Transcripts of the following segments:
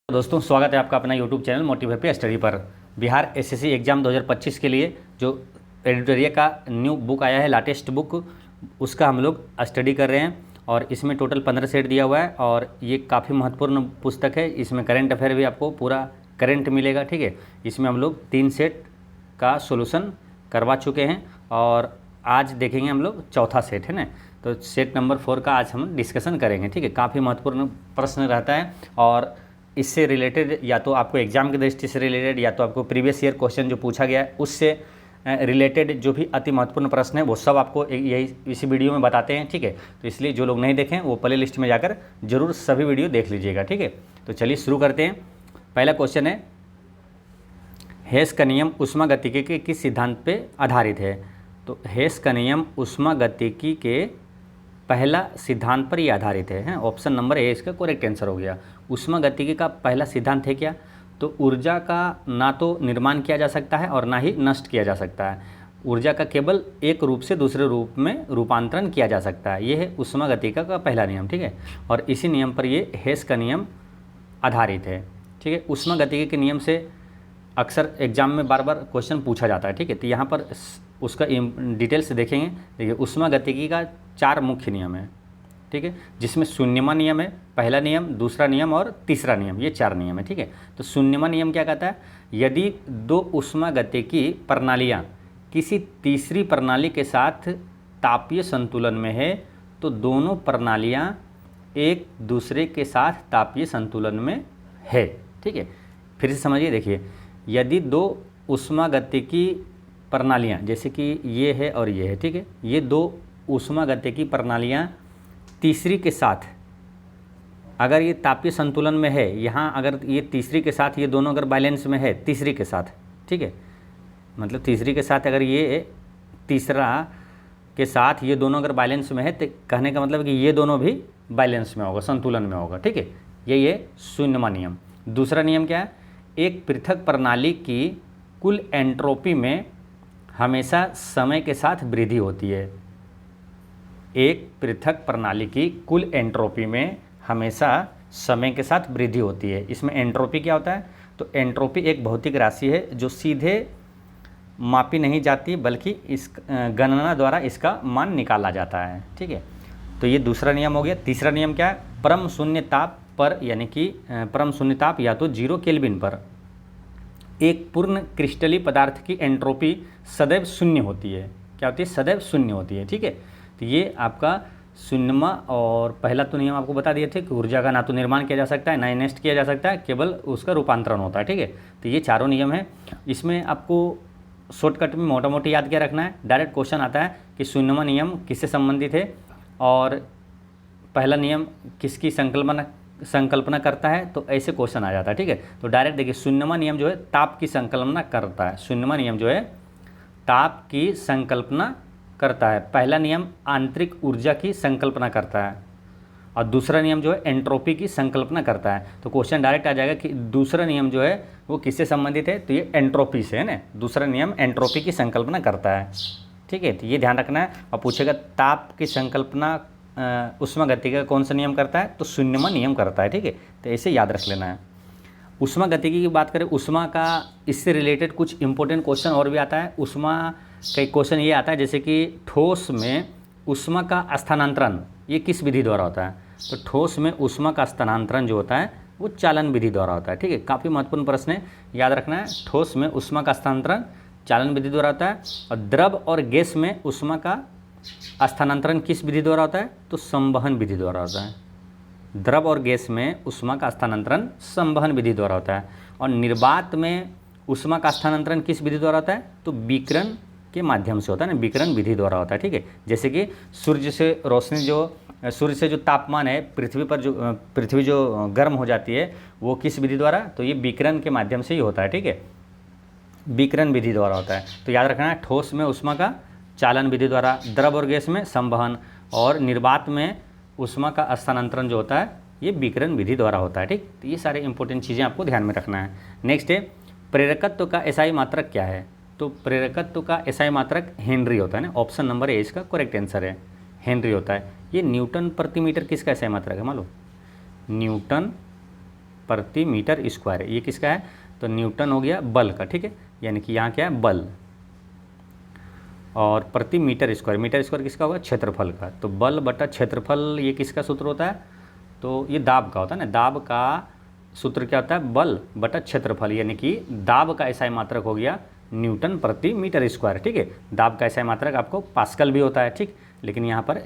दोस्तों स्वागत है आपका अपना यूट्यूब चैनल मोटिव पे स्टडी पर। बिहार एसएससी एग्ज़ाम 2025 के लिए जो एडिटोरिया का न्यू बुक आया है, लेटेस्ट बुक, उसका हम लोग स्टडी कर रहे हैं। और इसमें टोटल 15 सेट दिया हुआ है और ये काफ़ी महत्वपूर्ण पुस्तक है। इसमें करंट अफेयर भी आपको पूरा करंट मिलेगा, ठीक है। इसमें हम लोग 3 सेट का सोल्यूशन करवा चुके हैं और आज देखेंगे हम लोग चौथा सेट, है ना। तो सेट नंबर 4 का आज हम डिस्कशन करेंगे, ठीक है। काफ़ी महत्वपूर्ण प्रश्न रहता है और इससे रिलेटेड या तो आपको एग्जाम की दृष्टि से रिलेटेड या तो आपको प्रीवियस ईयर क्वेश्चन जो पूछा गया है उससे रिलेटेड जो भी अति महत्वपूर्ण प्रश्न है वो सब आपको यही इसी वीडियो में बताते हैं, ठीक है। तो इसलिए जो लोग नहीं देखें वो प्ले लिस्ट में जाकर जरूर सभी वीडियो देख लीजिएगा, ठीक है। तो चलिए शुरू करते हैं। पहला क्वेश्चन है, हेस का नियम ऊष्मागतिकी के किस सिद्धांत पे आधारित है। तो हेस का नियम ऊष्मागतिकी के पहला सिद्धांत पर ही आधारित है। ऑप्शन नंबर ए इसका करेक्ट आंसर हो गया। ऊष्मागतिकी का पहला सिद्धांत है क्या, तो ऊर्जा का ना तो निर्माण किया जा सकता है और ना ही नष्ट किया जा सकता है। ऊर्जा का केवल एक रूप से दूसरे रूप में रूपांतरण किया जा सकता है। ये है ऊष्मागतिकी का पहला नियम, ठीक है। और इसी नियम पर ये हेस का नियम आधारित है, ठीक है। ऊष्मागतिकी के नियम से अक्सर एग्जाम में बार बार क्वेश्चन पूछा जाता है, ठीक है। तो यहाँ पर उसका डिटेल से देखेंगे। देखिए, ऊष्मागतिकी का 4 मुख्य नियम है, ठीक है, जिसमें शून्यमा नियम है, पहला नियम, दूसरा नियम और तीसरा नियम, ये 4 नियम है, ठीक है। तो शून्यमा नियम क्या कहता है, यदि 2 ऊष्मागतिकी प्रणालियाँ किसी तीसरी प्रणाली के साथ तापीय संतुलन में है तो दोनों प्रणालियाँ एक दूसरे के साथ तापीय संतुलन में है, ठीक है। फिर से समझिए, देखिए, यदि 2 ऊष्मागतिकी प्रणालियाँ, जैसे कि ये है और ये है, ठीक है, ये 2 ऊष्मागतिकी प्रणालियाँ तीसरी के साथ अगर ये तापीय संतुलन में है, यहाँ अगर ये तीसरी के साथ ये दोनों अगर बैलेंस में है, तीसरी के साथ, ठीक है, मतलब तीसरी के साथ अगर ये तीसरा के साथ ये दोनों अगर बैलेंस में है तो कहने का मतलब कि ये दोनों भी बैलेंस में होगा, संतुलन में होगा, ठीक है। ये शून्यमा नियम। दूसरा नियम क्या है, एक पृथक प्रणाली की कुल एंट्रोपी में हमेशा समय के साथ वृद्धि होती है। एक पृथक प्रणाली की कुल एंट्रोपी में हमेशा समय के साथ वृद्धि होती है। इसमें एंट्रोपी क्या होता है, तो एंट्रोपी एक भौतिक राशि है जो सीधे मापी नहीं जाती बल्कि इस गणना द्वारा इसका मान निकाला जाता है, ठीक है। तो ये दूसरा नियम हो गया। तीसरा नियम क्या है, परम शून्य ताप पर, यानी कि परम शून्य ताप या तो 0 केल्विन पर एक पूर्ण क्रिस्टलीय पदार्थ की एंट्रोपी सदैव शून्य होती है। क्या होती है, सदैव शून्य होती है, ठीक है। तो ये आपका शून्यमा और पहला तो नियम आपको बता दिए थे कि ऊर्जा का ना तो निर्माण किया जा सकता है ना ही नष्ट किया जा सकता है, केवल उसका रूपांतरण होता है, ठीक है। तो ये चारों नियम है। इसमें आपको शॉर्टकट में मोटा मोटी याद क्या रखना है, डायरेक्ट क्वेश्चन आता है कि शून्यमा नियम किससे संबंधित है और पहला नियम किसकी संकल्पना करता है, तो ऐसे क्वेश्चन आ जाता है, ठीक है। तो डायरेक्ट देखिए, शून्यमा नियम जो है ताप की संकल्पना करता है। शून्यमा नियम जो है ताप की संकल्पना करता है। पहला नियम आंतरिक ऊर्जा की संकल्पना करता है और दूसरा नियम जो है एंट्रोपी की संकल्पना करता है। तो क्वेश्चन डायरेक्ट आ जाएगा कि दूसरा नियम जो है वो किससे संबंधित है, तो ये एंट्रोपी से है ना। दूसरा नियम एंट्रोपी की संकल्पना करता है, ठीक है। तो ये ध्यान रखना है। और पूछेगा ताप की संकल्पना ऊष्मागतिकी का कौन सा नियम करता है, तो शून्यमा नियम करता है, ठीक है। तो ऐसे याद रख लेना है। ऊष्मागतिकी की बात करें, ऊष्मा का इससे रिलेटेड कुछ इंपॉर्टेंट क्वेश्चन और भी आता है। ऊष्मा का एक क्वेश्चन ये आता है जैसे कि ठोस में ऊष्मा का स्थानांतरण ये किस विधि द्वारा होता है, तो ठोस में ऊष्मा का स्थानांतरण जो होता है वो चालन विधि द्वारा होता है, ठीक है। काफ़ी महत्वपूर्ण प्रश्न है, याद रखना है। ठोस में ऊष्मा का स्थानांतरण चालन विधि द्वारा होता है और द्रव और गैस में ऊष्मा का स्थानांतरण किस विधि द्वारा होता है, तो संवहन विधि द्वारा होता है। द्रव और गैस में ऊष्मा का स्थानांतरण संवहन विधि द्वारा होता है। और निर्वात में ऊष्मा का स्थानांतरण किस विधि द्वारा होता है, तो विकिरण के माध्यम से होता है ना, विकिरण विधि द्वारा होता है, ठीक है। जैसे कि सूर्य से रोशनी सूर्य से जो तापमान है पृथ्वी जो गर्म हो जाती है वो किस विधि द्वारा, तो ये विकिरण के माध्यम से ही होता है, ठीक है। विकिरण विधि द्वारा होता है। तो याद रखना है, ठोस में ऊष्मा का चालन विधि द्वारा, द्रव और गैस में संवहन और निर्वात में ऊष्मा का स्थानांतरण जो होता है ये विकिरण विधि द्वारा होता है, ठीक। तो ये सारे इंपॉर्टेंट चीज़ें आपको ध्यान में रखना है। नेक्स्ट है, प्रेरकत्व का एसआई मात्रक क्या है, तो प्रेरकत्व का एसआई मात्रक हेनरी होता है ना। ऑप्शन नंबर ए इसका करेक्ट आंसर है, हेनरी होता है। ये न्यूटन प्रति मीटर किसका एसआई मात्रक है, मान लो न्यूटन प्रति मीटर स्क्वायर। ये किसका है? तो न्यूटन हो गया बल का, ठीक है, यानी कि यहाँ क्या है? बल। और प्रति मीटर स्क्वायर किसका होगा? क्षेत्रफल का। तो बल बटा क्षेत्रफल, ये किसका सूत्र होता है? तो ये दाब का होता है ना। दाब का सूत्र क्या होता है? बल बटा क्षेत्रफल, यानी कि दाब का एसआई मात्रक हो गया न्यूटन प्रति मीटर स्क्वायर, ठीक है। दाब का एसआई मात्रक आपको पास्कल भी होता है, ठीक, लेकिन यहाँ पर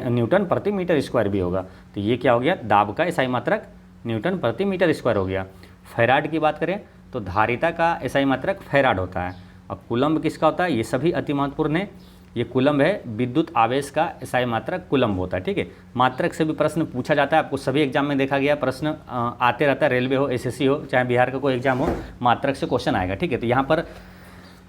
न्यूटन प्रति मीटर स्क्वायर भी होगा। तो ये क्या हो गया? दाब का एसआई मात्रक न्यूटन प्रति मीटर स्क्वायर हो गया। फैराड की बात करें तो धारिता का एसआई मात्रक फैराड होता है। अब कूलम्ब किसका होता है? ये सभी अति महत्वपूर्ण है। ये कूलम्ब है, विद्युत आवेश का एसआई मात्रक कूलम्ब होता है, ठीक है। मात्रक से भी प्रश्न पूछा जाता है, आपको सभी एग्जाम में देखा गया, प्रश्न आते रहता है, रेलवे हो, एसएससी हो, चाहे बिहार का कोई एग्जाम हो, मात्रक से क्वेश्चन आएगा, ठीक है। तो यहाँ पर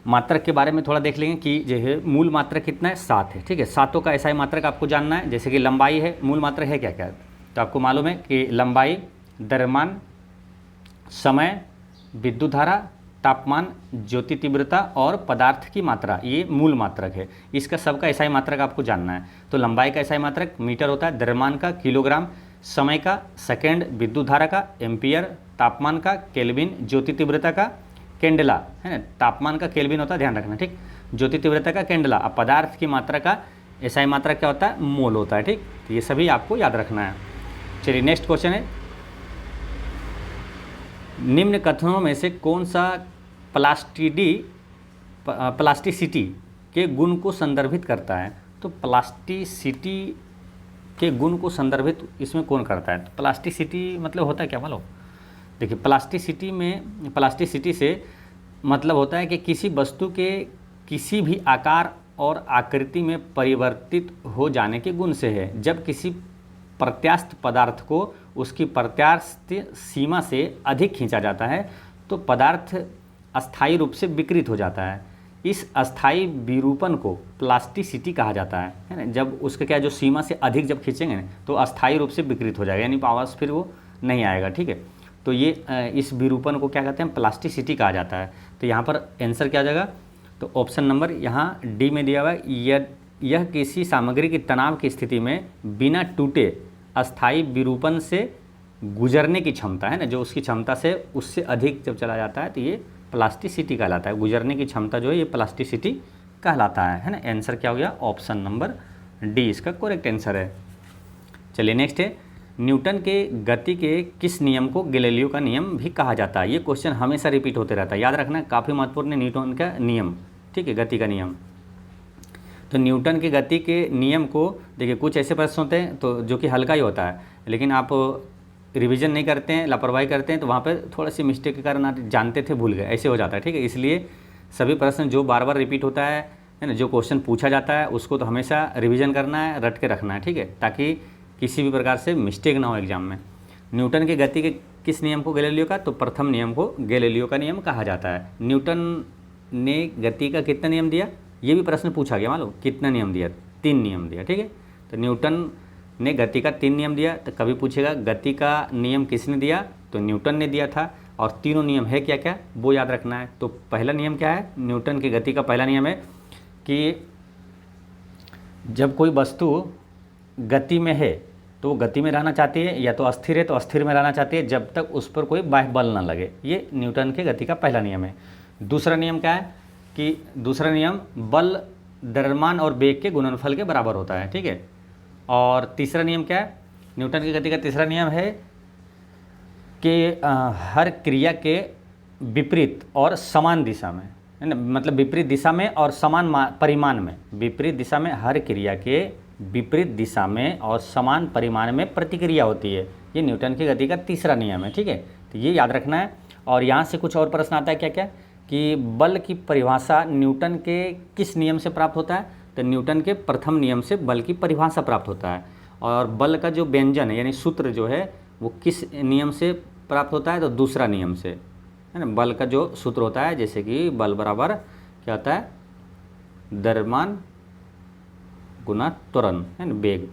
मात्रक के बारे में थोड़ा देख लेंगे कि जो है मूल मात्रक कितना है? 7 है, ठीक है। 7 का एसआई मात्रक आपको जानना है। जैसे कि लंबाई है, मूल मात्रक है क्या क्या? तो आपको मालूम है कि लंबाई, द्रव्यमान, समय, विद्युत धारा, तापमान, ज्योति तीव्रता और पदार्थ की मात्रा, ये मूल मात्रक है। इसका सबका एसआई मात्रक आपको जानना है। तो लंबाई का एसआई मात्रक मीटर होता है, द्रव्यमान का किलोग्राम, समय का सेकंड, विद्युत धारा का एम्पियर, तापमान का केल्विन, ज्योति तीव्रता का कैंडेला, है ना। तापमान का केल्विन होता है, ध्यान रखना, ठीक। ज्योति तीव्रता का कैंडेला। अब पदार्थ की मात्रा का एसआई मात्रक क्या होता है? मोल होता है, ठीक। तो ये सभी आपको याद रखना है। चलिए नेक्स्ट क्वेश्चन है, निम्न कथनों में से कौन सा प्लास्टिसिटी के गुण को संदर्भित करता है? तो प्लास्टिसिटी के गुण को संदर्भित इसमें कौन करता है? तो प्लास्टिसिटी मतलब होता है क्या मालूम? देखिए, प्लास्टिसिटी से मतलब होता है कि किसी वस्तु के किसी भी आकार और आकृति में परिवर्तित हो जाने के गुण से है। जब किसी प्रत्यास्थ पदार्थ को उसकी प्रत्यास्थ सीमा से अधिक खींचा जाता है तो पदार्थ अस्थायी रूप से विकृत हो जाता है। इस अस्थायी विरूपण को प्लास्टिसिटी कहा जाता है ना। जब उसके क्या, जो सीमा से अधिक जब खींचेंगे ना तो अस्थायी रूप से विकृत हो जाएगा, यानी पावर्स फिर वो नहीं आएगा, ठीक है। तो ये इस विरूपण को क्या कहते हैं? प्लास्टिसिटी कहा जाता है। तो यहाँ पर आंसर क्या आ जाएगा? तो ऑप्शन नंबर यहाँ डी में दिया हुआ है, यह किसी सामग्री की तनाव की स्थिति में बिना टूटे अस्थायी विरूपण से गुजरने की क्षमता, है ना, जो उसकी क्षमता से उससे अधिक जब चला जाता है तो ये प्लास्टिसिटी कहलाता है। गुजरने की क्षमता जो है ये प्लास्टिसिटी कहलाता है ना। आंसर क्या हो गया? ऑप्शन नंबर डी इसका करेक्ट आंसर है। चलिए नेक्स्ट है, न्यूटन के गति के किस नियम को गैलीलियो का नियम भी कहा जाता है? ये क्वेश्चन हमेशा रिपीट होते रहता है, याद रखना, काफ़ी महत्वपूर्ण है न्यूटन का नियम, ठीक है, गति का नियम। तो न्यूटन के गति के नियम को देखिए, कुछ ऐसे प्रश्न होते हैं तो जो कि हल्का ही होता है, लेकिन आप रिवीजन नहीं करते हैं, लापरवाही करते हैं, तो वहाँ पर थोड़ा सी मिस्टेक के कारण आप जानते थे भूल गए, ऐसे हो जाता है, ठीक है। इसलिए सभी प्रश्न जो बार बार रिपीट होता है ना, जो क्वेश्चन पूछा जाता है उसको तो हमेशा रिवीजन करना है, रट के रखना है, ठीक है, ताकि किसी भी प्रकार से मिस्टेक ना हो एग्जाम में। न्यूटन के गति के किस नियम को गैलीलियो का? तो प्रथम नियम को गैलीलियो का नियम कहा जाता है। न्यूटन ने गति का कितना नियम दिया? ये भी प्रश्न पूछा गया, मालूम कितना नियम दिया? 3 नियम दिया, ठीक है। तो न्यूटन ने गति का 3 नियम दिया। तो कभी पूछेगा गति का नियम किसने दिया? तो न्यूटन ने दिया था। और तीनों नियम है क्या क्या, वो याद रखना है। तो पहला नियम क्या है? न्यूटन की गति का पहला नियम है कि जब कोई वस्तु गति में है तो गति में रहना चाहती है, या तो अस्थिर है तो अस्थिर में रहना चाहती है, जब तक उस पर कोई बाह्य बल ना लगे। ये न्यूटन के गति का पहला नियम है। दूसरा नियम क्या है कि दूसरा नियम बल, द्रव्यमान और वेग के गुणनफल के बराबर होता है, ठीक है। और तीसरा नियम क्या है? न्यूटन की गति का तीसरा नियम है कि हर क्रिया के विपरीत और समान दिशा में, है ना, मतलब विपरीत दिशा में और समान परिमाण में, विपरीत दिशा में हर क्रिया के विपरीत दिशा में और समान परिमाण में प्रतिक्रिया होती है। ये न्यूटन की गति का तीसरा नियम है, ठीक है। तो ये याद रखना है। और यहाँ से कुछ और प्रश्न आता है क्या क्या, कि बल की परिभाषा न्यूटन के किस नियम से प्राप्त होता है? तो न्यूटन के प्रथम नियम से बल की परिभाषा प्राप्त होता है। और बल का जो व्यंजन है यानी सूत्र जो है वो किस नियम से प्राप्त होता है? तो दूसरा नियम से, है ना। बल का जो सूत्र होता है, जैसे कि बल बराबर क्या होता है? द्रव्यमान गुना त्वरण, है ना, वेग।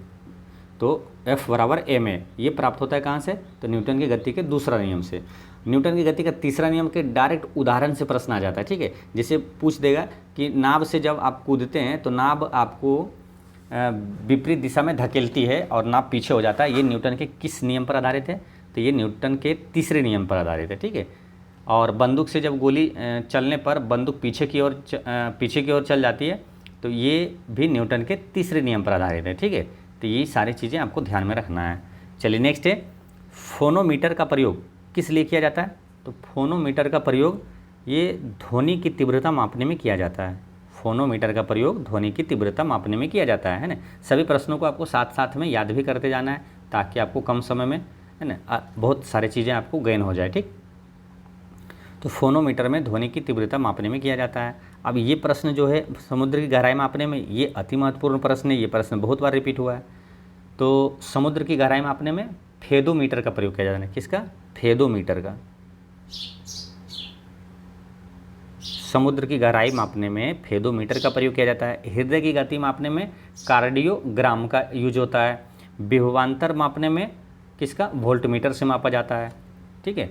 तो F बराबर ma, ये प्राप्त होता है कहाँ से? तो न्यूटन की गति के दूसरा नियम से। न्यूटन की गति का तीसरा नियम के डायरेक्ट उदाहरण से प्रश्न आ जाता है, ठीक है। जैसे पूछ देगा कि नाव से जब आप कूदते हैं तो नाव आपको विपरीत दिशा में धकेलती है और नाव पीछे हो जाता है। ये न्यूटन के किस नियम पर आधारित है? तो ये न्यूटन के तीसरे नियम पर आधारित है, ठीक है। और बंदूक से जब गोली चलने पर बंदूक पीछे की ओर चल जाती है, तो ये भी न्यूटन के तीसरे नियम पर आधारित है, ठीक है। तो ये सारी चीज़ें आपको ध्यान में रखना है। चलिए नेक्स्ट है, फोनोमीटर का प्रयोग किस लिए किया जाता है? तो फोनोमीटर का प्रयोग ये ध्वनि की तीव्रता मापने में किया जाता है। फोनोमीटर का प्रयोग ध्वनि की तीव्रता मापने में किया जाता है ना। सभी प्रश्नों को आपको साथ साथ में याद भी करते जाना है, ताकि आपको कम समय में, है ना, बहुत सारी चीज़ें आपको गेन हो जाए, ठीक। तो फोनोमीटर में ध्वनि की तीव्रता मापने में किया जाता है। अब ये प्रश्न जो है समुद्र की गहराई मापने में, ये अति महत्वपूर्ण प्रश्न है। ये प्रश्न बहुत बार रिपीट हुआ है। तो समुद्र की गहराई मापने में फेदोमीटर का प्रयोग किया जाता है। किसका? फेदोमीटर का। समुद्र की गहराई मापने में फेदोमीटर का प्रयोग किया जाता है। हृदय की गति मापने में कार्डियोग्राम का यूज होता है। विभवांतर मापने में किसका? वोल्टमीटर से मापा जाता है, ठीक है।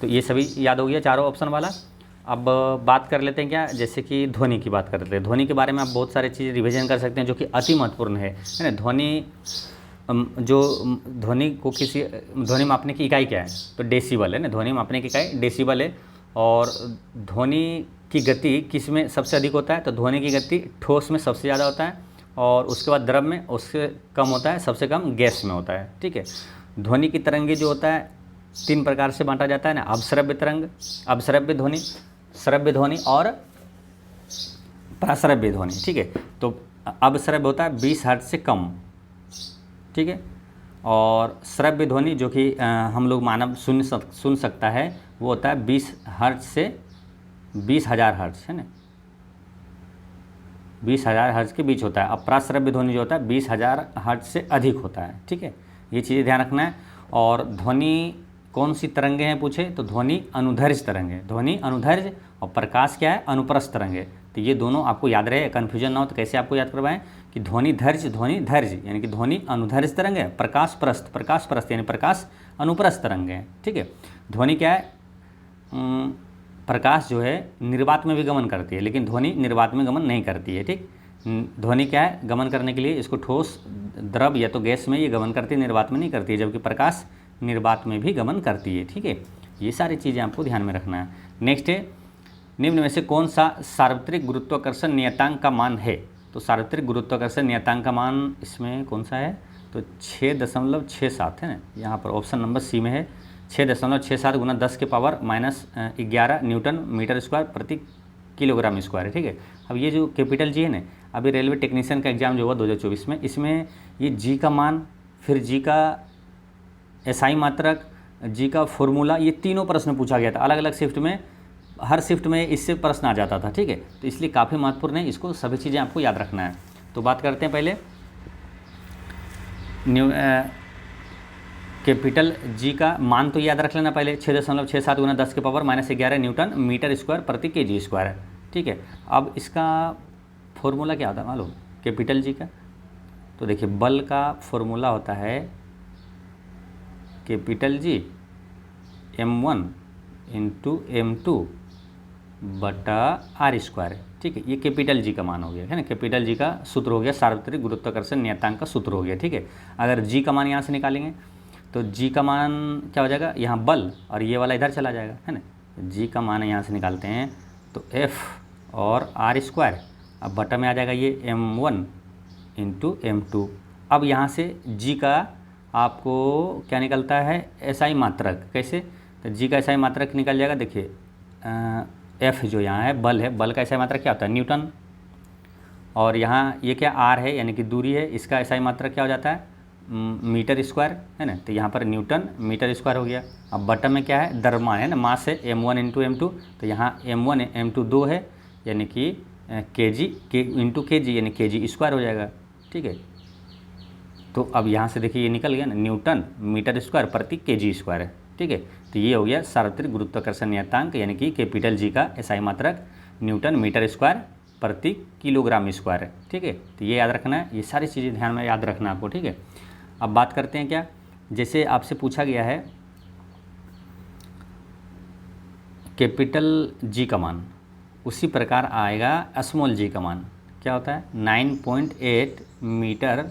तो ये सभी याद हो गया, चारों ऑप्शन वाला। अब बात कर लेते हैं क्या, जैसे कि ध्वनि की बात कर लेते हैं। ध्वनि के बारे में आप बहुत सारी चीज़ें रिवीजन कर सकते हैं, जो कि अति महत्वपूर्ण है ना। ध्वनि जो ध्वनि मापने की इकाई क्या है? तो डेसिबल है ना। ध्वनि मापने की इकाई डेसिबल है। और ध्वनि की गति किस में सबसे अधिक होता है? तो ध्वनि की गति ठोस में सबसे ज़्यादा होता है, और उसके बाद द्रव में उससे कम होता है, सबसे कम गैस में होता है, ठीक है। ध्वनि की तरंगे जो होता है 3 प्रकार से बांटा जाता है ना। अपश्रव्य तरंग, अपश्रव्य ध्वनि, श्रव्य ध्वनि और प्रश्रव्य ध्वनि, ठीक है। तो अपश्रव्य होता है 20 हर्ट्ज से कम, ठीक है। और श्रव्य ध्वनि जो कि हम लोग मानव सुन सकता है, वो होता है 20 हर्ट्ज से 20,000 हर्ट्ज, है ना। 20,000 हर्ट्ज के बीच होता है। अब प्रश्रव्य ध्वनि जो होता है 20,000 हर्ट्ज से अधिक होता है, ठीक है। ये चीज़ें ध्यान रखना है। और ध्वनि कौन सी तरंगे हैं पूछे, तो ध्वनि अनुदैर्घ्य तरंग है। ध्वनि अनुदैर्घ्य, और प्रकाश क्या है? अनुप्रस्थ तरंग है। तो ये दोनों आपको याद रहे, कन्फ्यूजन ना हो। तो कैसे आपको याद करवाएं कि ध्वनि दैर्घ्य यानी कि ध्वनि अनुदैर्घ्य तरंग है, प्रकाश प्रस्थ यानी प्रकाश अनुप्रस्थ तरंग है, ठीक है। ध्वनि क्या है? प्रकाश जो है निर्वात में भी गमन करती है, लेकिन ध्वनि निर्वात में गमन नहीं करती है, ठीक। ध्वनि क्या है? गमन करने के लिए इसको ठोस, द्रव या तो गैस में ये गमन करती है, निर्वात में नहीं करती है, जबकि प्रकाश निर्वात में भी गमन करती है, ठीक है। ये सारी चीज़ें आपको ध्यान में रखना है। नेक्स्ट है, निम्न में से कौन सा सार्वत्रिक गुरुत्वाकर्षण नियतांक का मान है? तो सार्वत्रिक गुरुत्वाकर्षण नियतांक का मान इसमें कौन सा है? तो 6.67 है ना। यहाँ पर ऑप्शन नंबर सी में है 6.67 गुना 10 के पावर -11 न्यूटन मीटर स्क्वायर प्रति किलोग्राम स्क्वायर है, ठीक है। अब ये जो कैपिटल जी है ना, अभी रेलवे टेक्नीशियन का एग्जाम जो हुआ 2024 में, इसमें ये जी का मान, फिर जी का एसआई मात्रक, जी का फॉर्मूला, ये तीनों प्रश्न पूछा गया था अलग अलग शिफ्ट में। हर शिफ्ट में इससे प्रश्न आ जाता था, ठीक है। तो इसलिए काफ़ी महत्वपूर्ण है, इसको सभी चीज़ें आपको याद रखना है। तो बात करते हैं पहले कैपिटल जी का मान, तो याद रख लेना पहले 6.67 गुना 10 के पावर -11 न्यूटन मीटर स्क्वायर प्रति केजी स्क्वायर है, ठीक है। अब इसका फॉर्मूला क्या होता है मालूम? कैपिटल जी का, तो देखिए बल का फॉर्मूला होता है capital G m1 into m2 बटा आर स्क्वायर, ठीक है। ये कैपिटल जी का मान हो गया, है ना। कैपिटल जी का सूत्र हो गया सार्वत्रिक गुरुत्वाकर्षण नियतांक का सूत्र हो गया, ठीक है। अगर जी का मान यहाँ से निकालेंगे तो जी का मान क्या हो जाएगा? यहाँ बल, और ये वाला इधर चला जाएगा, है ना। जी का मान यहाँ से निकालते हैं तो f और आर स्क्वायर, अब बटा में आ जाएगा ये m1 इंटू m2। अब यहाँ से जी का आपको क्या निकलता है? एसआई मात्रक। कैसे? तो जी का एसआई मात्रक निकल जाएगा, देखिए एफ जो यहाँ है बल है, बल का एसआई मात्रक क्या होता है? न्यूटन। और यहाँ ये क्या आर है, यानी कि दूरी है, इसका एसआई मात्रक क्या हो जाता है? मीटर स्क्वायर, है ना। तो यहाँ पर न्यूटन मीटर स्क्वायर हो गया। अब बटन में क्या है? द्रव्यमान है ना, मास है m1 इंटू m2। तो यहाँ m1 m2 2 है, यानी कि के इंटू के जी, यानी के जी स्क्वायर हो जाएगा, ठीक है। तो अब यहाँ से देखिए ये निकल गया ना, न्यूटन मीटर स्क्वायर प्रति के जी स्क्वायर है, ठीक है। तो ये हो गया सार्वत्रिक गुरुत्वाकर्षण नियतांक, यानी कि कैपिटल जी का एसआई मात्रक न्यूटन मीटर स्क्वायर प्रति किलोग्राम स्क्वायर है, ठीक है। तो ये याद रखना है, ये सारी चीज़ें ध्यान में याद रखना है आपको, ठीक है। अब बात करते हैं क्या, जैसे आपसे पूछा गया है कैपिटल जी का मान, उसी प्रकार आएगा स्मॉल जी का मान। क्या होता है? 9.8 मीटर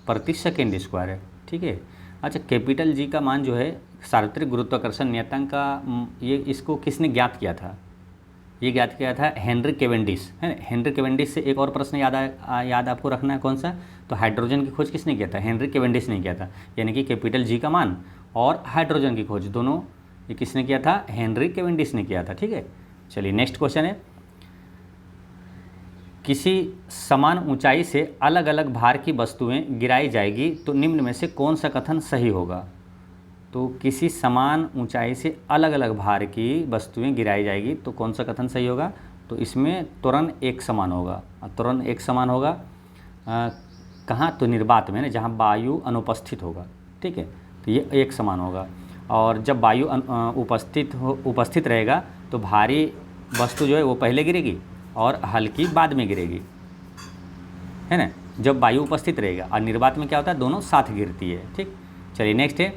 प्रति सेकेंड स्क्वायर है, ठीक है। अच्छा, कैपिटल जी का मान जो है सार्वत्रिक गुरुत्वाकर्षण नियतांक का ये इसको किसने ज्ञात किया था? ये ज्ञात किया था हेनरी कैवेंडिश, है ना। हेनरी कैवेंडिश से एक और प्रश्न याद आपको रखना है, कौन सा? तो हाइड्रोजन की खोज किसने किया था? हेनरी कैवेंडिश ने किया था। यानी कि कैपिटल जी का मान और हाइड्रोजन की खोज दोनों ये किसने किया था? हेनरी कैवेंडिश ने किया था। ठीक है, चलिए नेक्स्ट क्वेश्चन है, किसी समान ऊंचाई से अलग अलग भार की वस्तुएं गिराई जाएगी तो निम्न में से कौन सा कथन सही होगा? तो किसी समान ऊंचाई से अलग अलग भार की वस्तुएं गिराई जाएगी तो कौन सा कथन सही होगा? तो इसमें त्वरण एक समान होगा। त्वरण एक समान होगा कहाँ? तो निर्वात में ना, जहाँ वायु अनुपस्थित होगा। ठीक है, तो ये एक समान होगा। और जब वायु उपस्थित रहेगा तो भारी वस्तु जो है वो पहले गिरेगी और हल्की बाद में गिरेगी, है ना, जब वायु उपस्थित रहेगा। और निर्वात में क्या होता है? दोनों साथ गिरती है। ठीक, चलिए नेक्स्ट है,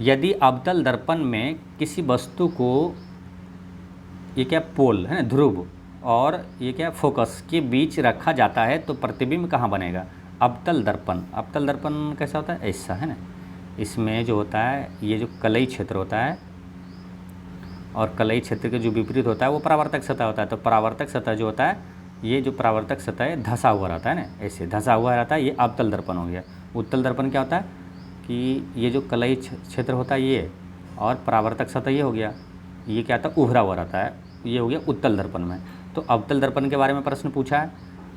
यदि अवतल दर्पण में किसी वस्तु को ये क्या पोल है ना, ध्रुव और ये क्या फोकस के बीच रखा जाता है तो प्रतिबिंब कहाँ बनेगा? अवतल दर्पण। अवतल दर्पण कैसा होता है? ऐसा, है ना। इसमें जो होता है ये जो कलई क्षेत्र होता है और कलई क्षेत्र के जो विपरीत होता है वो परावर्तक सतह होता है। तो परावर्तक सतह जो होता है, ये जो परावर्तक सतह है धंसा हुआ रहता है ना, ऐसे धंसा हुआ रहता है, ये अवतल दर्पण हो गया। उत्तल दर्पण क्या होता है कि ये जो कलई क्षेत्र होता है ये, और परावर्तक सतह ये हो गया, ये क्या था? उभरा हुआ रहता है, ये हो गया उत्तल दर्पण में। तो अवतल दर्पण के बारे में प्रश्न पूछा है,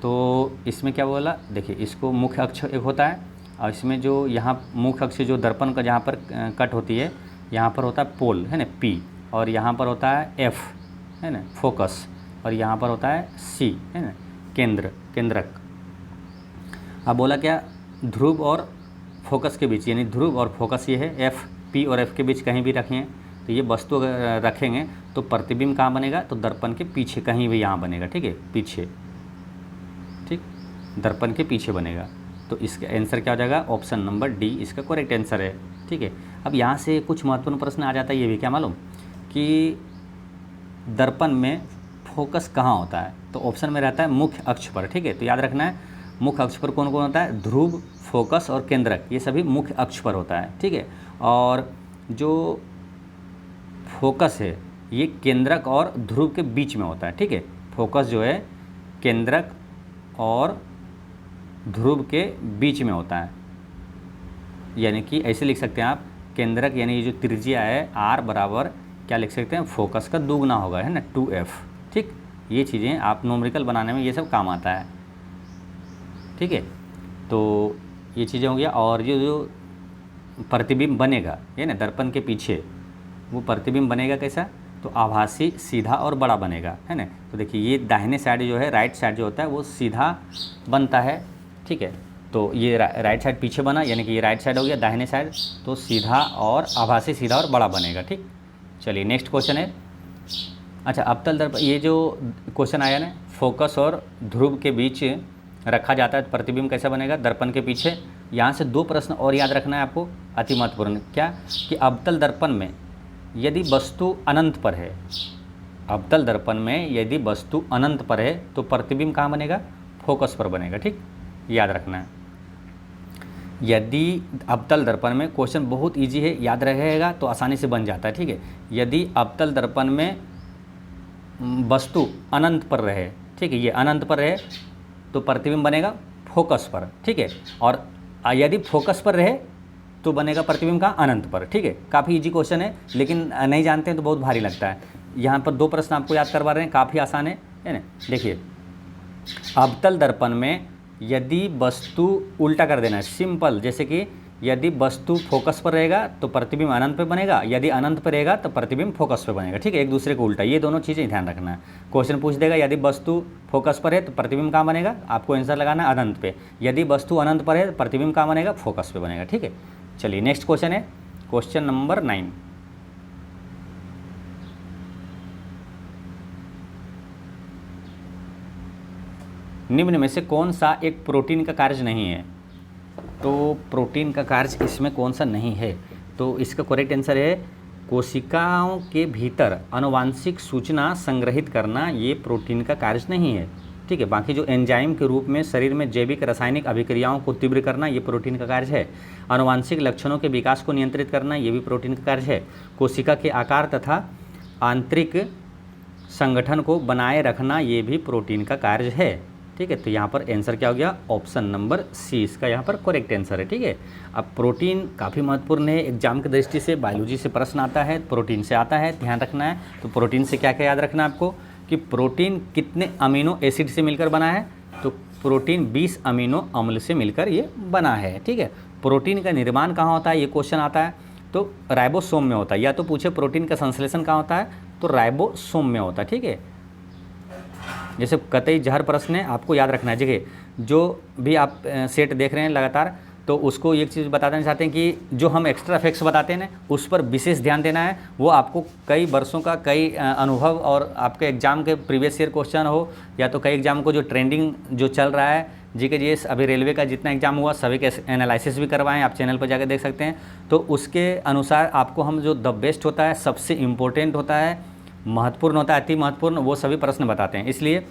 तो इसमें क्या बोला? देखिए, इसको मुख्य अक्ष एक होता है और इसमें जो यहाँ मुख्य अक्ष जो दर्पण का जहाँ पर कट होती है, यहाँ पर होता है पोल, है ना, पी, और यहाँ पर होता है एफ, है ना, फोकस, और यहाँ पर होता है सी, है ना, केंद्रक। अब बोला क्या? ध्रुव और फोकस के बीच, यानी ध्रुव और फोकस ये है, एफ, पी और एफ के बीच कहीं भी रखें तो ये वस्तु अगर रखेंगे तो प्रतिबिंब कहाँ बनेगा? तो दर्पण के पीछे कहीं भी यहाँ बनेगा। ठीक है, पीछे, ठीक, दर्पण के पीछे बनेगा। तो इसका आंसर क्या हो जाएगा? ऑप्शन नंबर डी इसका करेक्ट आंसर है। ठीक है, अब यहाँ से कुछ महत्वपूर्ण प्रश्न आ जाता है, ये भी क्या मालूम कि दर्पण में फोकस कहाँ होता है? तो ऑप्शन में रहता है मुख्य अक्ष पर। ठीक है, तो याद रखना है मुख्य अक्ष पर कौन कौन होता है? ध्रुव, फोकस और केंद्रक, ये सभी मुख्य अक्ष पर होता है। ठीक है, और जो फोकस है ये केंद्रक और ध्रुव के बीच में होता है। ठीक है, फोकस जो है केंद्रक और ध्रुव के बीच में होता है, यानी कि ऐसे लिख सकते हैं आप, केंद्रक यानी ये जो त्रिज्या है आर बराबर क्या लिख सकते हैं? फोकस का दुगना होगा, है ना, 2f। ठीक, ये चीज़ें आप न्यूमेरिकल बनाने में ये सब काम आता है। ठीक है, तो ये चीज़ें हो गया। और ये जो प्रतिबिंब बनेगा ये ना दर्पण के पीछे, वो प्रतिबिंब बनेगा कैसा? तो आभासी, सीधा और बड़ा बनेगा, है ना। तो देखिए ये दाहिने साइड जो है, राइट साइड जो होता है वो सीधा बनता है। ठीक है, तो ये राइट साइड पीछे बना, यानी कि ये राइट साइड हो गया, दाहिने साइड तो सीधा और आभासी, सीधा और बड़ा बनेगा। ठीक, चलिए नेक्स्ट क्वेश्चन है। अच्छा, अवतल दर्पण, ये जो क्वेश्चन आया ना, फोकस और ध्रुव के बीच रखा जाता है, प्रतिबिंब कैसा बनेगा? दर्पण के पीछे। यहाँ से दो प्रश्न और याद रखना है आपको, अति महत्वपूर्ण। क्या कि अवतल दर्पण में यदि वस्तु अनंत पर है, अवतल दर्पण में यदि वस्तु अनंत पर है तो प्रतिबिंब कहाँ बनेगा? फोकस पर बनेगा। ठीक, याद रखना है। यदि अवतल दर्पण में, क्वेश्चन बहुत इजी है, याद रहेगा तो आसानी से बन जाता है। ठीक है, यदि अवतल दर्पण में वस्तु अनंत पर रहे, ठीक है, ये अनंत पर रहे तो प्रतिबिंब बनेगा फोकस पर। ठीक है, और यदि फोकस पर रहे तो बनेगा प्रतिबिंब का अनंत पर। ठीक है, काफ़ी इजी क्वेश्चन है, लेकिन नहीं जानते हैं तो बहुत भारी लगता है। यहाँ पर दो प्रश्न आपको याद करवा रहे हैं, काफ़ी आसान है ना। देखिए, अवतल दर्पण में यदि वस्तु उल्टा कर देना है, सिंपल, जैसे कि यदि वस्तु फोकस पर रहेगा तो प्रतिबिंब अनंत पे बनेगा, यदि अनंत पर रहेगा तो प्रतिबिंब फोकस पे बनेगा। ठीक है, एक दूसरे को उल्टा, ये दोनों चीज़ें ध्यान रखना है। क्वेश्चन पूछ देगा यदि वस्तु फोकस पर है तो प्रतिबिंब कहाँ बनेगा? आपको आंसर लगाना है अनंत पे। यदि वस्तु अनंत पर है तो प्रतिबिंब कहाँ बनेगा? फोकस पे बनेगा। ठीक है, चलिए नेक्स्ट क्वेश्चन है, क्वेश्चन नंबर 9। निम्न में से कौन सा एक प्रोटीन का कार्य नहीं है? तो प्रोटीन का कार्य इसमें कौन सा नहीं है? तो इसका करेक्ट आंसर है कोशिकाओं के भीतर आनुवांशिक सूचना संग्रहित करना, ये प्रोटीन का कार्य नहीं है। ठीक है। बाकी जो एंजाइम के रूप में शरीर में जैविक रासायनिक अभिक्रियाओं को तीव्र करना, ये प्रोटीन का कार्य है। आनुवांशिक लक्षणों के विकास को नियंत्रित करना, ये भी प्रोटीन का कार्य है। कोशिका के आकार तथा आंतरिक संगठन को बनाए रखना, ये भी प्रोटीन का कार्य है, ठीक है। तो यहाँ पर आंसर क्या हो गया, ऑप्शन नंबर सी इसका यहाँ पर करेक्ट आंसर है, ठीक है। अब प्रोटीन काफ़ी महत्वपूर्ण है, एग्जाम की दृष्टि से बायोलॉजी से प्रश्न आता है, प्रोटीन से आता है, ध्यान रखना है। तो प्रोटीन से क्या क्या याद रखना है आपको कि प्रोटीन कितने अमीनो एसिड से मिलकर बना है, तो प्रोटीन 20 अमीनो अम्ल से मिलकर ये बना है, ठीक है। प्रोटीन का निर्माण कहाँ होता है, ये क्वेश्चन आता है तो राइबोसोम में होता है, या तो पूछे प्रोटीन का संश्लेषण कहाँ होता है, तो राइबोसोम में होता है, ठीक है। जैसे कतई जहर प्रश्न है, आपको याद रखना है। जगह जो भी आप सेट देख रहे हैं लगातार, तो उसको एक चीज़ बताना चाहते हैं कि जो हम एक्स्ट्रा फैक्ट्स बताते हैं ना, उस पर विशेष ध्यान देना है। वो आपको कई वर्षों का कई अनुभव और आपके एग्जाम के प्रीवियस ईयर क्वेश्चन हो, या तो कई एग्जाम को जो ट्रेंडिंग जो चल रहा है जीके जीएस, अभी रेलवे का जितना एग्जाम हुआ सभी के एनालिसिस भी करवाएं, आप चैनल पर जाकर देख सकते हैं। तो उसके अनुसार आपको हम जो द बेस्ट होता है, सबसे इम्पोर्टेंट होता है, महत्वपूर्ण होता है, अति महत्वपूर्ण, वो सभी प्रश्न बताते हैं। इसलिए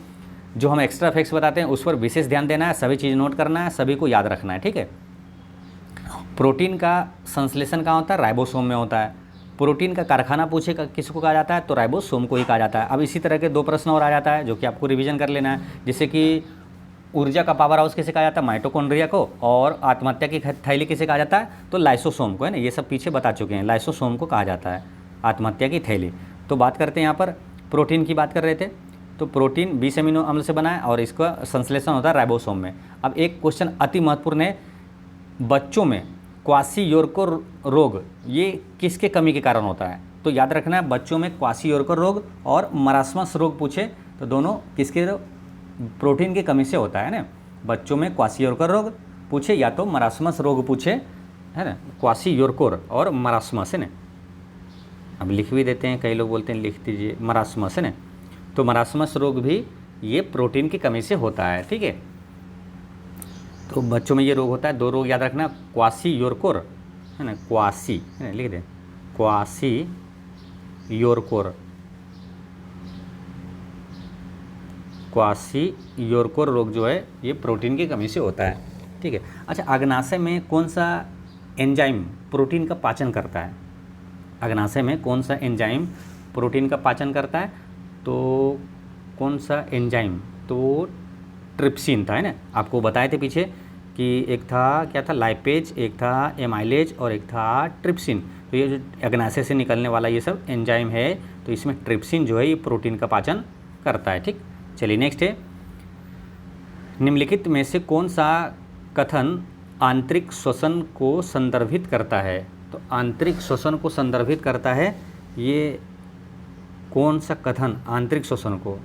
जो हम एक्स्ट्रा फैक्ट्स बताते हैं उस पर विशेष ध्यान देना है, सभी चीज़ नोट करना है, सभी को याद रखना है, ठीक है। प्रोटीन का संश्लेषण कहाँ होता है, राइबोसोम में होता है। प्रोटीन का कारखाना पूछे किसको कहा जाता है, तो राइबोसोम को ही कहा जाता है। अब इसी तरह के 2 प्रश्न और आ जाता है जो कि आपको रिवीजन कर लेना है। जैसे कि ऊर्जा का पावर हाउस किसे कहा जाता है, माइटोकॉन्ड्रिया को, और आत्महत्या की थैली किसे कहा जाता है, तो लाइसोसोम को, है ना। ये सब पीछे बता चुके हैं, लाइसोसोम को कहा जाता है आत्महत्या की थैली। तो बात करते हैं यहाँ पर प्रोटीन की बात कर रहे थे, तो प्रोटीन 20 अमीनो अम्ल से बना है और इसका संश्लेषण होता है राइबोसोम में। अब एक क्वेश्चन अति महत्वपूर्ण है, बच्चों में क्वाशीयोरकोर रोग ये किसके कमी के कारण होता है, तो याद रखना है बच्चों में क्वाशीयोरकोर रोग और मरास्मस रोग पूछे तो दोनों किसके प्रोटीन की कमी से होता है ना। बच्चों में क्वाशीयोरकोर रोग पूछे या तो मरास्मस रोग पूछे, है ना, क्वाशीयोरकोर और मरास्मस, है ना। अब लिख भी देते हैं, कई लोग बोलते हैं लिख दीजिए मरास्मस, है ना। तो मरास्मस रोग भी ये प्रोटीन की कमी से होता है, ठीक है। तो बच्चों में ये रोग होता है। 2 रोग याद रखना, क्वाशीयोरकोर, है ना, क्वाशी, है ना, लिख दें क्वाशीयोरकोर, क्वाशीयोरकोर रोग जो है ये प्रोटीन की कमी से होता है, ठीक है। अच्छा, अग्नाशय में कौन सा एंजाइम प्रोटीन का पाचन करता है, अग्नाशय में कौन सा एंजाइम प्रोटीन का पाचन करता है, तो कौन सा एंजाइम, तो ट्रिप्सिन था, है ना। आपको बताए थे पीछे कि एक था क्या था, लाइपेज, एक था एमाइलेज और एक था ट्रिप्सिन। तो ये जो अग्नाशय से निकलने वाला ये सब एंजाइम है, तो इसमें ट्रिप्सिन जो है ये प्रोटीन का पाचन करता है, ठीक। चलिए नेक्स्ट है, निम्नलिखित में से कौन सा कथन आंतरिक श्वसन को संदर्भित करता है, तो आंतरिक श्वसन को संदर्भित करता है, ये कौन सा कथन आंतरिक श्वसन को,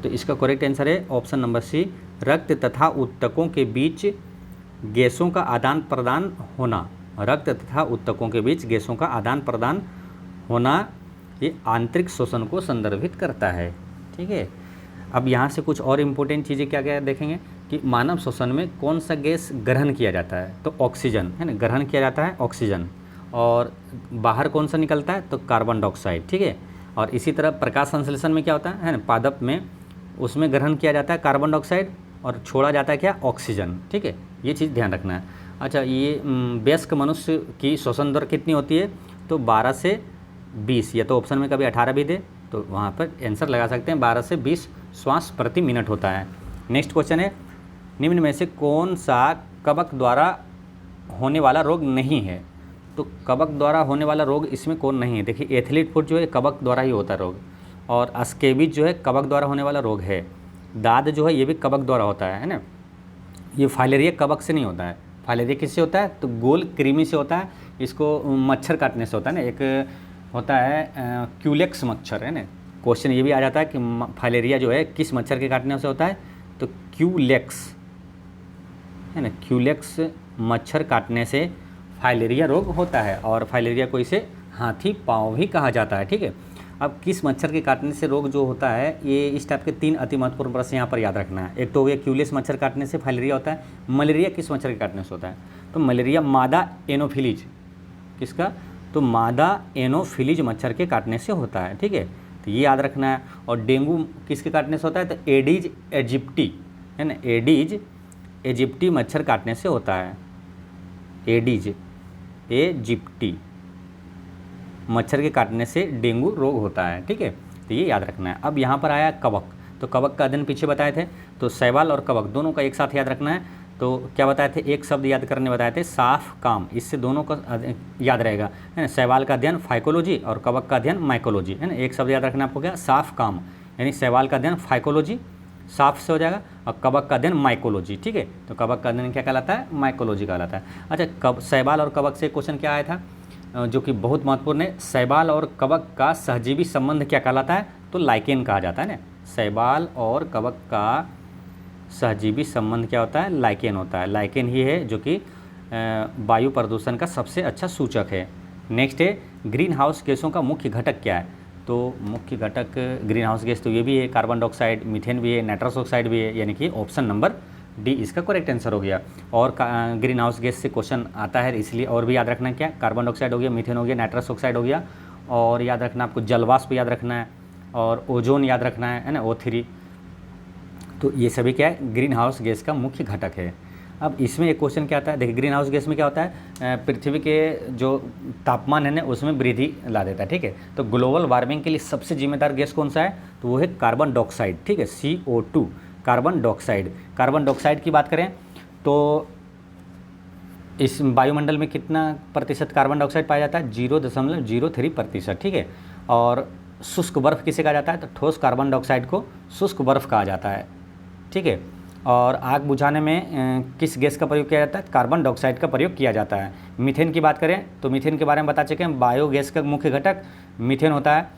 तो इसका करेक्ट आंसर है ऑप्शन नंबर सी, रक्त तथा ऊतकों के बीच गैसों का आदान प्रदान होना। रक्त तथा ऊतकों के बीच गैसों का आदान प्रदान होना ये आंतरिक श्वसन को संदर्भित करता है, ठीक है। अब यहाँ से कुछ और इम्पोर्टेंट चीज़ें क्या क्या देखेंगे कि मानव श्वसन में कौन सा गैस ग्रहण किया जाता है, तो ऑक्सीजन, है ना, ग्रहण किया जाता है ऑक्सीजन, और बाहर कौन सा निकलता है, तो कार्बन डाइऑक्साइड, ठीक है। और इसी तरह प्रकाश संश्लेषण में क्या होता है ना, पादप में, उसमें ग्रहण किया जाता है कार्बन डाइऑक्साइड और छोड़ा जाता है क्या, ऑक्सीजन, ठीक है। ये चीज़ ध्यान रखना है। अच्छा, ये वयस्क मनुष्य की श्वसन दर कितनी होती है, तो 12 से 20, या तो ऑप्शन में कभी 18 भी दे तो वहाँ पर आंसर लगा सकते हैं, 12 से 20 श्वास प्रति मिनट होता है। नेक्स्ट क्वेश्चन है, निम्न में से कौन सा कवक द्वारा होने वाला रोग नहीं है, तो कवक द्वारा होने वाला रोग इसमें कौन नहीं है। देखिए एथलीट फुट जो है कवक द्वारा ही होता है रोग, और स्केबिज जो है कवक द्वारा होने वाला रोग है। दाद जो है ये भी कवक द्वारा होता है ना। ये फाइलेरिया कवक से नहीं होता है, फाइलेरिया किससे होता है, तो गोल कृमि से होता है, इसको मच्छर काटने से होता है ना। एक होता है क्यूलेक्स मच्छर, है ना। क्वेश्चन ये भी आ जाता है कि फाइलेरिया जो है किस मच्छर के काटने से होता है, तो क्यूलेक्स, है ना, क्यूलेक्स मच्छर काटने से फाइलेरिया रोग होता है, और फाइलेरिया को इसे हाथी पाँव भी कहा जाता है, ठीक है। अब किस मच्छर के काटने से रोग जो होता है, ये इस टाइप के 3 अति महत्वपूर्ण प्रश्न यहाँ पर याद रखना है। एक तो हो गया क्यूलेक्स मच्छर काटने से फाइलेरिया होता है। मलेरिया किस मच्छर के काटने से होता है, तो मलेरिया मादा एनोफिलीज, किसका, तो मादा एनोफिलीज मच्छर के काटने से होता है, ठीक है। तो ये याद रखना है। और डेंगू किसके काटने से होता है? तो एडीज एजिप्टी, है ना, एडीज एजिप्टी मच्छर काटने से होता है। एडीज एजिप्टी मच्छर के काटने से डेंगू रोग होता है, ठीक है, तो ये याद रखना है। अब यहाँ पर आया कवक, तो कवक का अध्ययन पीछे बताए थे, तो शैवाल और कवक दोनों का एक साथ याद रखना है। तो क्या बताए थे? एक शब्द याद करने बताए थे, साफ काम, इससे दोनों का याद रहेगा, है ना। शैवाल का अध्ययन फाइकोलॉजी और कवक का अध्ययन माइकोलॉजी, है ना। एक शब्द याद रखना आपको, क्या? साफ काम, यानी शैवाल का अध्ययन फाइकोलॉजी, साफ से हो जाएगा, और कवक का अध्ययन माइकोलॉजी, ठीक है। तो कवक का अध्ययन क्या कहलाता है? माइकोलॉजी कहलाता है। अच्छा, शैवाल और कवक से क्वेश्चन क्या आया था जो कि बहुत महत्वपूर्ण है? शैवाल और कवक का सहजीवी संबंध क्या कहलाता है? तो लाइकेन कहा जाता है ना। शैवाल और कवक का सहजीवी संबंध क्या होता है? लाइकेन होता है। लाइकेन ही है जो कि वायु प्रदूषण का सबसे अच्छा सूचक है। नेक्स्ट है, ग्रीन हाउस गैसों का मुख्य घटक क्या है? तो मुख्य घटक ग्रीन हाउस गैस तो ये भी है, कार्बन डाइऑक्साइड, मीथेन भी है, नाइट्रस ऑक्साइड भी है, यानी कि ऑप्शन नंबर डी इसका करेक्ट आंसर हो गया। और ग्रीन हाउस गैस से क्वेश्चन आता है, इसलिए और भी याद रखना क्या? कार्बन डाइऑक्साइड हो गया, मीथेन हो गया, नाइट्रस ऑक्साइड हो गया, और याद रखना आपको जलवाष्प याद रखना है, और ओजोन याद रखना है ना, O3। तो ये सभी क्या है? ग्रीन हाउस गैस का मुख्य घटक है। अब इसमें एक क्वेश्चन क्या आता है? देखिए, ग्रीन हाउस गैस में क्या होता है? पृथ्वी के जो तापमान है ना उसमें वृद्धि ला देता है, ठीक है। तो ग्लोबल वार्मिंग के लिए सबसे जिम्मेदार गैस कौन सा है? तो वो है कार्बन डाइऑक्साइड, ठीक है, CO2, carbon dioxide. Carbon dioxide की बात करें तो इस वायुमंडल में कितना प्रतिशत कार्बन डाइऑक्साइड पाया जाता है? 0.03%, ठीक है। और शुष्क बर्फ़ किसे कहा जाता है? तो ठोस कार्बन डाइऑक्साइड को शुष्क बर्फ़ कहा जाता है, ठीक है। और आग बुझाने में किस गैस का प्रयोग किया जाता है? कार्बन डाइऑक्साइड का प्रयोग किया जाता है। मीथेन की बात करें तो मीथेन के बारे में बता चुके हैं, बायोगैस का मुख्य घटक मीथेन होता है।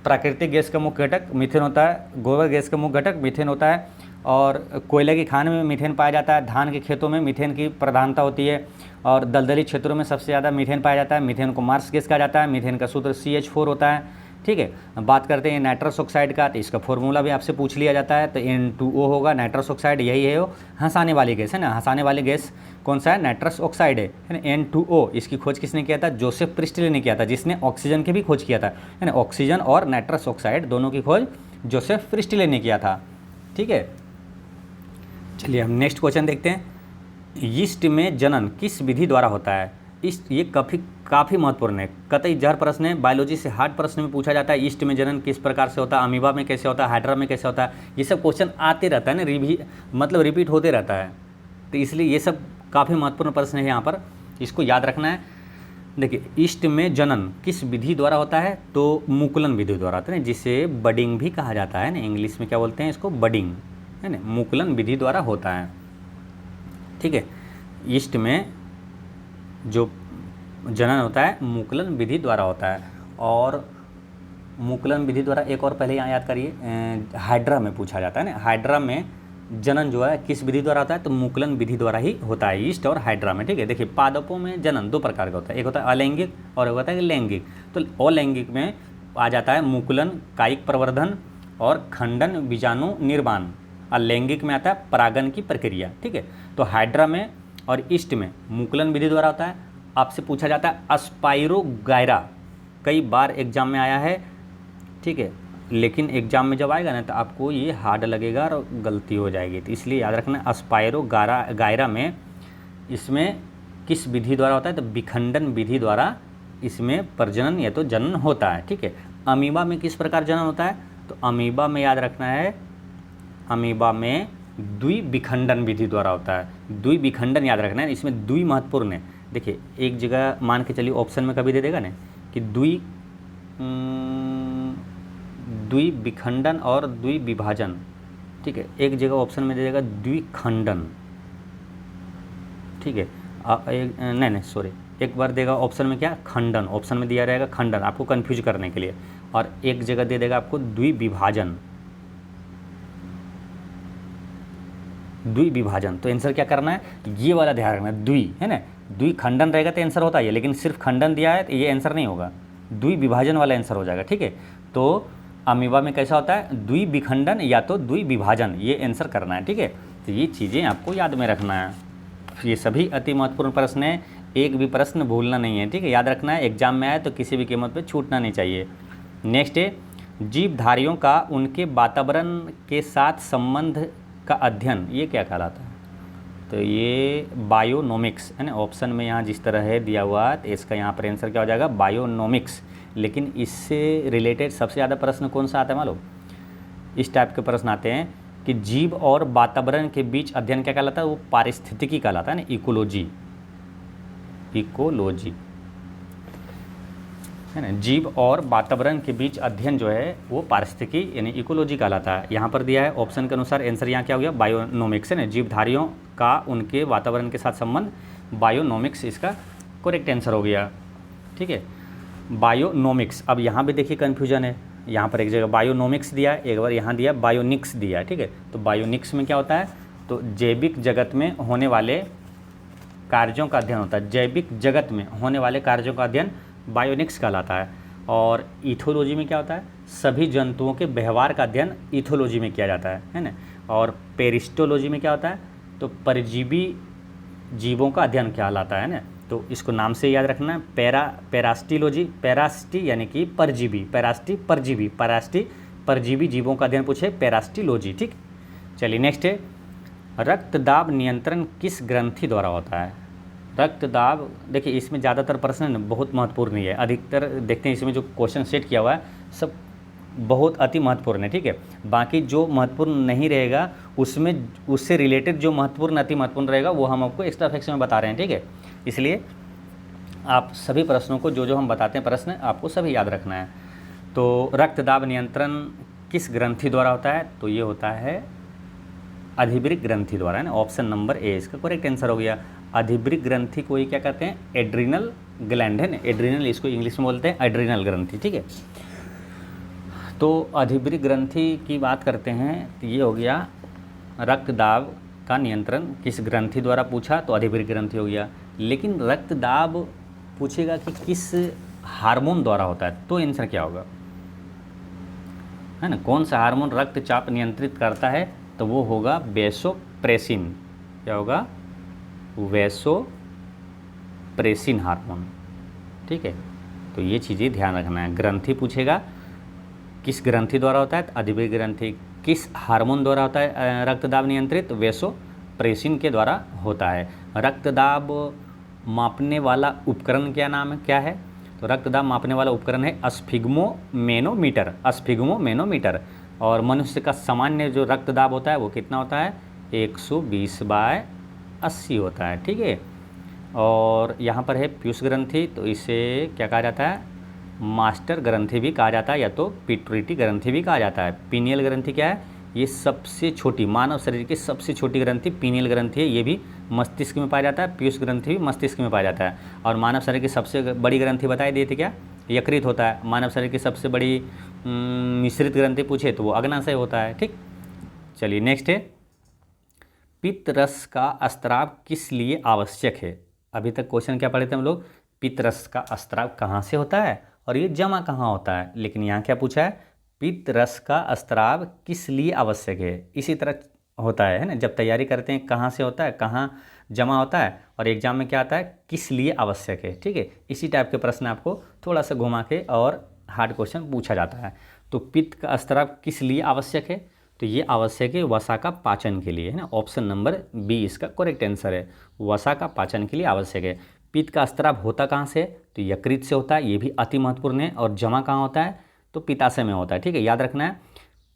प्राकृतिक गैस का मुख्य घटक मीथेन होता है। गोबर गैस का मुख्य घटक मीथेन होता है। और कोयले की खान में मीथेन पाया जाता है। धान के खेतों में मीथेन की प्रधानता होती है। और दलदली क्षेत्रों में सबसे ज़्यादा मीथेन पाया जाता है। मीथेन को मार्स गैस कहा जाता है। मीथेन का सूत्र CH4 होता है, ठीक है। बात करते हैं नाइट्रस ऑक्साइड का, तो इसका फॉर्मूला भी आपसे पूछ लिया जाता है, तो N2O होगा। नाइट्रस ऑक्साइड यही है, वो हंसाने वाली गैस है ना। हंसाने वाली गैस कौन सा है? नाइट्रस ऑक्साइड है ना, N2O। इसकी खोज किसने किया था? जोसेफ प्रिस्टले ने किया था, जिसने ऑक्सीजन की भी खोज किया था, है ना। ऑक्सीजन और नाइट्रस ऑक्साइड दोनों की खोज जोसेफ प्रिस्टले ने किया था, ठीक है। चलिए हम नेक्स्ट क्वेश्चन देखते हैं। यीस्ट में जनन किस विधि द्वारा होता है? ये काफ़ी महत्वपूर्ण है, कतई जहर प्रश्न है। बायोलॉजी से हार्ड प्रश्न में पूछा जाता है, ईस्ट में जनन किस प्रकार से होता है, अमीबा में कैसे होता है, हाइड्रा में कैसे होता है। ये सब क्वेश्चन आते रहता है ना, मतलब रिपीट होते रहता है, तो इसलिए ये सब काफ़ी महत्वपूर्ण प्रश्न है यहाँ पर, इसको याद रखना है। देखिए, ईस्ट में जनन किस विधि द्वारा होता है? तो मुकुलन विधि द्वारा होता है, जिसे बडिंग भी कहा जाता है ना, इंग्लिश में क्या बोलते हैं इसको? बडिंग, है ना। मुकुलन विधि द्वारा होता है, ठीक है। ईस्ट में जो जनन होता है मुकुलन विधि द्वारा होता है। और मुकुलन विधि द्वारा एक और पहले यहाँ याद करिए, हाइड्रा में पूछा जाता है ना। हाइड्रा में जनन जो है किस विधि द्वारा होता है? तो मुकुलन विधि द्वारा ही होता है, ईस्ट और हाइड्रा में, ठीक है। देखिए, पादपों में जनन दो प्रकार का होता है, एक होता है अलैंगिक और एक होता है लैंगिक। तो अलैंगिक में आ जाता है मुकुलन, कायिक प्रवर्धन और खंडन, बीजाणु निर्माण। अलैंगिक में आता है परागन की प्रक्रिया, ठीक है। तो हाइड्रा में और ईस्ट में मुकुलन विधि द्वारा होता है। आपसे पूछा जाता है अस्पाइरोगायरा, कई बार एग्जाम में आया है, ठीक है, लेकिन एग्जाम में जब आएगा ना तो आपको ये हार्ड लगेगा और गलती हो जाएगी, तो इसलिए याद रखना अस्पाइरोगायरा में इसमें किस विधि द्वारा होता है? तो विखंडन विधि द्वारा इसमें प्रजनन या तो जनन होता है, ठीक है। अमीबा में किस प्रकार जनन होता है? तो अमीबा में याद रखना है, अमीबा में द्विविखंडन विधि द्वारा होता है। द्विविखंडन याद रखना है, इसमें द्वि महत्वपूर्ण है। देखिए, एक जगह मान के चलिए ऑप्शन में कभी दे देगा ना कि द्विविखंडन और द्विविभाजन, ठीक है। एक जगह ऑप्शन में दे देगा द्विखंडन, ठीक है। नहीं सॉरी, एक बार देगा ऑप्शन में क्या? खंडन। ऑप्शन में दिया रहेगा खंडन, आपको कंफ्यूज करने के लिए। और एक जगह दे देगा आपको द्विविभाजन, द्विविभाजन। तो आंसर क्या करना है? ये वाला ध्यान रखना, द्वि है ना। द्विखंडन रहेगा तो आंसर होता है, लेकिन सिर्फ खंडन दिया है तो ये आंसर नहीं होगा, द्विविभाजन वाला आंसर हो जाएगा, ठीक है। तो अमीबा में कैसा होता है? द्विविखंडन या तो द्विविभाजन, ये आंसर करना है, ठीक है। तो ये चीज़ें आपको याद में रखना है, ये सभी अति महत्वपूर्ण प्रश्न है, एक भी प्रश्न भूलना नहीं है, ठीक है। याद रखना है, एग्जाम में आए तो किसी भी कीमत पे छूटना नहीं चाहिए। नेक्स्ट है जीवधारियों का उनके वातावरण के साथ संबंध का अध्ययन, ये क्या कहलाता है? तो ये बायोनोमिक्स है ना। ऑप्शन में यहाँ जिस तरह है दिया हुआ तो इसका यहाँ पर आंसर क्या हो जाएगा? बायोनोमिक्स। लेकिन इससे रिलेटेड सबसे ज़्यादा प्रश्न कौन सा आता है मालूम? इस टाइप के प्रश्न आते हैं कि जीव और वातावरण के बीच अध्ययन क्या कहलाता है? वो पारिस्थितिकी कहलाता है ना, इकोलॉजी। इकोलॉजी है ना। जीव और वातावरण के बीच अध्ययन जो है वो पारिस्थितिकी यानी इकोलॉजी कहलाता है। यहाँ पर दिया है ऑप्शन के अनुसार आंसर यहाँ क्या हो गया? बायोनोमिक्स है ना। जीवधारियों का उनके वातावरण के साथ संबंध, बायोनोमिक्स इसका करेक्ट आंसर हो गया। ठीक है, बायोनोमिक्स। अब यहाँ भी देखिए कन्फ्यूजन है, यहाँ पर एक जगह बायोनोमिक्स दिया है, एक बार यहाँ दिया बायोनिक्स दिया है। ठीक है, तो बायोनिक्स में क्या होता है? तो जैविक जगत में होने वाले कार्यों का अध्ययन होता है। जैविक जगत में होने वाले कार्यों का अध्ययन बायोनिक्स कहलाता है। और इथोलॉजी में क्या होता है? सभी जंतुओं के व्यवहार का अध्ययन इथोलॉजी में किया जाता है ना। और पेरिस्टोलॉजी में क्या होता है? तो परजीवी जीवों का अध्ययन कहलाता है ना। तो इसको नाम से याद रखना है, पेरास्टिलॉजी। पेरास्टी यानी कि परजीवी, पेरास्टी परजीवी, पेरास्टी परजीवी जीवों का अध्ययन पूछे, पेरास्टिलॉजी। ठीक, चलिए नेक्स्ट है रक्तदाब नियंत्रण किस ग्रंथि द्वारा होता है? रक्तदाब, देखिए इसमें ज़्यादातर प्रश्न बहुत महत्वपूर्ण नहीं है। अधिकतर देखते हैं इसमें जो क्वेश्चन सेट किया हुआ है सब बहुत अति महत्वपूर्ण है। ठीक है, बाकी जो महत्वपूर्ण नहीं रहेगा उसमें उससे रिलेटेड जो महत्वपूर्ण अति महत्वपूर्ण रहेगा वो हम आपको एक्स्ट्रा फैक्ट्स में बता रहे हैं। ठीक है, इसलिए आप सभी प्रश्नों को जो हम बताते हैं प्रश्न आपको सभी याद रखना है। तो रक्तदाब नियंत्रण किस ग्रंथि द्वारा होता है? तो ये होता है अधिवृक्क ग्रंथि द्वारा है ना। ऑप्शन नंबर ए इसका करेक्ट आंसर हो गया। अधिवृक्क ग्रंथि को ये क्या कहते हैं? एड्रिनल ग्लैंड है ना। एड्रिनल इसको इंग्लिश में बोलते हैं एड्रिनल ग्रंथि। ठीक है, तो अधिवृक्क ग्रंथि की बात करते हैं तो ये हो गया रक्तदाब का नियंत्रण किस ग्रंथि द्वारा पूछा तो अधिवृक्क ग्रंथि हो गया। लेकिन रक्तदाब पूछेगा कि किस हार्मोन द्वारा होता है तो आंसर क्या होगा? है ना, कौन सा हार्मोन रक्तचाप नियंत्रित करता है? तो वो होगा वैसोप्रेसिन। क्या होगा? Vasopressin hormone. ठीक है, तो ये चीज़ें ध्यान रखना है। ग्रंथि पूछेगा किस ग्रंथि द्वारा होता है? अधिवृक्क ग्रंथि। किस हार्मोन द्वारा होता है रक्तदाब नियंत्रित? वैसोप्रेसिन के द्वारा होता है। रक्तदाब मापने वाला उपकरण क्या नाम है, क्या है? तो रक्तदाब मापने वाला उपकरण है स्फिग्मोमेनोमीटर। स्फिग्मोमेनोमीटर। और मनुष्य का सामान्य जो रक्तदाब होता है वो कितना होता है? 120/80 होता है। ठीक है, और यहाँ पर है पीयूष ग्रंथि, तो इसे क्या कहा जाता है? मास्टर ग्रंथि भी कहा जाता है या तो पिट्यूटरी ग्रंथि भी कहा जाता है। पीनियल ग्रंथि क्या है? ये सबसे छोटी, मानव शरीर की सबसे छोटी ग्रंथि पीनियल ग्रंथि है। ये भी मस्तिष्क में पाया जाता है। पीयूष ग्रंथि भी मस्तिष्क में पाया जाता है। और मानव शरीर की सबसे बड़ी ग्रंथि बताई दी थी क्या? यकृत होता है। मानव शरीर की सबसे बड़ी मिश्रित ग्रंथि पूछे तो वो अग्नाशय होता है। ठीक, चलिए नेक्स्ट है पित्त रस का स्त्राव किस लिए आवश्यक है? अभी तक क्वेश्चन क्या पढ़े थे हम लोग? पित्त रस का स्त्राव कहाँ से होता है और ये जमा कहाँ होता है। लेकिन यहाँ क्या पूछा है? पित्त रस का स्त्राव किस लिए आवश्यक है। इसी तरह होता है ना, जब तैयारी करते हैं कहाँ से होता है, कहाँ जमा होता है, और एग्जाम में क्या आता है? किस लिए आवश्यक है। ठीक है, इसी टाइप के प्रश्न आपको थोड़ा सा घुमा के और हार्ड क्वेश्चन पूछा जाता है। तो पित्त का स्त्राव किस लिए आवश्यक है? तो ये आवश्यक है वसा का पाचन के लिए है ना। ऑप्शन नंबर बी इसका करेक्ट आंसर है, वसा का पाचन के लिए आवश्यक है। पित्त का स्त्राव होता कहाँ से? तो यकृत से होता है, ये भी अति महत्वपूर्ण है। और जमा कहाँ होता है? तो पित्ताशय में होता है। ठीक है, याद रखना है।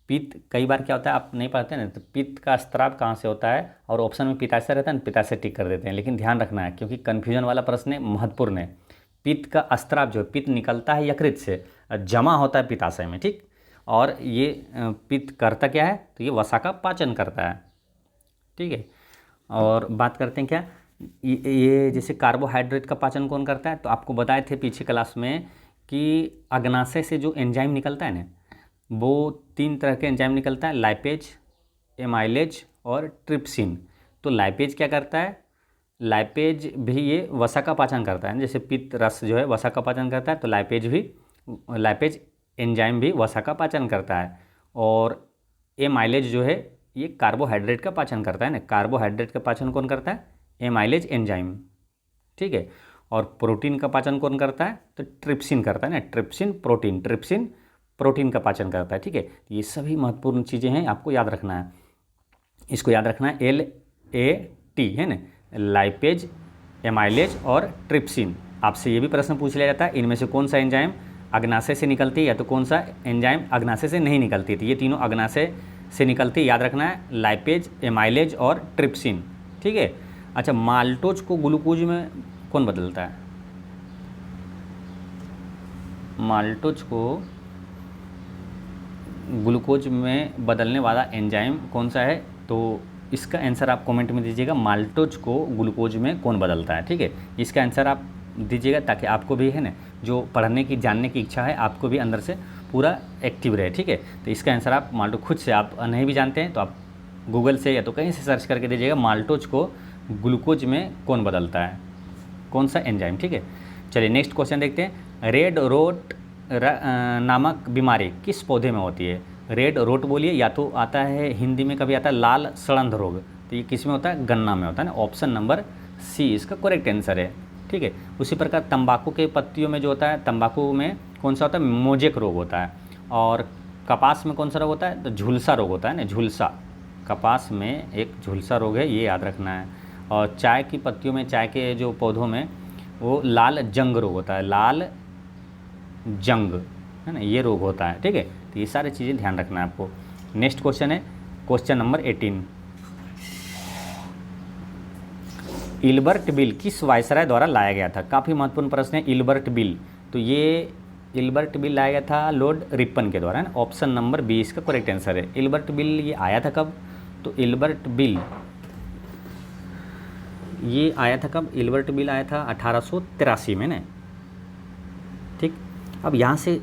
पित्त कई बार क्या होता है आप नहीं पढ़ते ना, तो पित्त का स्त्राव कहाँ से होता है और ऑप्शन में पित्ताशय रहता है ना, पित्ताशय टिक कर देते हैं। लेकिन ध्यान रखना है क्योंकि कन्फ्यूजन वाला प्रश्न है, महत्वपूर्ण है। पित्त का स्त्राव जो है, पित्त निकलता है यकृत से, जमा होता है पित्ताशय में। ठीक, और ये पित्त करता क्या है? तो ये वसा का पाचन करता है। ठीक है, और बात करते हैं क्या ये जैसे कार्बोहाइड्रेट का पाचन कौन करता है? तो आपको बताए थे पीछे क्लास में कि अग्नाशय से जो एंजाइम निकलता है ना, वो 3 तरह के एंजाइम निकलता है, लाइपेज, एमाइलेज और ट्रिप्सिन। तो लाइपेज क्या करता है? लाइपेज भी ये वसा का पाचन करता है। जैसे पित्त रस जो है वसा का पाचन करता है, तो लाइपेज एंजाइम भी वसा का पाचन करता है। और एमाइलेज जो है ये कार्बोहाइड्रेट का पाचन करता है ना। कार्बोहाइड्रेट का पाचन कौन करता है? Amylase enzyme. ठीक है, और प्रोटीन का पाचन कौन करता है? तो ट्रिप्सिन करता है ना। ट्रिप्सिन प्रोटीन का पाचन करता है, ठीक है। ये सभी महत्वपूर्ण चीज़ें हैं, आपको याद रखना है। इसको याद रखना है, LAT है ना, लाइपेज, एमाइलेज और ट्रिप्सिन। आपसे ये भी प्रश्न पूछ लिया जाता है, इनमें से कौन सा एंजाइम अग्नाशय से निकलती है या तो कौन सा एंजाइम अग्नाशय से नहीं निकलती। तो ये तीनों अग्नाशय से निकलती, याद रखना है, लाइपेज, एमाइलेज और ट्रिप्सिन, ठीक है। अच्छा, माल्टोज को ग्लूकोज में कौन बदलता है? माल्टोज को ग्लूकोज में बदलने वाला एंजाइम कौन सा है? तो इसका आंसर आप कमेंट में दीजिएगा, माल्टोज को ग्लूकोज में कौन बदलता है, ठीक है। इसका आंसर आप दीजिएगा ताकि आपको भी है ना, जो पढ़ने की जानने की इच्छा है आपको भी अंदर से पूरा एक्टिव रहे, ठीक है। तो इसका आंसर आप माल्टोज, खुद से आप नहीं भी जानते हैं तो आप गूगल से या तो कहीं से सर्च करके दीजिएगा, माल्टोज को ग्लूकोज में कौन बदलता है, कौन सा एंजाइम, ठीक है। चलिए नेक्स्ट क्वेश्चन देखते हैं। रेड रोट नामक बीमारी किस पौधे में होती है? रेड रोट बोलिए, या तो आता है हिंदी में कभी आता है लाल सड़ंध रोग, तो ये किस में होता है? गन्ना में होता है ना। ऑप्शन नंबर सी इसका करेक्ट आंसर है, ठीक है। उसी प्रकार तंबाकू के पत्तियों में जो होता है, तंबाकू में कौन सा होता है? मोजेक रोग होता है। और कपास में कौन सा रोग होता है? तो झुलसा रोग होता है ना, झुलसा। कपास में एक झुलसा रोग है, ये याद रखना है। और चाय की पत्तियों में, चाय के जो पौधों में वो लाल जंग रोग होता है, लाल जंग है ना, ये रोग होता है, ठीक है। तो ये सारी चीज़ें ध्यान रखना है आपको। नेक्स्ट क्वेश्चन है क्वेश्चन नंबर 18। इल्बर्ट बिल किस वायसराय द्वारा लाया गया था? काफ़ी महत्वपूर्ण प्रश्न है इल्बर्ट बिल। तो ये इल्बर्ट बिल लाया गया था लॉर्ड रिपन के द्वारा, है ना। ऑप्शन नंबर बी इसका करेक्ट आंसर है। इल्बर्ट बिल ये आया था कब? तो इल्बर्ट बिल ये आया था कब? इल्बर्ट बिल आया था 1883 में ना, ठीक। अब यहाँ से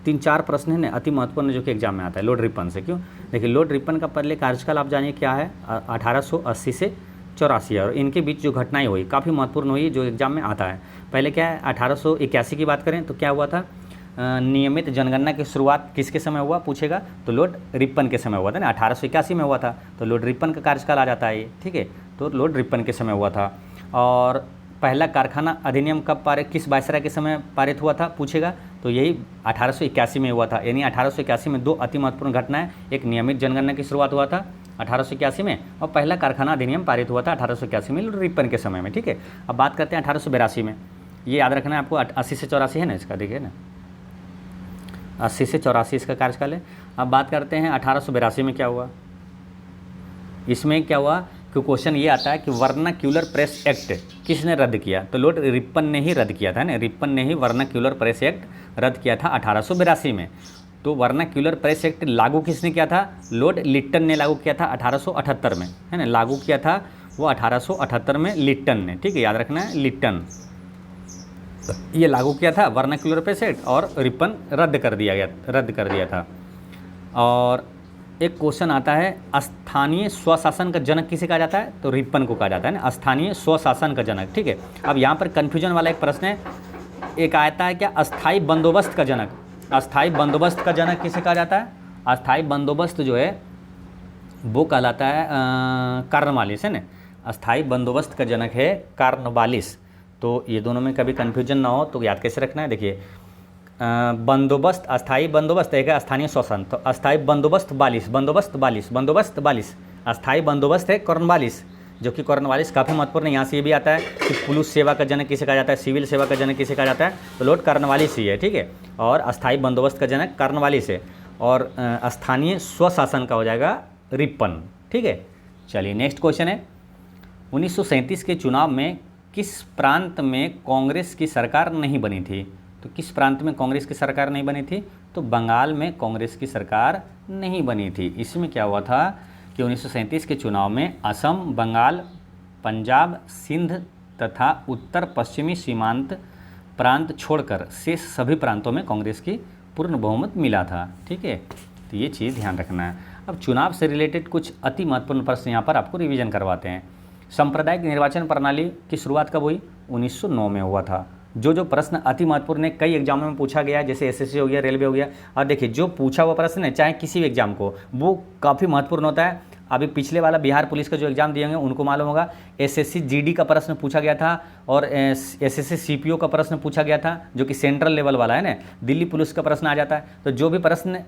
3-4 प्रश्न है ना अति महत्वपूर्ण, जो कि एग्जाम में आता है लॉर्ड रिपन से। क्यों? देखिए, लॉर्ड रिपन का पहले कार्यकाल आप जानिए क्या है, 1880 से 84 है। और इनके बीच जो घटनाएं हुई काफ़ी महत्वपूर्ण हुई, जो एग्जाम में आता है। पहले क्या है, 1881 की बात करें तो क्या हुआ था? नियमित जनगणना की शुरुआत किसके समय हुआ पूछेगा, तो लॉर्ड रिपन के समय हुआ था ना, 1881 में हुआ था। तो लॉर्ड रिपन का कार्यकाल आ जाता है ये, ठीक है। तो लॉर्ड रिपन के समय हुआ था। और पहला कारखाना अधिनियम कब पारित, किस वायसराय के समय पारित हुआ था पूछेगा, तो यही 1881 में हुआ था। यानी 1881 में 2 अति महत्वपूर्ण घटनाएं, एक नियमित जनगणना की शुरुआत हुआ था 1881 में, और पहला कारखाना अधिनियम पारित हुआ था 1881 में रिपन के समय में, ठीक है। अब बात करते हैं 1882 में, ये याद रखना है आपको, 80 से 84 है ना इसका, देखिए ना, 80 से 84 इसका कार्यकाल है। अब बात करते हैं 1882 में क्या हुआ। इसमें क्या हुआ कि क्वेश्चन ये आता है कि वर्नाक्यूलर प्रेस एक्ट किसने रद्द किया? तो लॉर्ड रिपन ने ही रद्द किया था ना, रिपन ने ही वर्नाक्यूलर प्रेस एक्ट रद्द किया था 1882 में। तो वर्नाक्यूलर प्रेस एक्ट लागू किसने किया था? लॉर्ड लिट्टन ने लागू किया था 1878 में, है ना। लागू किया था वो 1878 में लिट्टन ने, ठीक है, याद रखना है, लिट्टन ये लागू किया था वर्नाक्यूलर प्रेस एक्ट, और रिपन रद्द कर दिया था। और एक क्वेश्चन आता है, स्थानीय स्वशासन का जनक किसे कहा जाता है? तो रिपन को कहा जाता है ना, स्थानीय स्वशासन का जनक, ठीक है। अब यहाँ पर कन्फ्यूजन वाला एक प्रश्न है, एक आता है क्या, अस्थाई बंदोबस्त का जनक। अस्थाई बंदोबस्त का जनक किसे कहा जाता है? अस्थाई बंदोबस्त जो है वो कहलाता है कार्नवालिस, है ना। अस्थाई बंदोबस्त का जनक है कार्नवालिस। तो ये दोनों में कभी कन्फ्यूजन ना हो तो याद कैसे रखना है, देखिए, बंदोबस्त, अस्थाई बंदोबस्त एक है स्थानीय शासन, तो अस्थाई बंदोबस्त 42, अस्थाई बंदोबस्त है कॉर्नवालिस, जो कि कॉर्नवालिस काफ़ी महत्वपूर्ण है। यहाँ से ये भी आता है कि पुलिस सेवा का जनक किसे कहा जाता है, सिविल सेवा का जनक किसे कहा जाता है, तो लॉर्ड कॉर्नवालिस ही है, ठीक है। और अस्थाई बंदोबस्त का जनक कॉर्नवालिस है, और स्थानीय स्वशासन का हो जाएगा रिपन, ठीक है। चलिए नेक्स्ट क्वेश्चन है, 1937 के चुनाव में किस प्रांत में कांग्रेस की सरकार नहीं बनी थी? तो किस प्रांत में कांग्रेस की सरकार नहीं बनी थी? तो बंगाल में कांग्रेस की सरकार नहीं बनी थी। इसमें क्या हुआ था कि 1937 के चुनाव में असम, बंगाल, पंजाब, सिंध तथा उत्तर पश्चिमी सीमांत प्रांत छोड़कर शेष सभी प्रांतों में कांग्रेस की पूर्ण बहुमत मिला था, ठीक है। तो ये चीज़ ध्यान रखना है। अब चुनाव से रिलेटेड कुछ अति महत्वपूर्ण प्रश्न यहाँ पर आपको रिवीजन करवाते हैं। सांप्रदायिक निर्वाचन प्रणाली की शुरुआत कब हुई? 1909 में हुआ था। जो प्रश्न अति महत्वपूर्ण है, कई एग्जामों में पूछा गया है, जैसे एसएससी हो गया, रेलवे हो गया। और देखिए, जो पूछा हुआ प्रश्न है चाहे किसी भी एग्जाम को, वो काफ़ी महत्वपूर्ण होता है। अभी पिछले वाला बिहार पुलिस का जो एग्ज़ाम दिए होंगे उनको मालूम होगा, एसएससी जीडी का प्रश्न पूछा गया था और एसएससी सीपीओ का प्रश्न पूछा गया था, जो कि सेंट्रल लेवल वाला है ना। दिल्ली पुलिस का प्रश्न आ जाता है। तो जो भी प्रश्न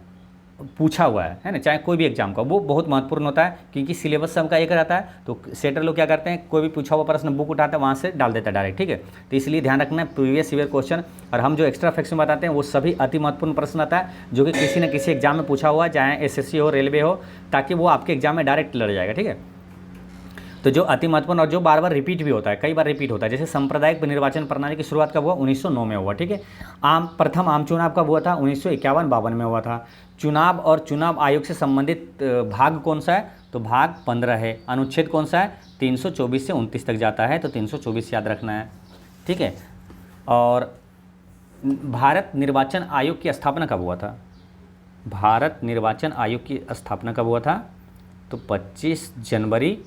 पूछा हुआ है ना, चाहे कोई भी एग्जाम का, वो बहुत महत्वपूर्ण होता है, क्योंकि सिलेबस सबका एक रहता है। तो सेटर लोग क्या करते हैं, कोई भी पूछा हुआ प्रश्न बुक उठाता है, वहाँ से डाल देता है डायरेक्ट, ठीक है। तो इसलिए ध्यान रखना है प्रीवियस ईयर क्वेश्चन, और हम जो एक्स्ट्रा फैक्ट्स में बताते हैं वो सभी अति महत्वपूर्ण प्रश्न आता है, जो कि किसी न किसी एग्जाम में पूछा हुआ है, चाहे एसएससी हो, रेलवे हो, ताकि वो आपके एग्जाम में डायरेक्ट लड़ जाएगा, ठीक है। तो जो अति महत्वपूर्ण और जो बार बार रिपीट भी होता है, कई बार रिपीट होता है, जैसे सांप्रदायिक निर्वाचन प्रणाली की शुरुआत कब हुआ, 1909 में हुआ, ठीक है। प्रथम आम चुनाव कब हुआ था, 1951-52 में हुआ था। चुनाव और चुनाव आयोग से संबंधित भाग कौन सा है, तो भाग 15 है। अनुच्छेद कौन सा है, 324 से 29 तक जाता है, तो 324 याद रखना है, ठीक है। और भारत निर्वाचन आयोग की स्थापना कब हुआ था, भारत निर्वाचन आयोग की स्थापना कब हुआ था, तो 25 जनवरी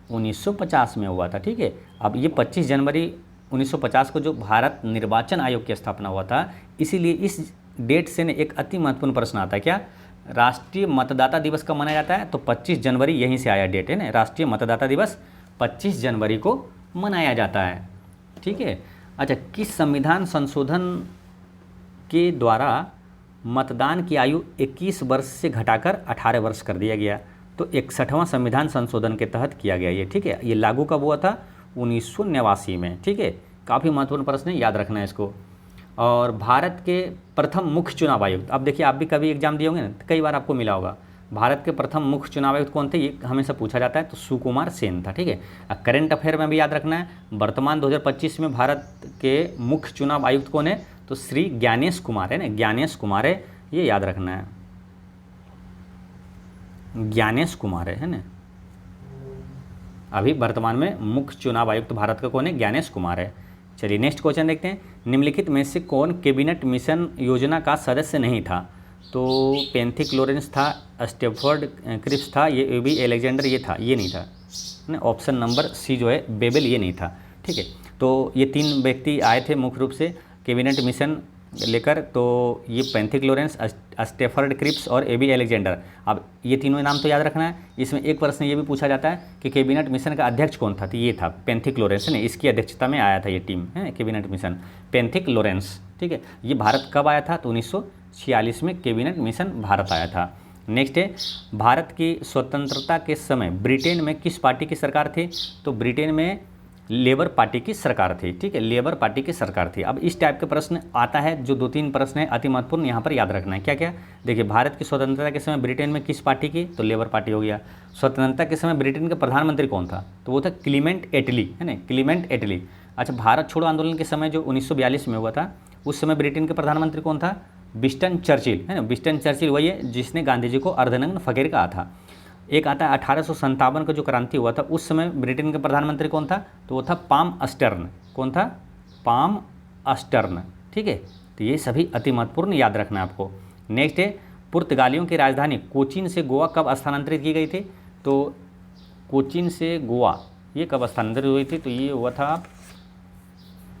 1950 में हुआ था, ठीक है। अब ये 25 जनवरी 1950 को जो भारत निर्वाचन आयोग की स्थापना हुआ था, इसीलिए इस डेट से ने एक अति महत्वपूर्ण प्रश्न आता है, क्या राष्ट्रीय मतदाता दिवस कब मनाया जाता है, तो 25 जनवरी, यहीं से आया डेट है ना, राष्ट्रीय मतदाता दिवस 25 जनवरी को मनाया जाता है, ठीक है। अच्छा, किस संविधान संशोधन के द्वारा मतदान की आयु 21 वर्ष से घटाकर 18 वर्ष कर दिया गया, तो 61वां संविधान संशोधन के तहत किया गया ये, ठीक है। ये लागू कब हुआ था, 1989 में, ठीक है। काफ़ी महत्वपूर्ण प्रश्न है, याद रखना है इसको। और भारत के प्रथम मुख्य चुनाव आयुक्त, अब देखिए आप भी कभी एग्जाम दिए होंगे ना, तो कई बार आपको मिला होगा, भारत के प्रथम मुख्य चुनाव आयुक्त कौन थे, ये हमेशा पूछा जाता है, तो सुकुमार सेन था, ठीक है। करंट अफेयर में भी याद रखना है, वर्तमान 2025 में भारत के मुख्य चुनाव आयुक्त कौन है, तो श्री ज्ञानेश कुमार है ना, ज्ञानेश कुमार है, ये याद रखना है, ज्ञानेश कुमार है ना। अभी वर्तमान में मुख्य चुनाव आयुक्त भारत का कौन है, ज्ञानेश कुमार है। चलिए नेक्स्ट क्वेश्चन देखते हैं, निम्नलिखित में से कौन कैबिनेट मिशन योजना का सदस्य नहीं था, तो पेंथिक लॉरेंस था, स्टेफर्ड क्रिप्स था, ये एबी एलेक्जेंडर ये था, ये नहीं था ना, ऑप्शन नंबर सी जो है बेबल, ये नहीं था, ठीक है। तो ये 3 व्यक्ति आए थे मुख्य रूप से कैबिनेट मिशन लेकर, तो ये पेंथिक लॉरेंस, स्टेफर्ड क्रिप्स और एबी एलेक्जेंडर। अब ये तीनों नाम तो याद रखना है। इसमें एक प्रश्न ये भी पूछा जाता है कि कैबिनेट मिशन का अध्यक्ष कौन था, तो ये था पेंथिक लॉरेंस ने, इसकी अध्यक्षता में आया था ये टीम है कैबिनेट मिशन, पेंथिक लॉरेंस, ठीक है। ये भारत कब आया था, तो 1946 में कैबिनेट मिशन भारत आया था। नेक्स्ट है, भारत की स्वतंत्रता के समय ब्रिटेन में किस पार्टी की सरकार थी, तो ब्रिटेन में लेबर पार्टी की सरकार थी, ठीक है, लेबर पार्टी की सरकार थी। अब इस टाइप के प्रश्न आता है, जो 2-3 प्रश्न है अति महत्वपूर्ण, यहाँ पर याद रखना है। क्या क्या, देखिए भारत की स्वतंत्रता के समय ब्रिटेन में किस पार्टी की, तो लेबर पार्टी हो गया। स्वतंत्रता के समय ब्रिटेन का प्रधानमंत्री कौन था, तो वो था क्लीमेंट एटली, है ना, क्लीमेंट एटली। अच्छा, भारत छोड़ो आंदोलन के समय जो 1942 में हुआ था, उस समय ब्रिटेन के प्रधानमंत्री कौन था, विंस्टन चर्चिल, है ना, विंस्टन चर्चिल वही है जिसने गांधी जी को अर्धनग्न फकीर कहा था। एक आता है 1857 का जो क्रांति हुआ था, उस समय ब्रिटेन के प्रधानमंत्री कौन था, तो वो था पाम अस्टर्न, कौन था, पाम अस्टर्न, ठीक है। तो ये सभी अति महत्वपूर्ण, याद रखना है आपको। नेक्स्ट है, पुर्तगालियों की राजधानी कोचीन से गोवा कब स्थानांतरित की गई थी, तो कोचीन से गोवा ये कब स्थानांतरित हुई थी, तो ये हुआ था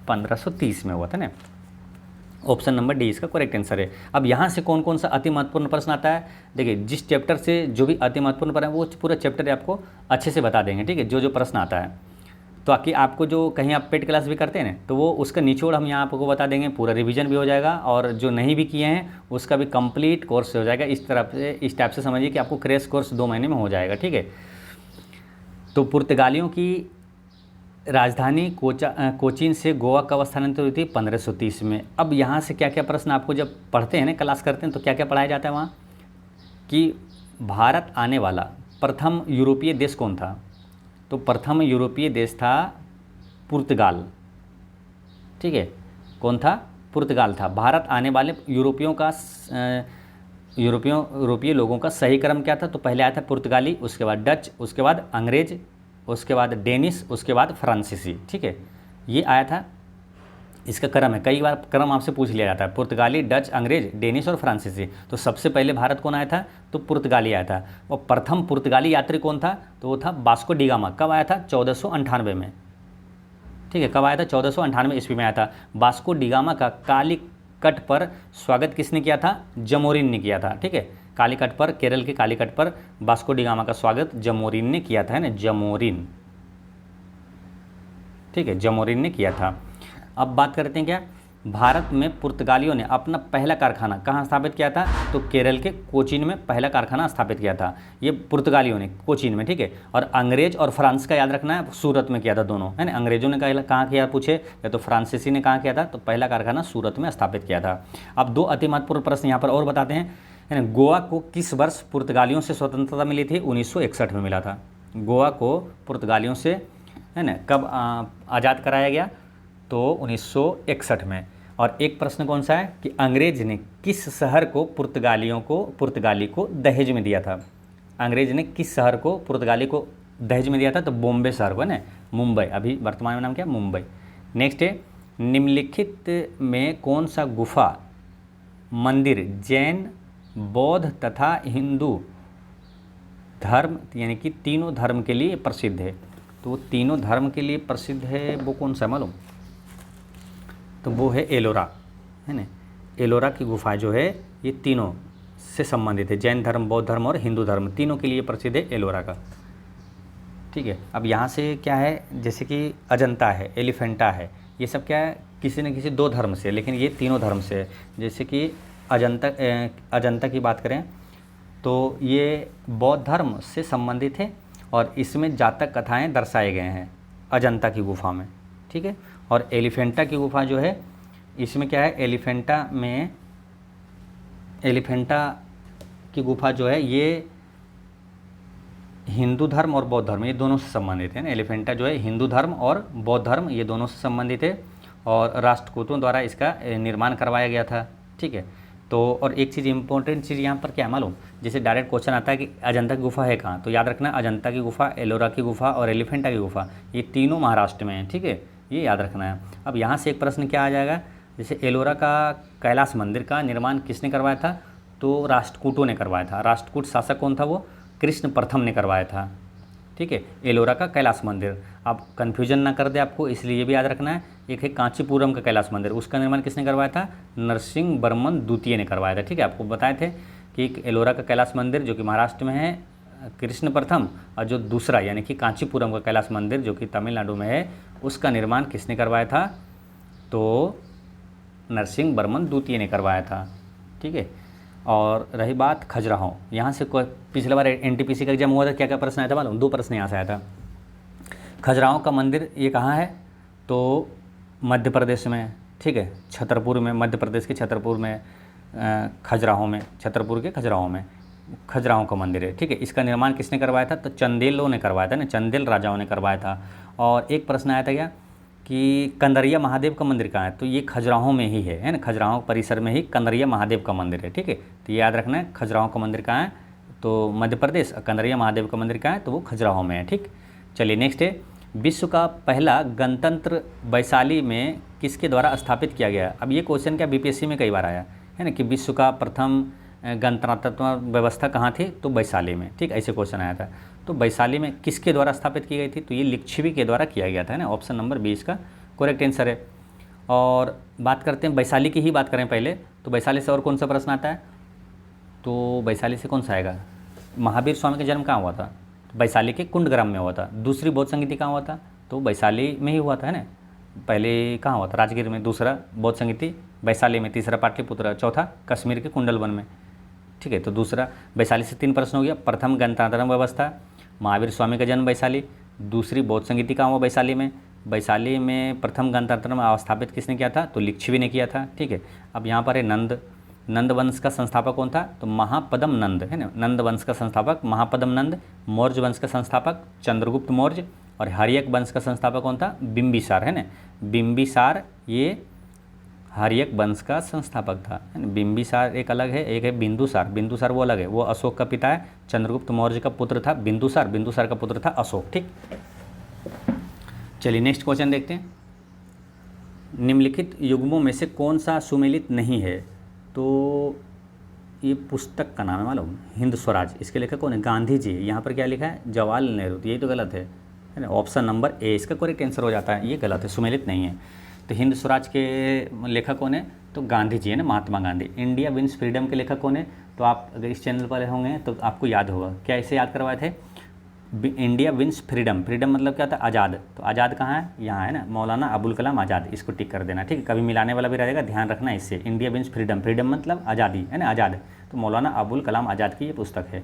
1530 में हुआ था ना, ऑप्शन नंबर डी इसका करेक्ट आंसर है। अब यहाँ से कौन कौन सा अति महत्वपूर्ण प्रश्न आता है, देखिए जिस चैप्टर से जो भी अति महत्वपूर्ण प्रश्न है वो पूरा चैप्टर आपको अच्छे से बता देंगे, ठीक है, जो जो प्रश्न आता है। तो आकि आपको जो कहीं आप पेड क्लास भी करते हैं ना, तो वो उसका निचोड़ हम यहाँ आपको बता देंगे, पूरा रिवीजन भी हो जाएगा, और जो नहीं भी किए हैं उसका भी कंप्लीट कोर्स हो जाएगा। इस तरफ से, इस टाइप से समझिए कि आपको क्रैश कोर्स 2 महीने में हो जाएगा, ठीक है। तो पुर्तगालियों की राजधानी कोचीन से गोवा कब स्थानांतरित हुई थी, 1530 में। अब यहाँ से क्या क्या प्रश्न आपको जब पढ़ते हैं ना, क्लास करते हैं, तो क्या क्या पढ़ाया जाता है वहाँ, कि भारत आने वाला प्रथम यूरोपीय देश कौन था, तो प्रथम यूरोपीय देश था पुर्तगाल, ठीक है, कौन था, पुर्तगाल था। भारत आने वाले यूरोपीय लोगों का सही क्रम क्या था, तो पहले आया था पुर्तगाली, उसके बाद डच, उसके बाद अंग्रेज, उसके बाद डेनिश, उसके बाद फ्रांसीसी, ठीक है, ये आया था। इसका क्रम है, कई बार क्रम आपसे पूछ लिया जाता है, पुर्तगाली, डच, अंग्रेज, डेनिश और फ्रांसीसी। तो सबसे पहले भारत कौन आया था, तो पुर्तगाली आया था। और प्रथम पुर्तगाली यात्री कौन था, तो वो था वास्को डी गामा। कब आया था, 1498 में, ठीक है, कब आया था, 1498 ईस्वी में आया था। वास्को डी गामा का काली कट पर स्वागत किसने किया था, जमोरिन ने किया था, ठीक है। कालीकट पर, केरल के कालीकट पर वास्को डी गामा का स्वागत जमोरिन ने किया था, है ना, जमोरिन, ठीक है, जमोरिन ने किया था। अब बात करते हैं क्या, भारत में पुर्तगालियों ने अपना पहला कारखाना कहाँ स्थापित किया था, तो केरल के कोचीन में पहला कारखाना स्थापित किया था, ये पुर्तगालियों ने कोचीन में, ठीक है। और अंग्रेज और फ्रांस का याद रखना है, सूरत में किया था दोनों, है ना। अंग्रेजों ने कहाँ किया पूछे, या तो फ्रांसीसी ने कहाँ किया था, तो पहला कारखाना सूरत में स्थापित किया था। अब दो अति महत्वपूर्ण प्रश्न यहाँ पर और बताते हैं, है ना। गोवा को किस वर्ष पुर्तगालियों से स्वतंत्रता मिली थी, 1961 में मिला था। गोवा को पुर्तगालियों से, है ना, कब आज़ाद कराया गया, तो 1961 में। और एक प्रश्न कौन सा है कि अंग्रेज ने किस शहर को पुर्तगाली को दहेज में दिया था, अंग्रेज ने किस शहर को पुर्तगाली को दहेज में दिया था, तो बॉम्बे शहर को, है ना, मुंबई, अभी वर्तमान में नाम क्या, मुंबई। नेक्स्ट है, निम्नलिखित में कौन सा गुफा मंदिर जैन, बौद्ध तथा हिंदू धर्म, यानी कि तीनों धर्म के लिए प्रसिद्ध है। तो वो तीनों धर्म के लिए प्रसिद्ध है, वो कौन सा मालूम, तो वो है एलोरा, है ना। एलोरा की गुफा जो है ये तीनों से संबंधित है, जैन धर्म, बौद्ध धर्म और हिंदू धर्म, तीनों के लिए प्रसिद्ध है एलोरा का, ठीक है। अब यहाँ से क्या है, जैसे कि अजंता है, एलिफेंटा है, ये सब क्या है, किसी न किसी दो धर्म से, लेकिन ये तीनों धर्म से है। जैसे कि अजंता की बात करें तो ये बौद्ध धर्म से संबंधित है और इसमें जातक कथाएं दर्शाए गए हैं अजंता की गुफा में, ठीक है। और एलिफेंटा की गुफा जो है, इसमें क्या है, एलिफेंटा की गुफा जो है ये हिंदू धर्म और बौद्ध धर्म ये दोनों से संबंधित है ना। एलिफेंटा जो है हिंदू धर्म और बौद्ध धर्म ये दोनों से संबंधित है और राष्ट्रकूटों द्वारा इसका निर्माण करवाया गया था, ठीक है। तो और एक चीज़ इंपॉर्टेंट चीज़ यहाँ पर क्या है मालूम, जैसे डायरेक्ट क्वेश्चन आता है कि अजंता की गुफा है कहाँ, तो याद रखना अजंता की गुफा, एलोरा की गुफा और एलिफेंटा की गुफा ये तीनों महाराष्ट्र में हैं, ठीक है, ये याद रखना है। अब यहाँ से एक प्रश्न क्या आ जाएगा, जैसे एलोरा का कैलाश मंदिर का निर्माण किसने करवाया था, तो राष्ट्रकूटों ने करवाया था। राष्ट्रकूट शासक कौन था, वो कृष्ण प्रथम ने करवाया था, ठीक है, एलोरा का कैलाश मंदिर। अब कन्फ्यूजन ना कर दे आपको, इसलिए ये भी याद रखना है, एक है कांचीपुरम का कैलाश मंदिर, उसका निर्माण किसने करवाया था, नरसिंह वर्मन द्वितीय ने करवाया था, ठीक है। आपको बताए थे कि एक एलोरा का कैलाश मंदिर जो कि महाराष्ट्र में है कृष्ण प्रथम, और जो दूसरा यानी कि कांचीपुरम का कैलाश मंदिर जो कि तमिलनाडु में है उसका निर्माण किसने करवाया था, तो नरसिंह वर्मन द्वितीय ने करवाया था, ठीक है। और रही बात खजुराहो, यहाँ से कोई पिछले बार एनटीपीसी का एग्जाम हुआ था, क्या क्या प्रश्न आया था मालूम, दो प्रश्न यहाँ से आया था। खजुराहो का मंदिर ये कहाँ है, तो मध्य प्रदेश में, ठीक है, छतरपुर में, मध्य प्रदेश के छतरपुर में, खजुराहो में, छतरपुर के खजुराहो में खजुराहो का मंदिर है, ठीक है। इसका निर्माण किसने करवाया था, तो चंदेलों ने करवाया था ना, चंदेल राजाओं ने करवाया था। और एक प्रश्न आया था क्या कि कंदरिया महादेव का मंदिर कहाँ है, तो ये खजुराहो में ही है ना, खजुराहो परिसर में ही कंदरिया महादेव का मंदिर है, ठीक है। तो ये याद रखना है, खजुराहो का मंदिर कहाँ है, तो मध्य प्रदेश, और कंदरिया महादेव का मंदिर कहाँ है, तो वो खजुराहो में है, ठीक। चलिए नेक्स्ट है, विश्व का पहला गणतंत्र वैशाली में किसके द्वारा स्थापित किया गया। अब ये क्वेश्चन क्या बीपीएससी में कई बार आया है ना, कि विश्व का प्रथम गणतंत्रात्मक व्यवस्था कहाँ थी, तो वैशाली में, ठीक, ऐसे क्वेश्चन आया था। तो वैशाली में किसके द्वारा स्थापित की गई थी, तो ये लिच्छवी के द्वारा किया गया था, है ना, ऑप्शन नंबर 20 का करेक्ट आंसर है। और बात करते हैं वैशाली की ही बात करें पहले, तो वैशाली से और कौन सा प्रश्न आता है, तो वैशाली से कौन सा आएगा, महावीर स्वामी का जन्म कहाँ हुआ था, वैशाली के कुंडग्राम में हुआ था। दूसरी बौद्ध संगीति कहाँ हुआ था, तो वैशाली में ही हुआ था, है ना। पहले कहाँ हुआ था, राजगीर में, दूसरा बौद्ध संगीति वैशाली में, तीसरा पाटलिपुत्र, चौथा कश्मीर के कुंडलवन में, ठीक है। तो दूसरा वैशाली से 3 प्रश्न हो गया। प्रथम गणतंत्र व्यवस्था, महावीर स्वामी का जन्म वैशाली, दूसरी बौद्ध संगीति कहाँ हुआ, वैशाली में, वैशाली में प्रथम गणतंत्र स्थापित किसने किया था, तो लिच्छवी ने किया था, ठीक है। अब यहाँ पर है नंद वंश का संस्थापक कौन था, तो महापदम नंद, है ना, नंद वंश का संस्थापक महापदम नंद। मौर्य वंश का संस्थापक चंद्रगुप्त मौर्य। और हर्यक वंश का संस्थापक कौन था, बिंबिसार, है ना, बिंबिसार ये हर्यक वंश का संस्थापक था, है ना। बिंबिसार एक अलग है, एक है बिंदुसार, बिंदुसार वो अलग है, वो अशोक का पिता है, चंद्रगुप्त मौर्य का पुत्र था बिंदुसार, बिंदुसार का पुत्र था अशोक, ठीक। चलिए नेक्स्ट क्वेश्चन देखते हैं, निम्नलिखित युग्मों में से कौन सा सुमेलित नहीं है, तो ये पुस्तक का नाम है मालूम, हिंद स्वराज, इसके लेखक कौन है, गांधी जी। यहाँ पर क्या लिखा है, जवाहरलाल नेहरू, यही तो गलत है ना, ऑप्शन नंबर ए इसका करेक्ट आंसर हो जाता है, ये गलत है, सुमेलित नहीं है। तो हिंद स्वराज के लेखक कौन है, तो गांधी जी है ना, Mahatma Gandhi. India wins freedom के लेखक कौन है, तो आप अगर इस चैनल पर होंगे तो आपको याद होगा। क्या इसे याद करवाए थे? इंडिया विंस फ्रीडम, फ्रीडम मतलब क्या था? आज़ाद। तो आज़ाद कहाँ है? यहाँ है ना, मौलाना अबुल कलाम आज़ाद, इसको टिक कर देना, ठीक है। कभी मिलाने वाला भी रहेगा, ध्यान रखना इससे। इंडिया विंस फ्रीडम, फ्रीडम मतलब आज़ादी है ना, आज़ाद। तो मौलाना अबुल कलाम आज़ाद की ये पुस्तक है।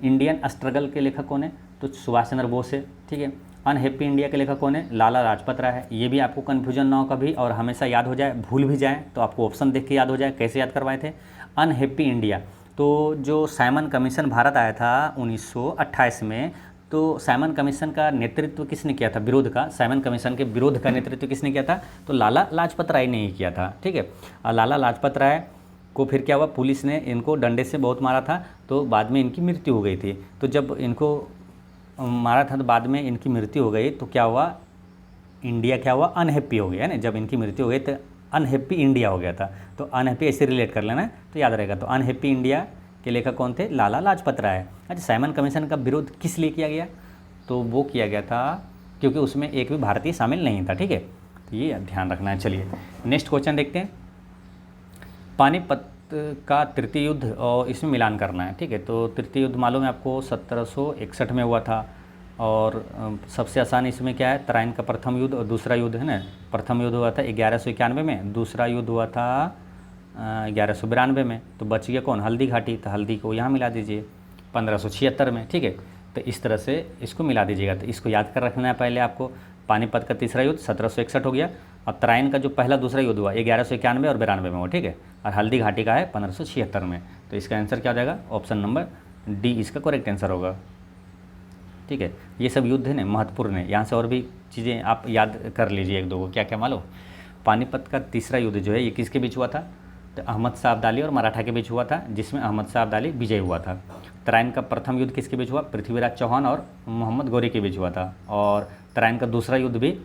इंडियन स्ट्रगल के लेखक कौन है? तो सुभाष चंद्र बोस है, ठीक है। अनहैप्पी इंडिया के लेखक कौन है? लाला लाजपत राय है। ये भी आपको कन्फ्यूजन ना हो कभी और हमेशा याद हो जाए, भूल भी जाए तो आपको ऑप्शन देख के याद हो जाए। कैसे याद करवाए थे? Unhappy India. तो जो साइमन कमीशन भारत आया था 1928 में, तो साइमन कमीशन का नेतृत्व किसने किया था? विरोध का, साइमन कमीशन के विरोध का नेतृत्व किसने किया था? तो लाला लाजपत राय ने ही किया था, ठीक है। और लाला लाजपत राय को फिर क्या हुआ? पुलिस ने इनको डंडे से बहुत मारा था, तो बाद में इनकी मृत्यु हो गई थी। तो जब इनको मारा था तो बाद में इनकी मृत्यु हो गई, तो क्या हुआ? इंडिया क्या हुआ? अनहैप्पी हो गया है ना। जब इनकी मृत्यु हो गई तो अनहैप्पी इंडिया हो गया था। तो अनहैप्पी ऐसे रिलेट कर लेना तो याद रहेगा। तो अनहैप्पी इंडिया के लेखक कौन थे? लाला लाजपत राय। अच्छा, साइमन कमीशन का विरोध किस लिए किया गया? तो वो किया गया था क्योंकि उसमें एक भी भारतीय शामिल नहीं था, ठीक है। तो ये ध्यान रखना है। चलिए नेक्स्ट क्वेश्चन देखते हैं। पानीपत का तृतीय युद्ध और इसमें मिलान करना है, ठीक है। तो तृतीय युद्ध मालूम है आपको 1761 में हुआ था। और सबसे आसान इसमें क्या है? तराइन का प्रथम युद्ध और दूसरा युद्ध है ना। प्रथम युद्ध हुआ था 1191 में, दूसरा युद्ध हुआ था 1192 में। तो बच गया कौन? हल्दी घाटी। तो हल्दी को यहाँ मिला दीजिए 1576 में, ठीक है। तो इस तरह से इसको मिला दीजिएगा। तो इसको याद कर रखना है पहले आपको। पानीपत का तीसरा युद्ध 1761 हो गया, और तराइन का जो पहला दूसरा युद्ध हुआ 1191 और 92 में हुआ, ठीक है। और हल्दी घाटी का है 1576 में। तो इसका आंसर क्या हो जाएगा? ऑप्शन नंबर डी इसका करेक्ट आंसर होगा, ठीक है। ये सब युद्ध है ना महत्वपूर्ण है, यहाँ से और भी चीज़ें आप याद कर लीजिए एक दो को। क्या क्या मालूम? पानीपत का तीसरा युद्ध जो है ये किसके बीच हुआ था? तो अहमद शाह अब्दाली और मराठा के बीच हुआ था, जिसमें अहमद शाह अब्दाली विजय हुआ था। तराइन का प्रथम युद्ध किसके बीच हुआ? पृथ्वीराज चौहान और मोहम्मद गौरी के बीच हुआ था। और तराइन का दूसरा युद्ध भी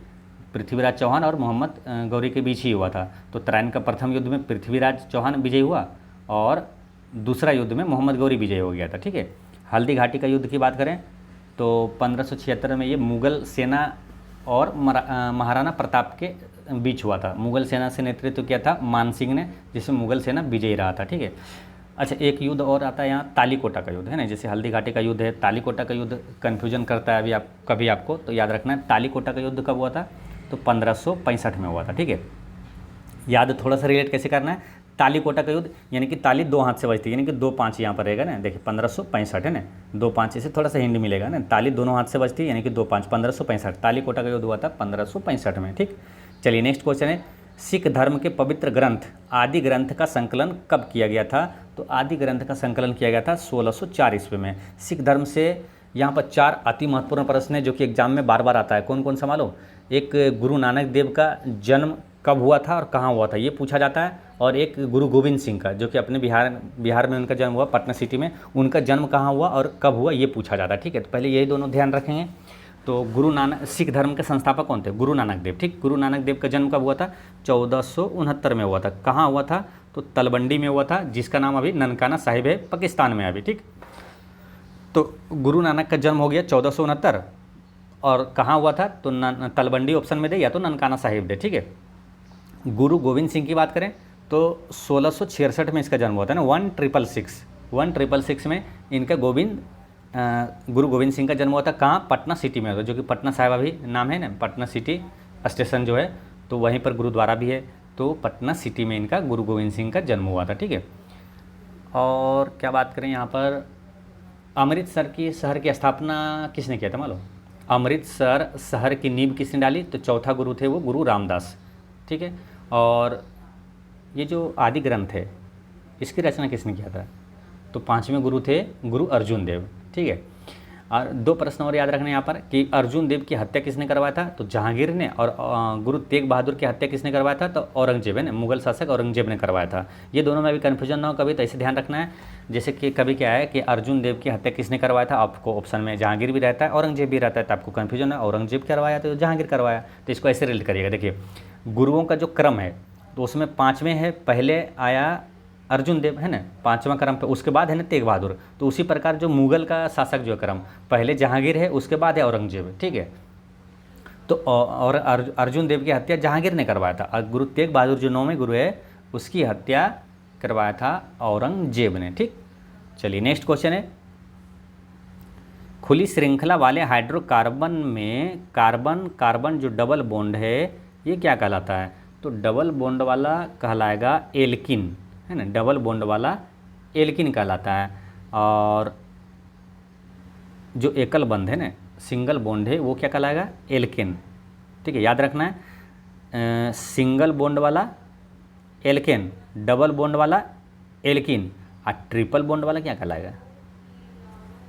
पृथ्वीराज चौहान और मोहम्मद गौरी के बीच ही हुआ था। तो तराइन का प्रथम युद्ध में पृथ्वीराज चौहान विजय हुआ और दूसरा युद्ध में मोहम्मद गौरी विजय हो गया था, ठीक है। हल्दी घाटी का युद्ध की बात करें तो 1576 में ये मुग़ल सेना और महाराणा प्रताप के बीच हुआ था। मुग़ल सेना से नेतृत्व किया था मान सिंह ने, जिसमें मुग़ल सेना विजयी रहा था, ठीक है। अच्छा, एक युद्ध और आता है यहाँ, तालीकोटा का युद्ध है ना। जैसे हल्दी घाटी का युद्ध है, तालीकोटा का युद्ध कन्फ्यूजन करता है अभी आप कभी आपको, तो याद रखना है तालीकोटा का युद्ध कब हुआ था? तो 1565 में हुआ था, ठीक है। याद थोड़ा सा रिलेट कैसे करना है? तालीकोटा का युद्ध यानी कि ताली दो हाथ से बजती है, यानी कि 2 5 यहाँ पर रहेगा ना। देखिए 1565 है ना, 2 5 से थोड़ा सा हिंट मिलेगा ना। ताली दोनों हाथ से बजती है यानी कि 2 5, 1565। तालीकोटा का युद्ध हुआ था 1565 में, ठीक। चलिए नेक्स्ट क्वेश्चन है, सिख धर्म के पवित्र ग्रंथ आदि ग्रंथ का संकलन कब किया गया था? तो आदि ग्रंथ का संकलन किया गया था 1604 ईस्वी में। सिख धर्म से यहाँ पर 4 अति महत्वपूर्ण प्रश्न है जो कि एग्जाम में बार बार आता है। कौन कौन सा मालूम? एक, गुरु नानक देव का जन्म कब हुआ था और कहाँ हुआ था, ये पूछा जाता है। और एक गुरु गोविंद सिंह का, जो कि अपने बिहार में उनका जन्म हुआ, पटना सिटी में, उनका जन्म कहाँ हुआ और कब हुआ, ये पूछा जाता है, ठीक है। तो पहले यही दोनों ध्यान रखेंगे। तो गुरु नानक, सिख धर्म के संस्थापक कौन थे? गुरु नानक देव, ठीक। गुरु नानक देव का जन्म कब हुआ था? 1469 में हुआ था। कहाँ हुआ था? तो तलवंडी में हुआ था, जिसका नाम अभी ननकाना साहिब है, पाकिस्तान में अभी, ठीक। तो गुरु नानक का जन्म हो गया 1469, और कहाँ हुआ था? तो तलवंडी ऑप्शन में दे या तो ननकाना साहिब दे, ठीक है। गुरु गोविंद सिंह की बात करें तो 1666 में इसका जन्म हुआ था ना, 1666 में इनका गुरु गोविंद सिंह का जन्म हुआ था। कहाँ? पटना सिटी में हुआ था, जो कि पटना साहिब अभी नाम है ना, पटना सिटी स्टेशन जो है, तो वहीं पर गुरुद्वारा भी है। तो पटना सिटी में इनका गुरु गोविंद सिंह का जन्म हुआ था, ठीक है। और क्या बात करें यहाँ पर, अमृतसर की शहर की स्थापना किसने किया था मालूम? अमृतसर शहर की नींव किसने डाली? तो चौथा गुरु थे वो गुरु रामदास, ठीक है। और ये जो आदि ग्रंथ है इसकी रचना किसने किया था? तो 5वें गुरु थे गुरु अर्जुन देव, ठीक है। और 2 प्रश्न और याद रखने यहाँ पर कि अर्जुन देव की हत्या किसने करवाया था? तो जहांगीर ने। और गुरु तेग बहादुर की हत्या किसने करवाया था? तो औरंगजेब है ना, मुगल शासक औरंगजेब ने करवाया था। ये दोनों में अभी कन्फ्यूजन ना हो कभी, तो ऐसे ध्यान रखना है। जैसे कि कभी क्या है कि अर्जुन देव की हत्या किसने करवाया था, आपको ऑप्शन में जहांगीर भी रहता है औरंगजेब भी रहता है, तो आपको कन्फ्यूजन है औरंगजेब करवाया तो जहांगीर करवाया, तो इसको ऐसे रिलेट करिएगा। देखिए गुरुओं का जो क्रम है तो उसमें 5वें है, पहले आया अर्जुन देव है ना 5वां क्रम पे, उसके बाद है ना तेग बहादुर। तो उसी प्रकार जो मुगल का शासक जो क्रम, पहले जहांगीर है, उसके बाद है औरंगजेब, ठीक है। तो और अर्जुन देव की हत्या जहांगीर ने करवाया था, और गुरु तेग बहादुर जो 9वें गुरु है उसकी हत्या करवाया था औरंगजेब ने, ठीक। चलिए नेक्स्ट क्वेश्चन है, खुली श्रृंखला वाले हाइड्रोकार्बन में कार्बन कार्बन जो डबल बॉन्ड है ये क्या कहलाता है? तो डबल बॉन्ड वाला कहलाएगा एल्किन, है ना, डबल बॉन्ड वाला एल्किन कहलाता है। और जो एकल बंध है ना, सिंगल बॉन्ड है, वो क्या कहलाएगा? एल्केन। ठीक है, याद रखना है, सिंगल बॉन्ड वाला एल्केन, डबल बॉन्ड वाला एल्किन, और ट्रिपल बॉन्ड वाला क्या कहलाएगा?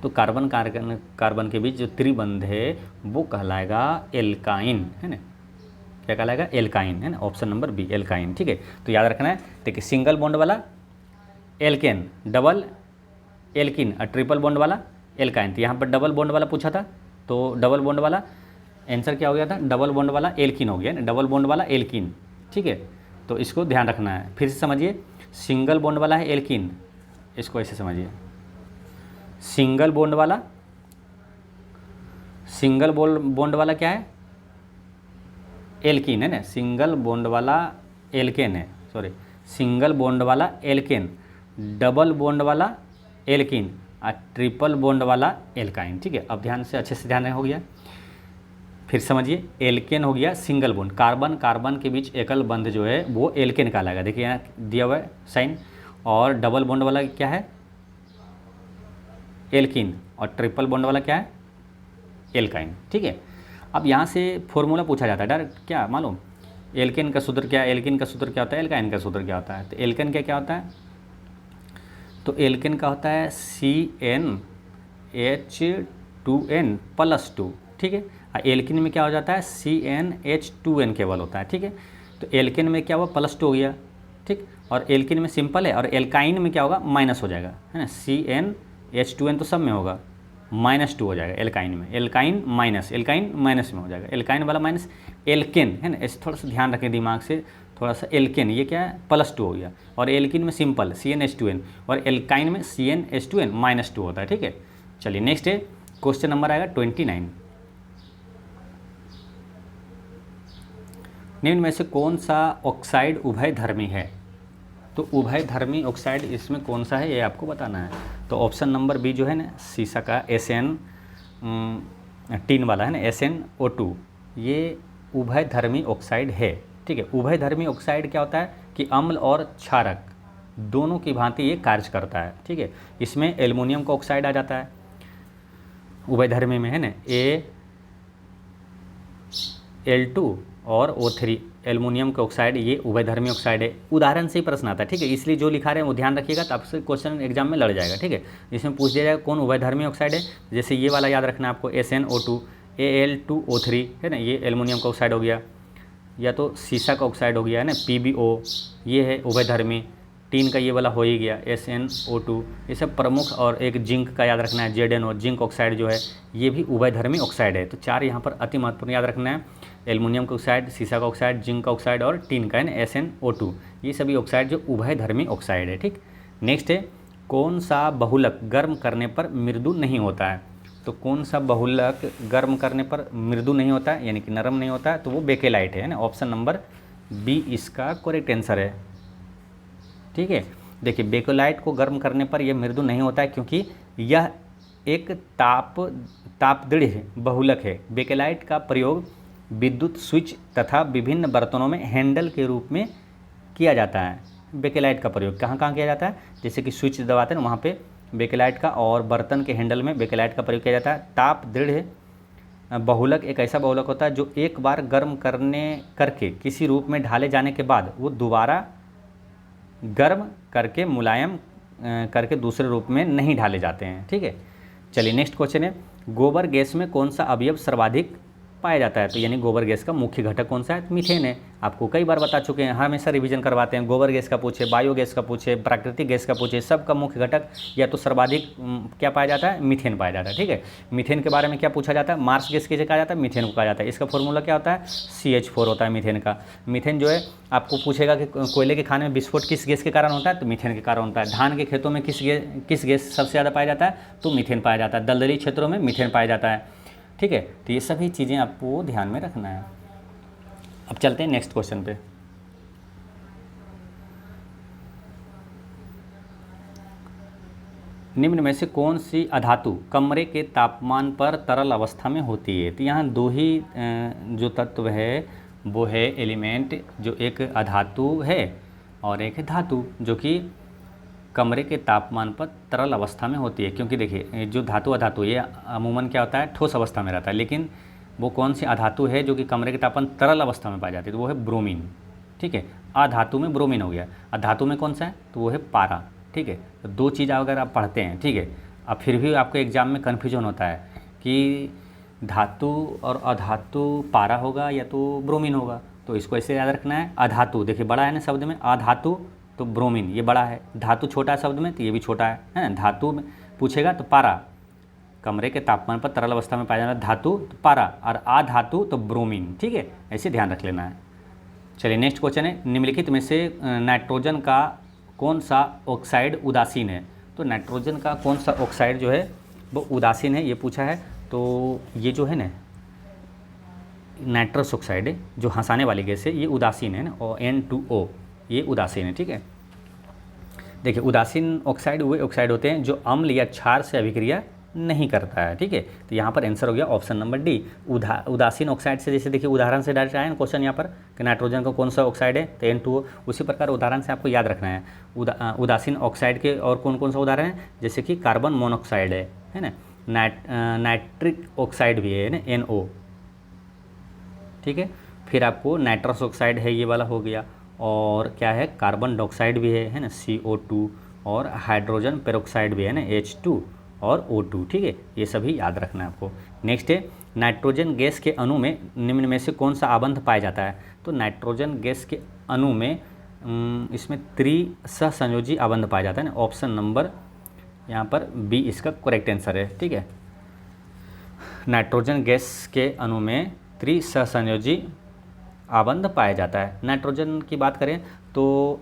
तो कार्बन कार्बन कार्बन के बीच जो त्रिबंध है वो कहलाएगा एल्काइन, है ना, क्या कहलाएगा? एल्काइन, है ना, ऑप्शन नंबर बी एल्काइन। ठीक है, तो याद रखना है, देखिए सिंगल बॉन्ड वाला एल्केन, डबल एल्किन, और ट्रिपल बॉन्ड वाला एल्काइन। तो यहाँ पर डबल बॉन्ड वाला पूछा था, तो डबल बॉन्ड वाला आंसर क्या हो गया था? डबल बॉन्ड वाला एल्किन हो गया ना, डबल बॉन्ड वाला एल्किन। ठीक है, तो इसको ध्यान रखना है। फिर से समझिए, सिंगल बॉन्ड वाला है एल्किन, इसको ऐसे समझिए, सिंगल बॉन्ड वाला, सिंगल बॉन्ड वाला क्या है? एल्किन, है ना, सिंगल बॉन्ड वाला एल्केन है, सॉरी, सिंगल बॉन्ड वाला एल्केन, डबल बॉन्ड वाला एल्किन, और ट्रिपल बॉन्ड वाला एल्काइन। ठीक है, अब ध्यान से अच्छे से ध्यान हो गया। फिर समझिए, एल्केन हो गया सिंगल बॉन्ड, कार्बन कार्बन के बीच एकल बंध जो है वो एल्केन कहलाएगा, देखिए यहाँ दिया हुआ है साइन। और डबल बॉन्ड वाला क्या है? एल्किन, और ट्रिपल बॉन्ड वाला क्या है? एल्काइन। ठीक है, अब यहाँ से फॉर्मूला पूछा जाता है डायरेक्ट, क्या मालूम? एल्केन का सूत्र क्या है, एल्किन का सूत्र क्या होता है, एल्काइन का सूत्र क्या होता है? तो एल्केन क्या क्या होता है? तो एल्केन का होता है CnH2n+2। ठीक है, और एल्किन में क्या हो जाता है? CnH2n केवल होता है। ठीक है, तो एल्केन में क्या हुआ? +2 हो गया। ठीक, और एल्किन में सिंपल है, और एल्काइन में क्या होगा? माइनस हो जाएगा, है ना, CnH2n तो सब में होगा, -2 हो जाएगा एल्काइन में, एल्काइन माइनस में हो जाएगा, एल्काइन वाला माइनस, एल्केन, है ना, ऐसे थोड़ा सा ध्यान रखें दिमाग से, थोड़ा सा, एल्केन ये क्या है? +2 हो गया, और एल्किन में सिंपल CnH2n, और एल्काइन में CnH2n -2 होता है। ठीक है, चलिए नेक्स्ट है, क्वेश्चन नंबर आएगा 29। निम्न में से कौन सा ऑक्साइड उभयधर्मी है? तो उभयधर्मी ऑक्साइड इसमें कौन सा है ये आपको बताना है। तो ऑप्शन नंबर बी जो है ना, सीसा का SN टीन वाला है ना, SnO2, ये उभयधर्मी ऑक्साइड है। ठीक है, उभयधर्मी ऑक्साइड क्या होता है कि अम्ल और क्षारक दोनों की भांति ये कार्य करता है। ठीक है, इसमें एल्युमिनियम का ऑक्साइड आ जाता है उभयधर्मी में, है ना, Al2 और O3, एल्युमिनियम का ऑक्साइड, ये उभयधर्मी ऑक्साइड है। उदाहरण से ही प्रश्न आता है। ठीक है, इसलिए जो लिखा रहे हैं वो ध्यान रखिएगा, तब से क्वेश्चन एग्जाम में लड़ जाएगा। ठीक है, इसमें पूछ दिया जाएगा कौन उभयधर्मी ऑक्साइड है, जैसे ये वाला याद रखना है आपको, SnO2, Al2O3, है ना, ये एल्युमिनियम का ऑक्साइड हो गया, या तो सीसा का ऑक्साइड हो गया, है ना, PbO, ये है उभयधर्मी। टीन का ये वाला हो ही गया, SnO2, ये सब प्रमुख। और एक जिंक का याद रखना है, ZnO, जिंक ऑक्साइड जो है ये भी उभयधर्मी ऑक्साइड है। तो 4 यहाँ पर अति महत्वपूर्ण याद रखना है, एल्युमिनियम का ऑक्साइड, सीसा का ऑक्साइड, जिंक का ऑक्साइड और टीन का है ना, SnO2, ये सभी ऑक्साइड जो उभयधर्मी ऑक्साइड है। ठीक, नेक्स्ट है, कौन सा बहुलक गर्म करने पर मृदु नहीं होता है? तो कौन सा बहुलक गर्म करने पर मृदु नहीं होता है, यानी कि नरम नहीं होता है? तो वो बेकेलाइट है ना, ऑप्शन नंबर बी इसका करेक्ट आंसर है। ठीक है, देखिए बेकेलाइट को गर्म करने पर यह मृदु नहीं होता है, क्योंकि यह एक तापदृढ़ बहुलक है। बेकेलाइट का प्रयोग विद्युत स्विच तथा विभिन्न बर्तनों में हैंडल के रूप में किया जाता है। बेकेलाइट का प्रयोग कहाँ कहाँ किया जाता है? जैसे कि स्विच दबाते हैं ना, वहाँ पे बेकेलाइट का, और बर्तन के हैंडल में बेकेलाइट का प्रयोग किया जाता है। ताप दृढ़ बहुलक एक ऐसा बहुलक होता है जो एक बार गर्म करके किसी रूप में ढाले जाने के बाद वो दोबारा गर्म करके मुलायम करके दूसरे रूप में नहीं ढाले जाते हैं। ठीक है, चलिए नेक्स्ट क्वेश्चन है, गोबर गैस में कौन सा अवयव सर्वाधिक पाया जाता है? तो यानी गोबर गैस का मुख्य घटक कौन सा है? तो मीथेन है। आपको कई बार बता चुके हैं, हमेशा रिवीजन करवाते हैं, गोबर गैस का पूछे, बायोगैस का पूछे, प्राकृतिक गैस का पूछे, सबका मुख्य घटक या तो सर्वाधिक क्या पाया जाता है? मीथेन पाया जाता है। ठीक है, मीथेन के बारे में क्या पूछा जाता है? मार्स गैस किसे कहा जाता है? मीथेन को कहा जाता है। इसका फॉर्मूला क्या होता है? CH4 होता है मीथेन का। मीथेन जो है आपको पूछेगा कि कोयले के खाने में विस्फोट किस गैस के कारण होता है? तो मीथेन के कारण होता है। धान के खेतों में किस गैस सबसे ज़्यादा पाया जाता है? तो मीथेन पाया जाता है। दलदली क्षेत्रों में मीथेन पाया जाता है। ठीक है, तो ये सभी चीज़ें आपको ध्यान में रखना है। अब चलते हैं नेक्स्ट क्वेश्चन पे। निम्न में से कौन सी अधातु कमरे के तापमान पर तरल अवस्था में होती है? तो यहाँ दो ही जो तत्व है वो है एलिमेंट, जो एक अधातु है और एक है धातु, जो कि कमरे के तापमान पर तरल अवस्था में होती है। क्योंकि देखिए जो धातु अधातु ये अमूमन क्या होता है, ठोस अवस्था में रहता है, लेकिन वो कौन सी अधातु है जो कि कमरे के तापमान तरल अवस्था में पाई जाती है? तो वो है ब्रोमीन। ठीक है, अधातु में ब्रोमीन हो गया। अधातु में कौन सा है? तो वो है पारा। ठीक है, तो दो चीज़ अगर आप पढ़ते हैं, ठीक है, अब फिर भी आपको एग्जाम में कन्फ्यूजन होता है कि धातु और अधातु पारा होगा या तो ब्रोमीन होगा, तो इसको ऐसे याद रखना है। अधातु देखिए बड़ा है ना शब्द में, अधातु तो ब्रोमीन ये बड़ा है, धातु छोटा है शब्द में तो ये भी छोटा है ना। धातु में पूछेगा तो पारा, कमरे के तापमान पर तरल अवस्था में पाया जाना धातु तो पारा, और अधातु तो ब्रोमीन। ठीक है, ऐसे ध्यान रख लेना है। चलिए नेक्स्ट क्वेश्चन है, निम्नलिखित में से नाइट्रोजन का कौन सा ऑक्साइड उदासीन है? तो नाइट्रोजन का कौन सा ऑक्साइड जो है वो उदासीन है, ये पूछा है। तो ये जो है ना नाइट्रस ऑक्साइड है, जो हंसाने वाली गैस है, ये उदासीन है ना, और N2O ये उदासीन है। ठीक है, देखिए उदासीन ऑक्साइड वे ऑक्साइड होते हैं जो अम्ल या क्षार से अभिक्रिया नहीं करता है। ठीक है, तो यहाँ पर आंसर हो गया ऑप्शन नंबर डी, उदासीन ऑक्साइड से। जैसे देखिए उदाहरण से डायरेक्ट आया ना क्वेश्चन यहाँ पर कि नाइट्रोजन का कौन सा ऑक्साइड है, तो N2O। उसी प्रकार उदाहरण से आपको याद रखना है। उदासीन ऑक्साइड के और कौन कौन सा उदाहरण है, जैसे कि कार्बन मोनोऑक्साइड है ना, नाइट्रिक ऑक्साइड भी है ना, NO। ठीक है, फिर आपको नाइट्रस ऑक्साइड है, ये वाला हो गया, और क्या है कार्बन डाइऑक्साइड भी है ना, CO2, और हाइड्रोजन पेरोक्साइड भी है ना, H2 और O2। ठीक है, ये सभी याद रखना है आपको। नेक्स्ट है, नाइट्रोजन गैस के अणु में निम्न में से कौन सा आबंध पाया जाता है? तो नाइट्रोजन गैस के अणु में इसमें त्रिसहसंयोजी आबंध पाया जाता है ना, ऑप्शन नंबर यहाँ पर बी इसका करेक्ट आंसर है। ठीक है, नाइट्रोजन गैस के अणु में त्रिसहसंयोजी आबंध पाया जाता है। नाइट्रोजन की बात करें तो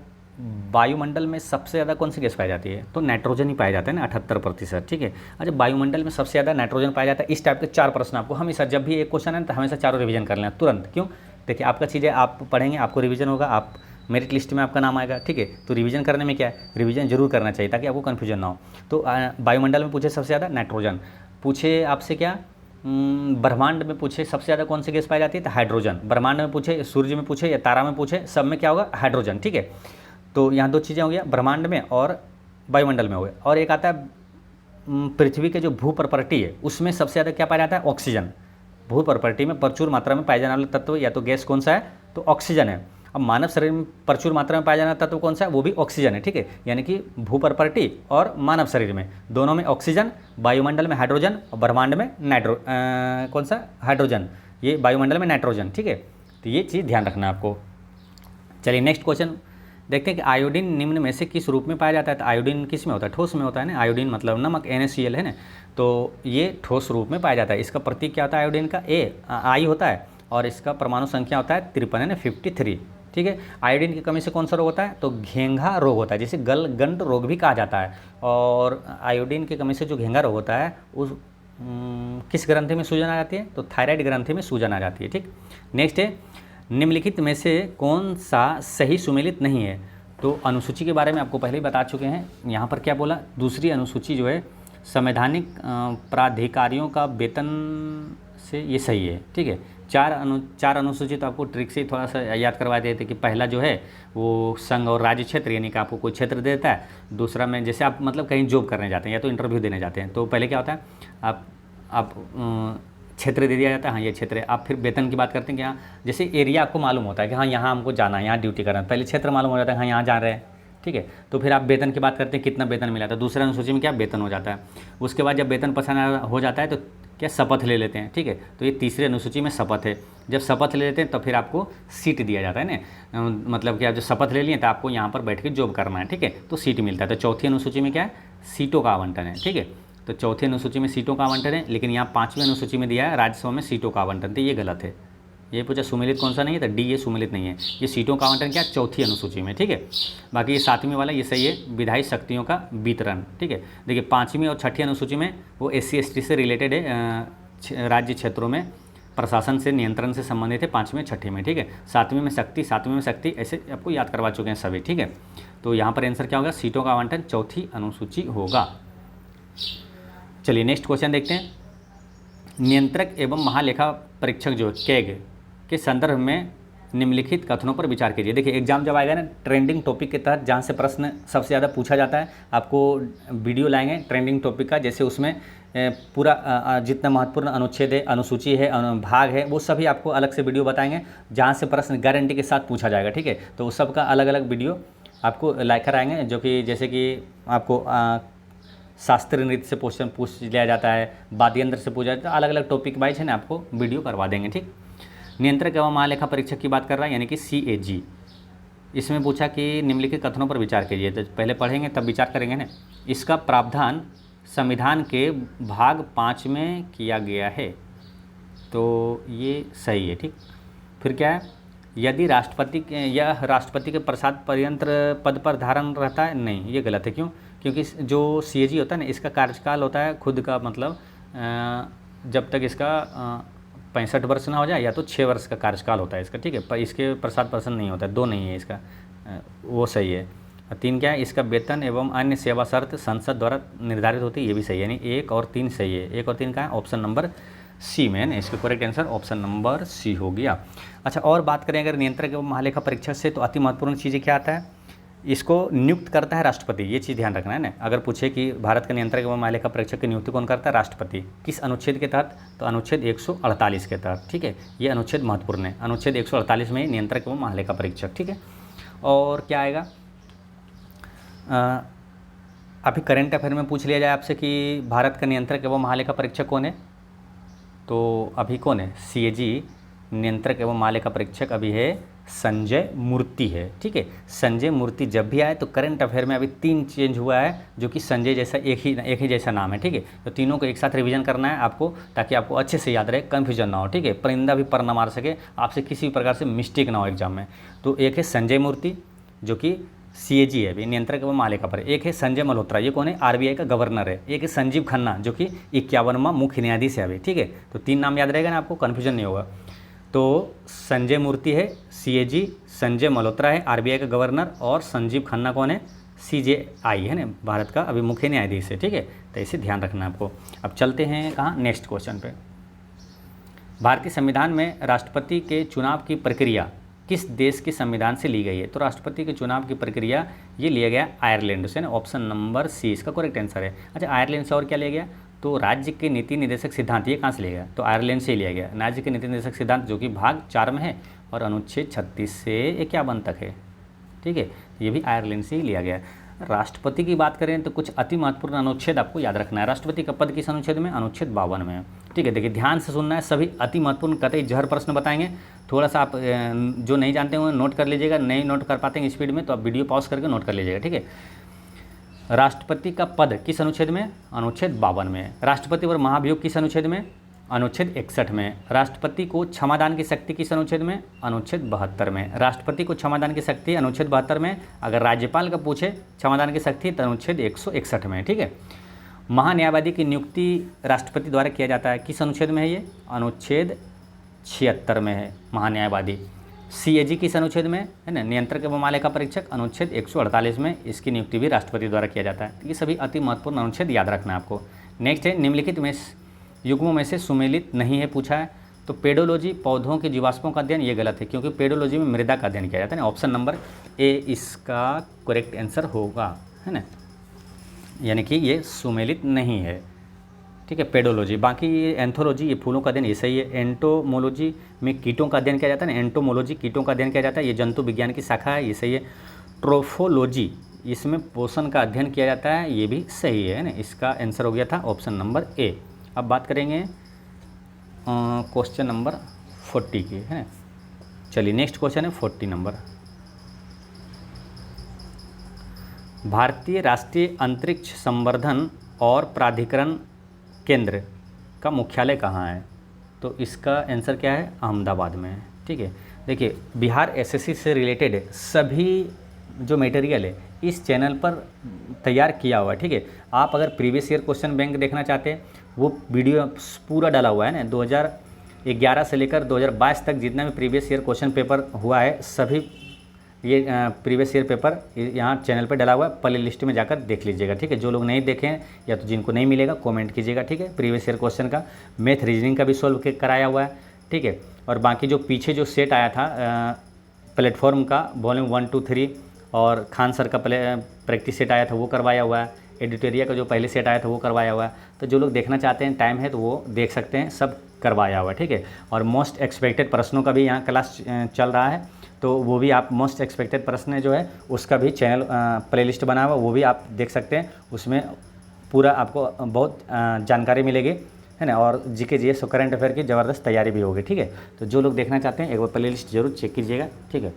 वायुमंडल में सबसे ज़्यादा कौन सी गैस पाई जाती है? तो नाइट्रोजन ही पाया जाता है ना, 78%। ठीक है, अच्छा वायुमंडल में सबसे ज़्यादा नाइट्रोजन पाया जाता है। इस टाइप के 4 प्रश्न आपको हमेशा, जब भी एक क्वेश्चन है तो हमेशा चारों रिवीजन कर लेना तुरंत। क्यों? देखिए आपका चीज़ें आप पढ़ेंगे, आपको रिवीजन होगा, आप मेरिट लिस्ट में आपका नाम आएगा। ठीक है, तो रिवीजन करने में क्या है, रिवीजन जरूर करना चाहिए ताकि आपको कन्फ्यूजन ना हो। तो वायुमंडल में पूछे सबसे ज़्यादा नाइट्रोजन, पूछे आपसे क्या ब्रह्मांड में पूछे सबसे ज़्यादा कौन सी गैस पाई जाती है, तो हाइड्रोजन। ब्रह्मांड में पूछे, सूर्य में पूछे या तारा में पूछे, सब में क्या होगा, हाइड्रोजन। ठीक है, तो यहाँ दो चीज़ें हो गया, ब्रह्मांड में और वायुमंडल में हो गया। और एक आता है पृथ्वी के जो भू प्रॉपर्टी है उसमें सबसे ज़्यादा क्या पाया जाता है, ऑक्सीजन। भू प्रॉपर्टी में प्रचुर मात्रा में पाया जाने वाला तत्व या तो गैस कौन सा है, तो ऑक्सीजन है। अब मानव शरीर में प्रचुर मात्रा में पाया जाने वाला तत्व कौन सा है, वो भी ऑक्सीजन है। ठीक है, यानी कि भू प्रॉपर्टी और मानव शरीर में दोनों में ऑक्सीजन, वायुमंडल में हाइड्रोजन और ब्रह्मांड में कौन सा, हाइड्रोजन। ये वायुमंडल में नाइट्रोजन। ठीक है, तो ये चीज़ ध्यान रखना आपको। चलिए नेक्स्ट क्वेश्चन देखते हैं कि आयोडीन निम्न में से किस रूप में पाया जाता है? तो आयोडीन किस में होता है, ठोस में होता है ना। आयोडीन मतलब नमक, NaCl है ना, तो ये ठोस रूप में पाया जाता है। इसका प्रतीक क्या होता है आयोडीन का, आई होता है, और इसका परमाणु संख्या होता है 53 है ना, 53। ठीक है, आयोडीन की कमी से कौन सा रोग होता है, तो घेंघा रोग होता है, जिसे गलगंड रोग भी कहा जाता है। और आयोडीन की कमी से जो घेंघा रोग होता है उस किस ग्रंथि में सूजन आ जाती है, तो थायराइड ग्रंथि में सूजन आ जाती है। ठीक, नेक्स्ट है, निम्नलिखित में से कौन सा सही सुमेलित नहीं है? तो अनुसूची के बारे में आपको पहले ही बता चुके हैं। यहाँ पर क्या बोला, दूसरी अनुसूची जो है संवैधानिक प्राधिकारियों का वेतन से ये सही है। ठीक है, चार अनुसूची तो आपको ट्रिक से थोड़ा सा याद करवा देते कि पहला जो है वो संघ और राज्य क्षेत्र, यानी कि आपको कोई क्षेत्र देता है। दूसरा में जैसे आप मतलब कहीं जॉब करने जाते हैं या तो इंटरव्यू देने जाते हैं, तो पहले क्या होता है, आप क्षेत्र दे दिया जाता है, हाँ ये क्षेत्र है। आप फिर वेतन की बात करते हैं कि हाँ जैसे एरिया आपको मालूम होता है कि हाँ यहाँ हमको जाना है, यहाँ ड्यूटी करना है, पहले क्षेत्र मालूम हो जाता है, हाँ यहाँ जा रहे हैं। ठीक है, तो फिर आप वेतन की बात करते हैं, कितना वेतन मिला था, दूसरे अनुसूची में क्या वेतन हो जाता है। उसके बाद जब वेतन पसंद हो जाता है तो क्या शपथ ले लेते हैं। ठीक है, तो ये तीसरे अनुसूची में शपथ है। जब शपथ ले लेते हैं तो फिर आपको सीट दिया जाता है ना, मतलब कि आप जो शपथ ले लिए तो आपको यहाँ पर बैठ के जॉब करना है। ठीक है, तो सीट मिलता है। तो चौथी अनुसूची में क्या है, सीटों का आवंटन है। ठीक है, तो चौथी अनुसूची में सीटों का आवंटन है, लेकिन यहाँ पाँचवीं अनुसूची में दिया है राज्यसभा में सीटों का आवंटन, तो ये गलत है। ये पूछा सुमेलित कौन सा नहीं है, तो डी, ये सुमेलित नहीं है। ये सीटों का आवंटन क्या, चौथी अनुसूची में। ठीक है, बाकी ये सातवीं वाला ये सही है, विधायी शक्तियों का वितरण। ठीक है, देखिए पाँचवीं और छठी अनुसूची में वो SC/ST से रिलेटेड है, राज्य क्षेत्रों में प्रशासन से नियंत्रण से संबंधित है, पाँचवीं छठी में। ठीक है, सातवीं में शक्ति, ऐसे आपको याद करवा चुके हैं सभी। ठीक है, तो यहाँ पर आंसर क्या होगा, सीटों का आवंटन चौथी अनुसूची होगा। चलिए नेक्स्ट क्वेश्चन देखते हैं। नियंत्रक एवं महालेखा परीक्षक जो कैग के संदर्भ में निम्नलिखित कथनों पर विचार कीजिए। देखिए एग्जाम जब आएगा ना, ट्रेंडिंग टॉपिक के तहत जहाँ से प्रश्न सबसे ज़्यादा पूछा जाता है, आपको वीडियो लाएंगे ट्रेंडिंग टॉपिक का, जैसे उसमें पूरा जितना महत्वपूर्ण अनुच्छेद है, अनुसूची है, भाग है, वो सभी आपको अलग से वीडियो बताएंगे, जहाँ से प्रश्न गारंटी के साथ पूछा जाएगा। ठीक है, तो उस सब का अलग अलग वीडियो आपको लाकर आएंगे, जो कि जैसे कि आपको शास्त्रीय नृत्य से क्वेश्चन पूछ लिया जाता है, वाद्य यंत्र से पूछा जाता है, अलग अलग टॉपिक वाइज है ना, आपको वीडियो करवा देंगे। ठीक, नियंत्रक एवं महालेखा परीक्षक की बात कर रहा है, यानी कि CAG। इसमें पूछा कि निम्नलिखित कथनों पर विचार कीजिए, तो पहले पढ़ेंगे तब विचार करेंगे ना। इसका प्रावधान संविधान के भाग 5 में किया गया है, तो ये सही है। ठीक, फिर क्या है, यदि राष्ट्रपति के प्रसाद पर्यंत पद पर धारण रहता है, नहीं ये गलत है। क्यों? क्योंकि जो CAG होता है ना, इसका कार्यकाल होता है खुद का, मतलब जब तक इसका 65 वर्ष ना हो जाए, या तो 6 वर्ष का कार्यकाल होता है इसका। ठीक है, पर इसके प्रसाद पर्सन नहीं होता है, 2 नहीं है इसका, वो सही है। 3 क्या है, इसका वेतन एवं अन्य सेवा शर्त संसद द्वारा निर्धारित होती है, ये भी सही है, यानी 1 और 3 सही है। 1 और 3 का है ऑप्शन नंबर C में है ना, इसका correct answer option number C हो गया। अच्छा, और बात करें अगर नियंत्रक एवं महालेखा परीक्षक से, तो अति महत्वपूर्ण चीज़ें क्या आता है, इसको नियुक्त करता है राष्ट्रपति, ये चीज़ ध्यान रखना है ना। अगर पूछे कि भारत का नियंत्रक एवं महालेखा परीक्षक की नियुक्ति कौन करता है, राष्ट्रपति। किस अनुच्छेद के तहत, तो अनुच्छेद 148 के तहत। ठीक है, ये अनुच्छेद महत्वपूर्ण है, अनुच्छेद 148 में नियंत्रक एवं महालेखा परीक्षक। ठीक है, और क्या आएगा, अभी करेंट अफेयर में पूछ लिया जाए आपसे कि भारत का नियंत्रक एवं महालेखा परीक्षक कौन है, तो अभी कौन है, CAG नियंत्रक एवं महालेखा परीक्षक अभी है संजय मूर्ति है। ठीक है, संजय मूर्ति जब भी आए तो करंट अफेयर में अभी 3 चेंज हुआ है, जो कि संजय जैसा एक ही जैसा नाम है। ठीक है, तो तीनों को एक साथ रिवीजन करना है आपको, ताकि आपको अच्छे से याद रहे, कन्फ्यूजन ना हो। ठीक है, परिंदा भी पर न मार सके, आपसे किसी भी प्रकार से मिस्टेक ना हो एग्जाम में। तो एक है संजय मूर्ति जो कि CAG है अभी, नियंत्रक एवं महालेखा पर। एक है संजय मल्होत्रा, ये कौन है, RBI का गवर्नर है। एक है संजीव खन्ना जो कि 51वां मुख्य न्यायाधीश है अभी। ठीक है, तो 3 नाम याद रहेगा ना आपको, कन्फ्यूजन नहीं होगा। तो संजय मूर्ति है CAG, संजय मल्होत्रा है RBI का गवर्नर, और संजीव खन्ना कौन है, CJI है ना, भारत का अभी मुख्य न्यायाधीश है। ठीक है, तो इसे ध्यान रखना है आपको। अब चलते हैं कहाँ, नेक्स्ट क्वेश्चन पे। भारतीय संविधान में राष्ट्रपति के चुनाव की प्रक्रिया किस देश के संविधान से ली गई है, तो राष्ट्रपति के चुनाव की प्रक्रिया ये लिया गया आयरलैंड से ना, ऑप्शन नंबर C इसका करेक्ट आंसर है। अच्छा, आयरलैंड से और क्या लिया गया, तो राज्य के नीति निर्देशक सिद्धांत, ये कहाँ से लिया गया, तो आयरलैंड से ही लिया गया। राज्य के नीति निर्देशक सिद्धांत जो कि भाग 4 में है और अनुच्छेद 36 से 51 तक है। ठीक है, ये भी आयरलैंड से ही लिया गया। राष्ट्रपति की बात करें तो कुछ अति महत्वपूर्ण अनुच्छेद आपको याद रखना है। राष्ट्रपति का पद किस अनुच्छेद में, अनुच्छेद 52 में है। ठीक है, देखिए ध्यान से सुनना है, सभी अति महत्वपूर्ण कतई जहर प्रश्न बताएंगे। थोड़ा सा आप जो नहीं जानते होंगे नोट कर लीजिएगा, नहीं नोट कर पाते हैं स्पीड में तो आप वीडियो पॉज करके नोट कर लीजिएगा। ठीक है, राष्ट्रपति का पद किस अनुच्छेद में, अनुच्छेद 52 में। राष्ट्रपति और महाभियोग किस अनुच्छेद में, अनुच्छेद 61 में। राष्ट्रपति को क्षमादान की शक्ति किस अनुच्छेद में, अनुच्छेद 72 में। राष्ट्रपति को क्षमादान की शक्ति अनुच्छेद 72 में। अगर राज्यपाल का पूछे क्षमादान की शक्ति तो अनुच्छेद 161 में। ठीक है, महान्यायवादी की नियुक्ति राष्ट्रपति द्वारा किया जाता है, किस अनुच्छेद में है ये, अनुच्छेद 76 में है महान्यायवादी। CAG किस अनुच्छेद में है ना, नियंत्रक एवं महालेखा परीक्षक अनुच्छेद 148 में इसकी नियुक्ति भी राष्ट्रपति द्वारा किया जाता है। ये सभी अति महत्वपूर्ण अनुच्छेद याद रखना है आपको। नेक्स्ट है, निम्नलिखित में युग्मों में से सुमेलित नहीं है पूछा है, तो पेडोलॉजी पौधों के जीवाश्मों का अध्ययन, ये गलत है क्योंकि पेडोलॉजी में मृदा का अध्ययन किया जाता है ना, ऑप्शन नंबर A इसका करेक्ट आंसर होगा, है ना, यानी कि ये सुमेलित नहीं है। ठीक है, पेडोलॉजी। बाकी ये एंथोलॉजी, ये फूलों का अध्ययन, ये सही है। एंटोमोलॉजी में कीटों का अध्ययन किया जाता है ना, एंटोमोलॉजी कीटों का अध्ययन किया जाता है, ये जंतु विज्ञान की शाखा है, ये सही है। ट्रोफोलॉजी, इसमें पोषण का अध्ययन किया जाता है, ये भी सही है ना, इसका आंसर हो गया था ऑप्शन नंबर A। अब बात करेंगे क्वेश्चन नंबर 40 की, है ना। चलिए नेक्स्ट क्वेश्चन है 40 नंबर। भारतीय राष्ट्रीय अंतरिक्ष संवर्धन और प्राधिकरण केंद्र का मुख्यालय कहाँ है, तो इसका आंसर क्या है, अहमदाबाद में है। ठीक है, देखिए बिहार SSC से रिलेटेड सभी जो मटेरियल है इस चैनल पर तैयार किया हुआ है। ठीक है, आप अगर प्रीवियस ईयर क्वेश्चन बैंक देखना चाहते हैं वो वीडियो पूरा डाला हुआ है ना, 2011 से लेकर 2022 तक जितना भी प्रीवियस ईयर क्वेश्चन पेपर हुआ है सभी ये प्रीवियस ईयर पेपर यहाँ चैनल पे डला हुआ है, प्ले लिस्ट में जाकर देख लीजिएगा, ठीक है। जो लोग नहीं देखे हैं या तो जिनको नहीं मिलेगा कमेंट कीजिएगा, ठीक है। प्रीवियस ईयर क्वेश्चन का मैथ रीजनिंग का भी सॉल्व कराया हुआ है, ठीक है। और बाकी जो पीछे जो सेट आया था प्लेटफॉर्म का वॉल्यूम 1, 2, 3 और खान सर का प्रैक्टिस सेट आया था वो करवाया हुआ है, एडिटोरिया का जो पहले सेट आया था वो करवाया हुआ है। तो जो लोग देखना चाहते हैं, टाइम है तो वो देख सकते हैं, सब करवाया हुआ है, ठीक है। और मोस्ट एक्सपेक्टेड प्रश्नों का भी यहाँ क्लास चल रहा है, तो वो भी आप मोस्ट एक्सपेक्टेड प्रश्न जो है उसका भी चैनल प्लेलिस्ट बना हुआ, वो भी आप देख सकते हैं। उसमें पूरा आपको बहुत जानकारी मिलेगी, है ना। और जीके जीएस और करंट अफेयर की ज़बरदस्त तैयारी भी होगी, ठीक है। तो जो लोग देखना चाहते हैं एक बार प्लेलिस्ट जरूर चेक कीजिएगा, ठीक है।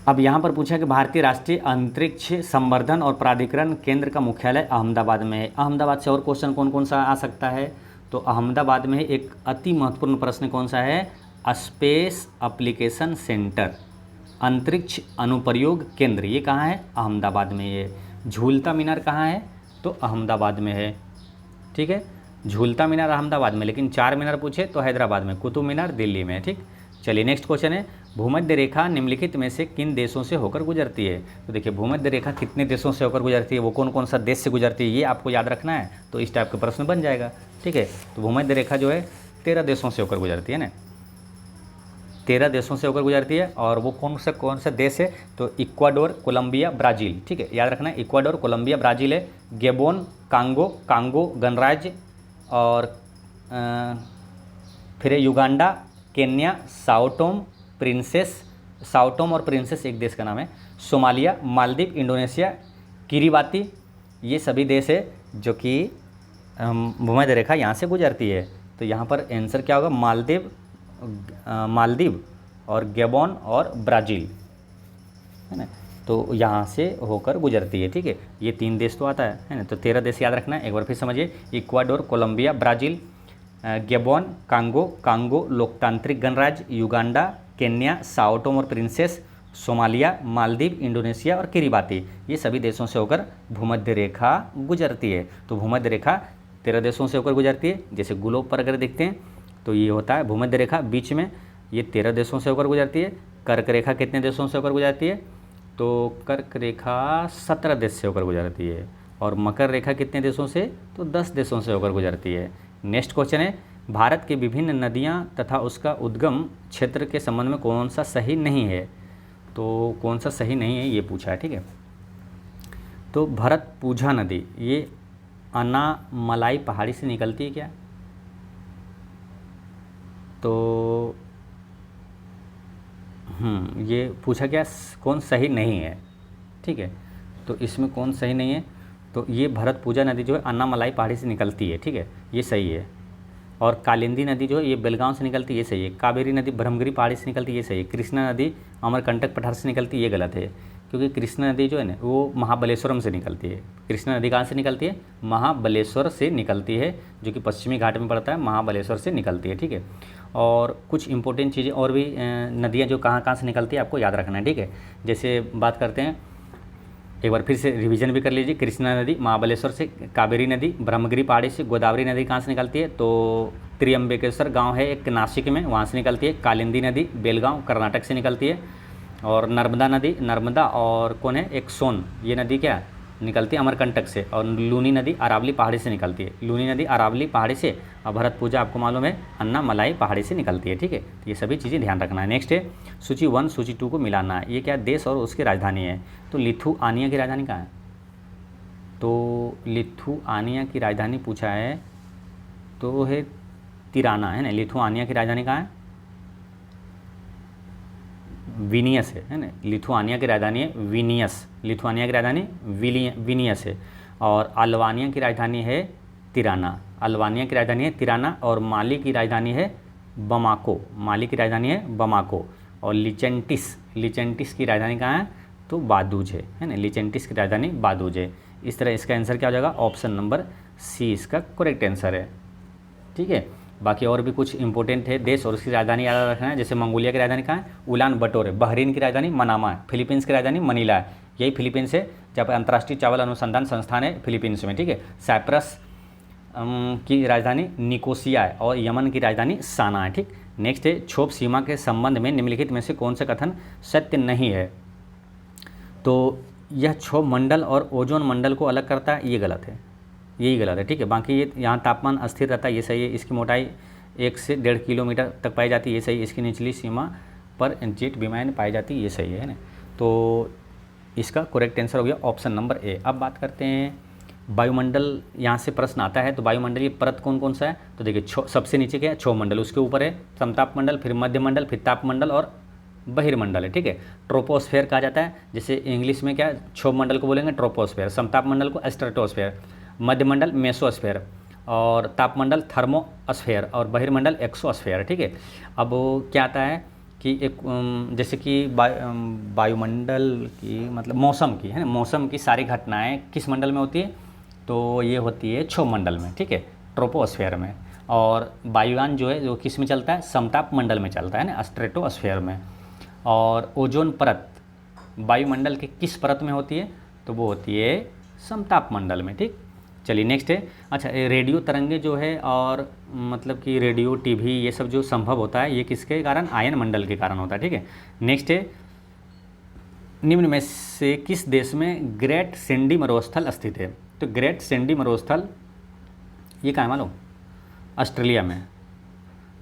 अब यहाँ पर पूछा कि भारतीय राष्ट्रीय अंतरिक्ष संवर्धन और प्राधिकरण केंद्र का मुख्यालय अहमदाबाद में है। अहमदाबाद से और क्वेश्चन कौन कौन सा आ सकता है, तो अहमदाबाद में एक अति महत्वपूर्ण प्रश्न कौन सा है, स्पेस एप्लीकेशन सेंटर, अंतरिक्ष अनुप्रयोग केंद्र, ये कहाँ है, अहमदाबाद में। ये झूलता मीनार कहाँ है, तो अहमदाबाद में है, ठीक है। झूलता मीनार अहमदाबाद में, लेकिन 4 मीनार पूछे तो हैदराबाद में, कुतुब मीनार दिल्ली में, ठीक। चलिए नेक्स्ट क्वेश्चन है, भूमध्य रेखा निम्नलिखित में से किन देशों से होकर गुजरती है। तो देखिए भूमध्य रेखा कितने देशों से होकर गुजरती है, वो कौन कौन सा देश से गुजरती है, ये आपको याद रखना है, तो इस टाइप का प्रश्न बन जाएगा, ठीक है। तो भूमध्य रेखा जो है 13 देशों से होकर गुजरती है ना, 13 देशों से होकर गुजरती है। और वो कौन सा देश है, तो इक्वाडोर, कोलंबिया, ब्राज़ील, ठीक है, याद रखना है। इक्वाडोर, कोलंबिया, ब्राज़ील है। गेबोन, कांगो गणराज्य, और फिर युगांडा, केन्या, साओटोम और प्रिंसेस एक देश का नाम है, सोमालिया, मालदीव, इंडोनेशिया, किरीबाती, ये सभी देश है जो कि भूमध्य रेखा यहाँ से गुजरती है। तो यहाँ पर आंसर क्या होगा, मालदीव और गैबोन और ब्राज़ील, है ना। तो यहाँ से होकर गुजरती है, ठीक है। ये 3 देश तो आता है ना। तो 13 देश याद रखना है, एक बार फिर समझिए, Ecuador, Colombia, Brazil, Gabon, Congo लोकतांत्रिक गणराज्य, युगांडा, केन्या, साओटोम और प्रिंसेस, सोमालिया, मालदीव, इंडोनेशिया और किरीबाती, ये सभी देशों से होकर भूमध्य रेखा गुजरती है। तो भूमध्य रेखा 13 देशों से होकर गुजरती है। जैसे ग्लोब पर अगर देखते हैं तो ये होता है भूमध्य रेखा, बीच में ये 13 देशों से होकर गुजरती है। कर्क रेखा कितने देशों से होकर गुजरती है, तो कर्क रेखा 17 देश से होकर गुजरती है। और मकर रेखा कितने देशों से, तो 10 देशों से होकर गुजरती है। नेक्स्ट क्वेश्चन है, भारत की विभिन्न नदियां तथा उसका उद्गम क्षेत्र के संबंध में कौन सा सही नहीं है। तो कौन सा सही नहीं है ये पूछा है, ठीक है। तो भरतपुझा नदी ये अनामलाई पहाड़ी से निकलती है क्या, तो ये पूछा क्या, कौन सही नहीं है, ठीक है। तो इसमें कौन सही नहीं है, तो ये भरतपुझा नदी जो है अन्नामलाई पहाड़ी से निकलती है, ठीक है, ये सही है। और कालिंदी नदी जो है ये बेलगांव से निकलती है, ये सही है। कावेरी नदी ब्रह्मगिरी पहाड़ी से निकलती है, ये सही है। कृष्णा नदी अमरकंटक पठार से निकलती है, ये गलत है, क्योंकि कृष्णा नदी जो है ना वो महाबलेश्वरम से निकलती है। कृष्णा नदी कहाँ से निकलती है, महाबलेश्वर से निकलती है, जो कि पश्चिमी घाट में पड़ता है, महाबलेश्वर से निकलती है, ठीक है। और कुछ इंपॉर्टेंट चीज़ें और भी नदियाँ जो कहाँ कहाँ से निकलती है आपको याद रखना है, ठीक है। जैसे बात करते हैं, एक बार फिर से रिवीजन भी कर लीजिए। कृष्णा नदी महाबलेश्वर से, कावेरी नदी ब्रह्मगिरी पहाड़ी से, गोदावरी नदी कहाँ से निकलती है, तो त्र्यंबकेश्वर गांव है एक नासिक में, वहाँ से निकलती है। कालिंदी नदी बेलगांव कर्नाटक से निकलती है। और नर्मदा नदी, नर्मदा और कौन है एक सोन, ये नदी क्या निकलती है अमरकंटक से। और लूनी नदी अरावली पहाड़ी से निकलती है, लूनी नदी अरावली पहाड़ी से। और भरतपुझा आपको मालूम है अन्नामलाई पहाड़ी से निकलती है, ठीक है। तो ये सभी चीज़ें ध्यान रखना है। नेक्स्ट है सूची 1 सूची 2 को मिलाना है। ये क्या देश और उसकी राजधानी है, तो लिथुआनिया की राजधानी कहाँ है, तो लिथुआनिया की राजधानी पूछा है तो है तिराना, है ना। लिथुआनिया की राजधानी कहाँ है, विनियस है ना। लिथुआनिया की राजधानी है विनियस, लिथुआनिया की राजधानी विनियस है। और अल्बानिया की राजधानी है तिराना, अल्बानिया की राजधानी है तिराना। और माली की राजधानी है बमाको, माली की राजधानी है बमाको। और लिचेंटिस की राजधानी कहाँ है, तो बादूज है ना। लिचेंटिस की राजधानी बादूज है। इस तरह इसका आंसर क्या हो जाएगा, ऑप्शन नंबर सी इसका करेक्ट आंसर है, ठीक है। बाकी और भी कुछ इंपॉर्टेंट है देश और उसकी राजधानी याद रखना है। जैसे मंगोलिया की राजधानी कहाँ है, उलान बटोर है। बहरीन की राजधानी मनामा है। फिलीपींस की राजधानी मनीला है, यही फिलीपींस है जहाँ पर अंतर्राष्ट्रीय चावल अनुसंधान संस्थान है फिलीपींस में, ठीक है। साइप्रस की राजधानी निकोसिया है। और यमन की राजधानी साना है, ठीक। नेक्स्ट है क्षोभ सीमा के संबंध में निम्नलिखित में से कौन सा कथन सत्य नहीं है। तो यह क्षोभ मंडल और ओजोन मंडल को अलग करता है, ये गलत है, यही गलत है, ठीक है। बाकी ये यहाँ तापमान अस्थिर रहता है, ये सही है। इसकी मोटाई 1 से 1.5 किलोमीटर तक पाई जाती है, ये सही है। इसकी निचली सीमा पर जेट विमान पाई जाती है, ये सही है ना। तो इसका करेक्ट आंसर हो गया ऑप्शन नंबर ए। अब बात करते हैं वायुमंडल, यहाँ से प्रश्न आता है तो वायुमंडलीय परत कौन कौन सा है। तो देखिए सबसे नीचे क्या है, क्षोभ मंडल, उसके ऊपर है समताप मंडल, फिर मध्य मंडल, फिर तापमंडल और बहिर्मंडल है, ठीक है। ट्रोपोस्फेयर कहा जाता है, जैसे इंग्लिश में क्या क्षोभ मंडल को बोलेंगे ट्रोपोस्फेयर, समताप मंडल को स्ट्रेटोस्फेयर, मध्यमंडल मेसोस्फेयर और तापमंडल थर्मोस्फेयर और बहिर्मंडल एक्सोस्फेयर, ठीक है। अब क्या आता है कि एक जैसे कि वायुमंडल की मतलब मौसम की है ना, मौसम की सारी घटनाएं किस मंडल में होती है, तो ये होती है क्षोभ मंडल में, ठीक है, ट्रोपोस्फेयर में। और वायुयान जो है जो किस में चलता है, समताप मंडल में चलता है ना, स्ट्रेटोस्फेयर में। और ओजोन परत वायुमंडल के किस परत में होती है, तो वो होती है समताप मंडल में, ठीक। चलिए नेक्स्ट है, अच्छा रेडियो तरंगे जो है और मतलब कि रेडियो टीवी ये सब जो संभव होता है ये किसके कारण, आयन मंडल के कारण होता है, ठीक है। नेक्स्ट है, निम्न में से किस देश में ग्रेट सैंडी मरुस्थल स्थित है। तो ग्रेट सैंडी मरुस्थल ये कहाँ है मालूम, ऑस्ट्रेलिया में।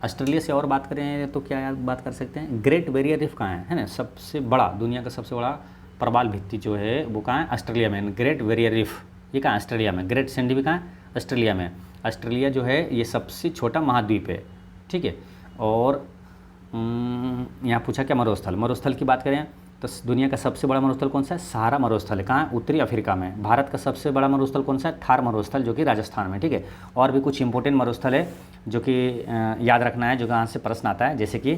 ऑस्ट्रेलिया से और बात करें तो क्या बात कर सकते हैं, ग्रेट बैरियर रीफ कहाँ है ना, सबसे बड़ा दुनिया का सबसे बड़ा प्रवाल भित्ति जो है वो कहाँ है, ऑस्ट्रेलिया में। ग्रेट बैरियर रीफ ये कहाँ, ऑस्ट्रेलिया में। ग्रेट सैंडी भी कहाँ है, ऑस्ट्रेलिया में। ऑस्ट्रेलिया जो है ये सबसे छोटा महाद्वीप है, ठीक है। और यहाँ पूछा क्या, मरुस्थल, मरुस्थल की बात करें तो दुनिया का सबसे बड़ा मरुस्थल कौन सा है, सहारा मरुस्थल है, कहाँ, उत्तरी अफ्रीका में। भारत का सबसे बड़ा मरुस्थल कौन सा है, थार मरुस्थल जो कि राजस्थान में, ठीक है। और भी कुछ इंपॉर्टेंट मरुस्थल है जो कि याद रखना है, जो यहाँ से प्रश्न आता है, जैसे कि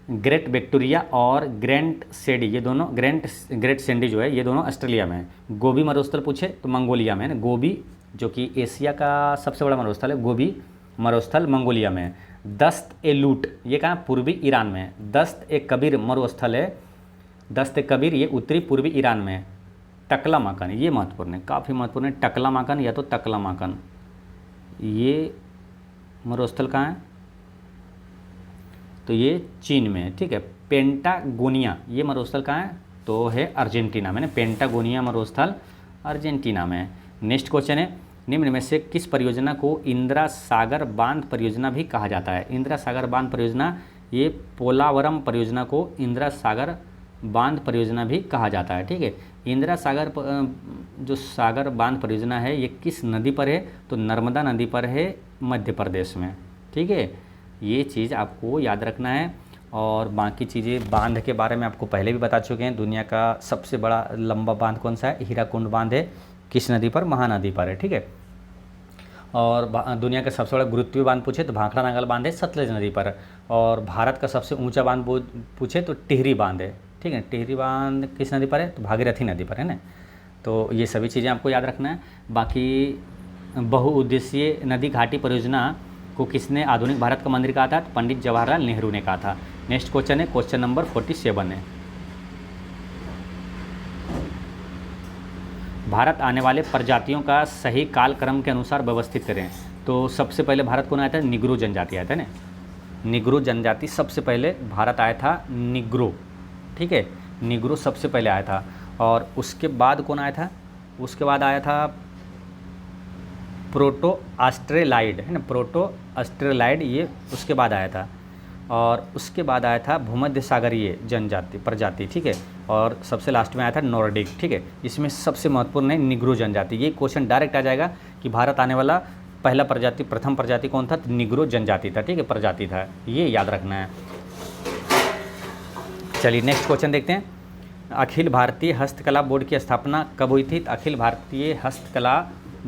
ग्रेट विक्टोरिया और ग्रेट सैंडी, ये दोनों ग्रेट सैंडी जो है ये दोनों ऑस्ट्रेलिया में है। गोबी मरुस्थल पूछे तो मंगोलिया में है ना, गोबी जो कि एशिया का सबसे बड़ा मरुस्थल है, गोबी मरुस्थल मंगोलिया में है। दस्त ए लूट ये कहाँ, पूर्वी ईरान में है। दस्त ए कबीर मरुस्थल है, दस्त ए कबीर ये उत्तरी पूर्वी ईरान में है। टकला माकन ये महत्वपूर्ण है, काफ़ी महत्वपूर्ण है, टकला माकन या तो तकला माकन, ये मरुस्थल कहाँ है, तो ये चीन में है, ठीक है। पेंटागोनिया ये मरुस्थल कहाँ है, तो है अर्जेंटीना में ना, पेंटागोनिया मरुस्थल अर्जेंटीना में है। नेक्स्ट क्वेश्चन है, निम्न में से किस परियोजना को इंदिरा सागर बांध परियोजना भी कहा जाता है। इंदिरा सागर बांध परियोजना, ये पोलावरम परियोजना को इंदिरा सागर बांध परियोजना भी कहा जाता है, ठीक है। इंदिरा सागर जो सागर बांध परियोजना है ये किस नदी पर है, तो नर्मदा नदी पर है, मध्य प्रदेश में, ठीक है। ये चीज़ आपको याद रखना है। और बाकी चीज़ें बांध के बारे में आपको पहले भी बता चुके हैं। दुनिया का सबसे बड़ा लंबा बांध कौन सा है, हीराकुंड बांध है, किस नदी पर, महानदी पर है, ठीक है। और दुनिया का सबसे बड़ा गुरुत्वीय बांध पूछे तो भाखड़ा नागल बांध है, सतलज नदी पर। और भारत का सबसे ऊंचा बांध पूछे तो टिहरी बांध है, ठीक है। टिहरी बांध किस नदी पर है, तो भागीरथी नदी पर है ना। तो ये सभी चीज़ें आपको याद रखना है। बाकी बहुउद्देशीय नदी घाटी परियोजना को किसने आधुनिक भारत का मंदिर कहा था, तो पंडित जवाहरलाल नेहरू ने कहा था। नेक्स्ट क्वेश्चन है, क्वेश्चन नंबर 47 है, भारत आने वाले प्रजातियों का सही कालक्रम के अनुसार व्यवस्थित करें। तो सबसे पहले भारत कौन आया था, निग्रो जनजाति आया था ना, निग्रो जनजाति सबसे पहले भारत आया था, निग्रो, ठीक है, निग्रो सबसे पहले आया था। और उसके बाद कौन आया था, उसके बाद आया था प्रोटो ऑस्ट्रेलाइड है ना, प्रोटो ऑस्ट्रेलाइड ये उसके बाद आया था। और उसके बाद आया था भूमध्य सागरीय जनजाति प्रजाति, ठीक है। और सबसे लास्ट में आया था नॉर्डिक, ठीक है। इसमें सबसे महत्वपूर्ण है निग्रो जनजाति। ये क्वेश्चन डायरेक्ट आ जाएगा कि भारत आने वाला पहला प्रजाति, प्रथम प्रजाति कौन था, तो निग्रो जनजाति था, ठीक है, प्रजाति था, ये याद रखना है। चलिए नेक्स्ट क्वेश्चन देखते हैं, अखिल भारतीय हस्तकला बोर्ड की स्थापना कब हुई थी। अखिल भारतीय हस्तकला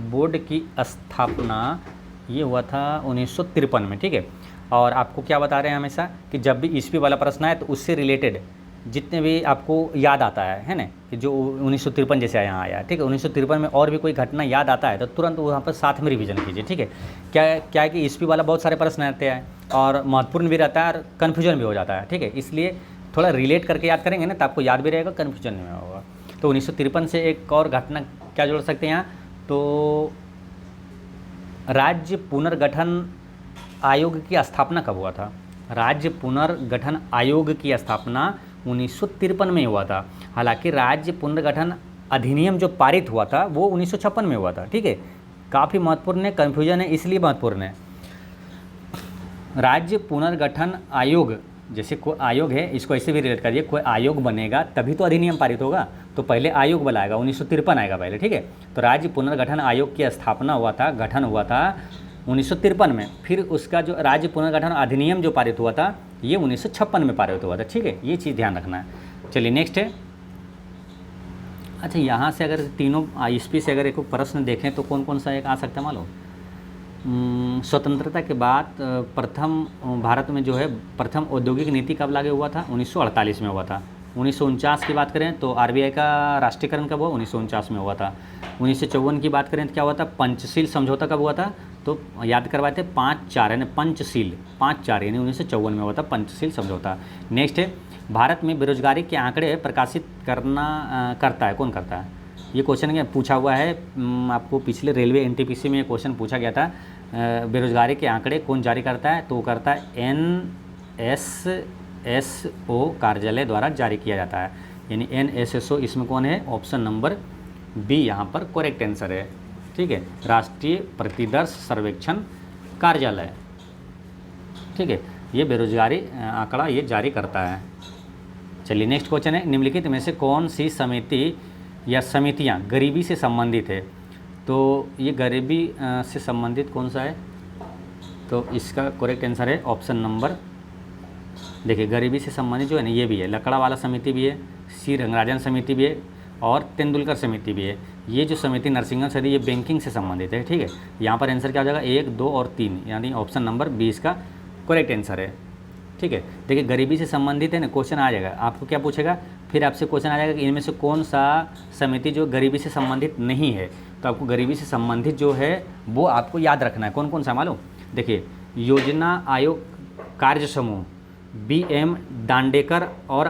बोर्ड की स्थापना ये हुआ था 1953 में, ठीक है। और आपको क्या बता रहे हैं हमेशा कि जब भी ईस्वी वाला प्रश्न आए तो उससे रिलेटेड जितने भी आपको याद आता है ना, कि जो 1953 जैसे यहाँ आया, ठीक है, 1953 में और भी कोई घटना याद आता है तो तुरंत वहाँ पर साथ में रिवीजन कीजिए, ठीक है। क्या है कि ईस्वी वाला बहुत सारे प्रश्न आते हैं और महत्वपूर्ण भी रहता है और कन्फ्यूजन भी हो जाता है, ठीक है। इसलिए थोड़ा रिलेट करके याद करेंगे ना तो आपको याद भी रहेगा, कन्फ्यूजन नहीं होगा। तो 1953 से एक और घटना क्या जोड़ सकते हैं यहाँ, तो राज्य पुनर्गठन आयोग की स्थापना कब हुआ था। राज्य पुनर्गठन आयोग की स्थापना 1953 में हुआ था। हालांकि राज्य पुनर्गठन अधिनियम जो पारित हुआ था वो 1956 में हुआ था। ठीक है, काफ़ी महत्वपूर्ण है, कन्फ्यूजन है इसलिए महत्वपूर्ण है। राज्य पुनर्गठन आयोग, जैसे कोई आयोग है, इसको ऐसे भी रिलेट करिए, कोई आयोग बनेगा तभी तो अधिनियम पारित होगा, तो पहले आयोग बनाएगा, 1953 आएगा पहले। ठीक है, तो राज्य पुनर्गठन आयोग की स्थापना हुआ था, गठन हुआ था 1953 में। फिर उसका जो राज्य पुनर्गठन अधिनियम जो पारित हुआ था ये 1956 में पारित हुआ था। ठीक है, ये चीज़ ध्यान रखना है। चलिए नेक्स्ट है। अच्छा, यहाँ से अगर तीनों ISP से अगर एक प्रश्न देखें तो कौन कौन सा एक आ सकता है मालूम? स्वतंत्रता के बाद प्रथम भारत में जो है प्रथम औद्योगिक नीति कब लागू हुआ था? 1948 में हुआ था। 1949 की बात करें तो RBI का राष्ट्रीयकरण कब हुआ? 1949 में हुआ था। 1954 की बात करें तो क्या हुआ था? पंचशील समझौता कब हुआ था? तो याद करवाए थे 5-4 यानी पंचशील 5-4 यानी 1954 में हुआ था पंचशील समझौता। नेक्स्ट है, भारत में बेरोजगारी के आंकड़े प्रकाशित करता है, कौन करता है? ये क्वेश्चन पूछा हुआ है आपको, पिछले रेलवे NTPC में ये क्वेश्चन पूछा गया था। बेरोजगारी के आंकड़े कौन जारी करता है? तो वो करता है NSSO कार्यालय द्वारा जारी किया जाता है, यानी NSSO इसमें कौन है? ऑप्शन नंबर B यहाँ पर करेक्ट आंसर है। ठीक है, राष्ट्रीय प्रतिदर्श सर्वेक्षण कार्यालय। ठीक है, ये बेरोजगारी आंकड़ा ये जारी करता है। चलिए नेक्स्ट क्वेश्चन है, निम्नलिखित में से कौन सी समिति या समितियां गरीबी से संबंधित है? तो ये गरीबी से संबंधित कौन सा है? तो इसका करेक्ट आंसर है ऑप्शन नंबर, देखिए गरीबी से संबंधित जो है ना ये भी है, लकड़ा वाला समिति भी है, सी रंगराजन समिति भी है और तेंदुलकर समिति भी है। ये जो समिति नरसिंहन समिति ये बैंकिंग से संबंधित है। ठीक है, यहाँ पर आंसर क्या हो जाएगा? 1, 2 और 3 यानी ऑप्शन नंबर 20 का करेक्ट आंसर है। ठीक है, देखिए गरीबी से संबंधित है ना, क्वेश्चन आ जाएगा आपको क्या पूछेगा, फिर आपसे क्वेश्चन आ जाएगा कि इनमें से कौन सा समिति जो गरीबी से संबंधित नहीं है। तो आपको गरीबी से संबंधित जो है वो आपको याद रखना है, कौन कौन सा मालूम? देखिए योजना आयोग कार्य समूह, BM दांडेकर और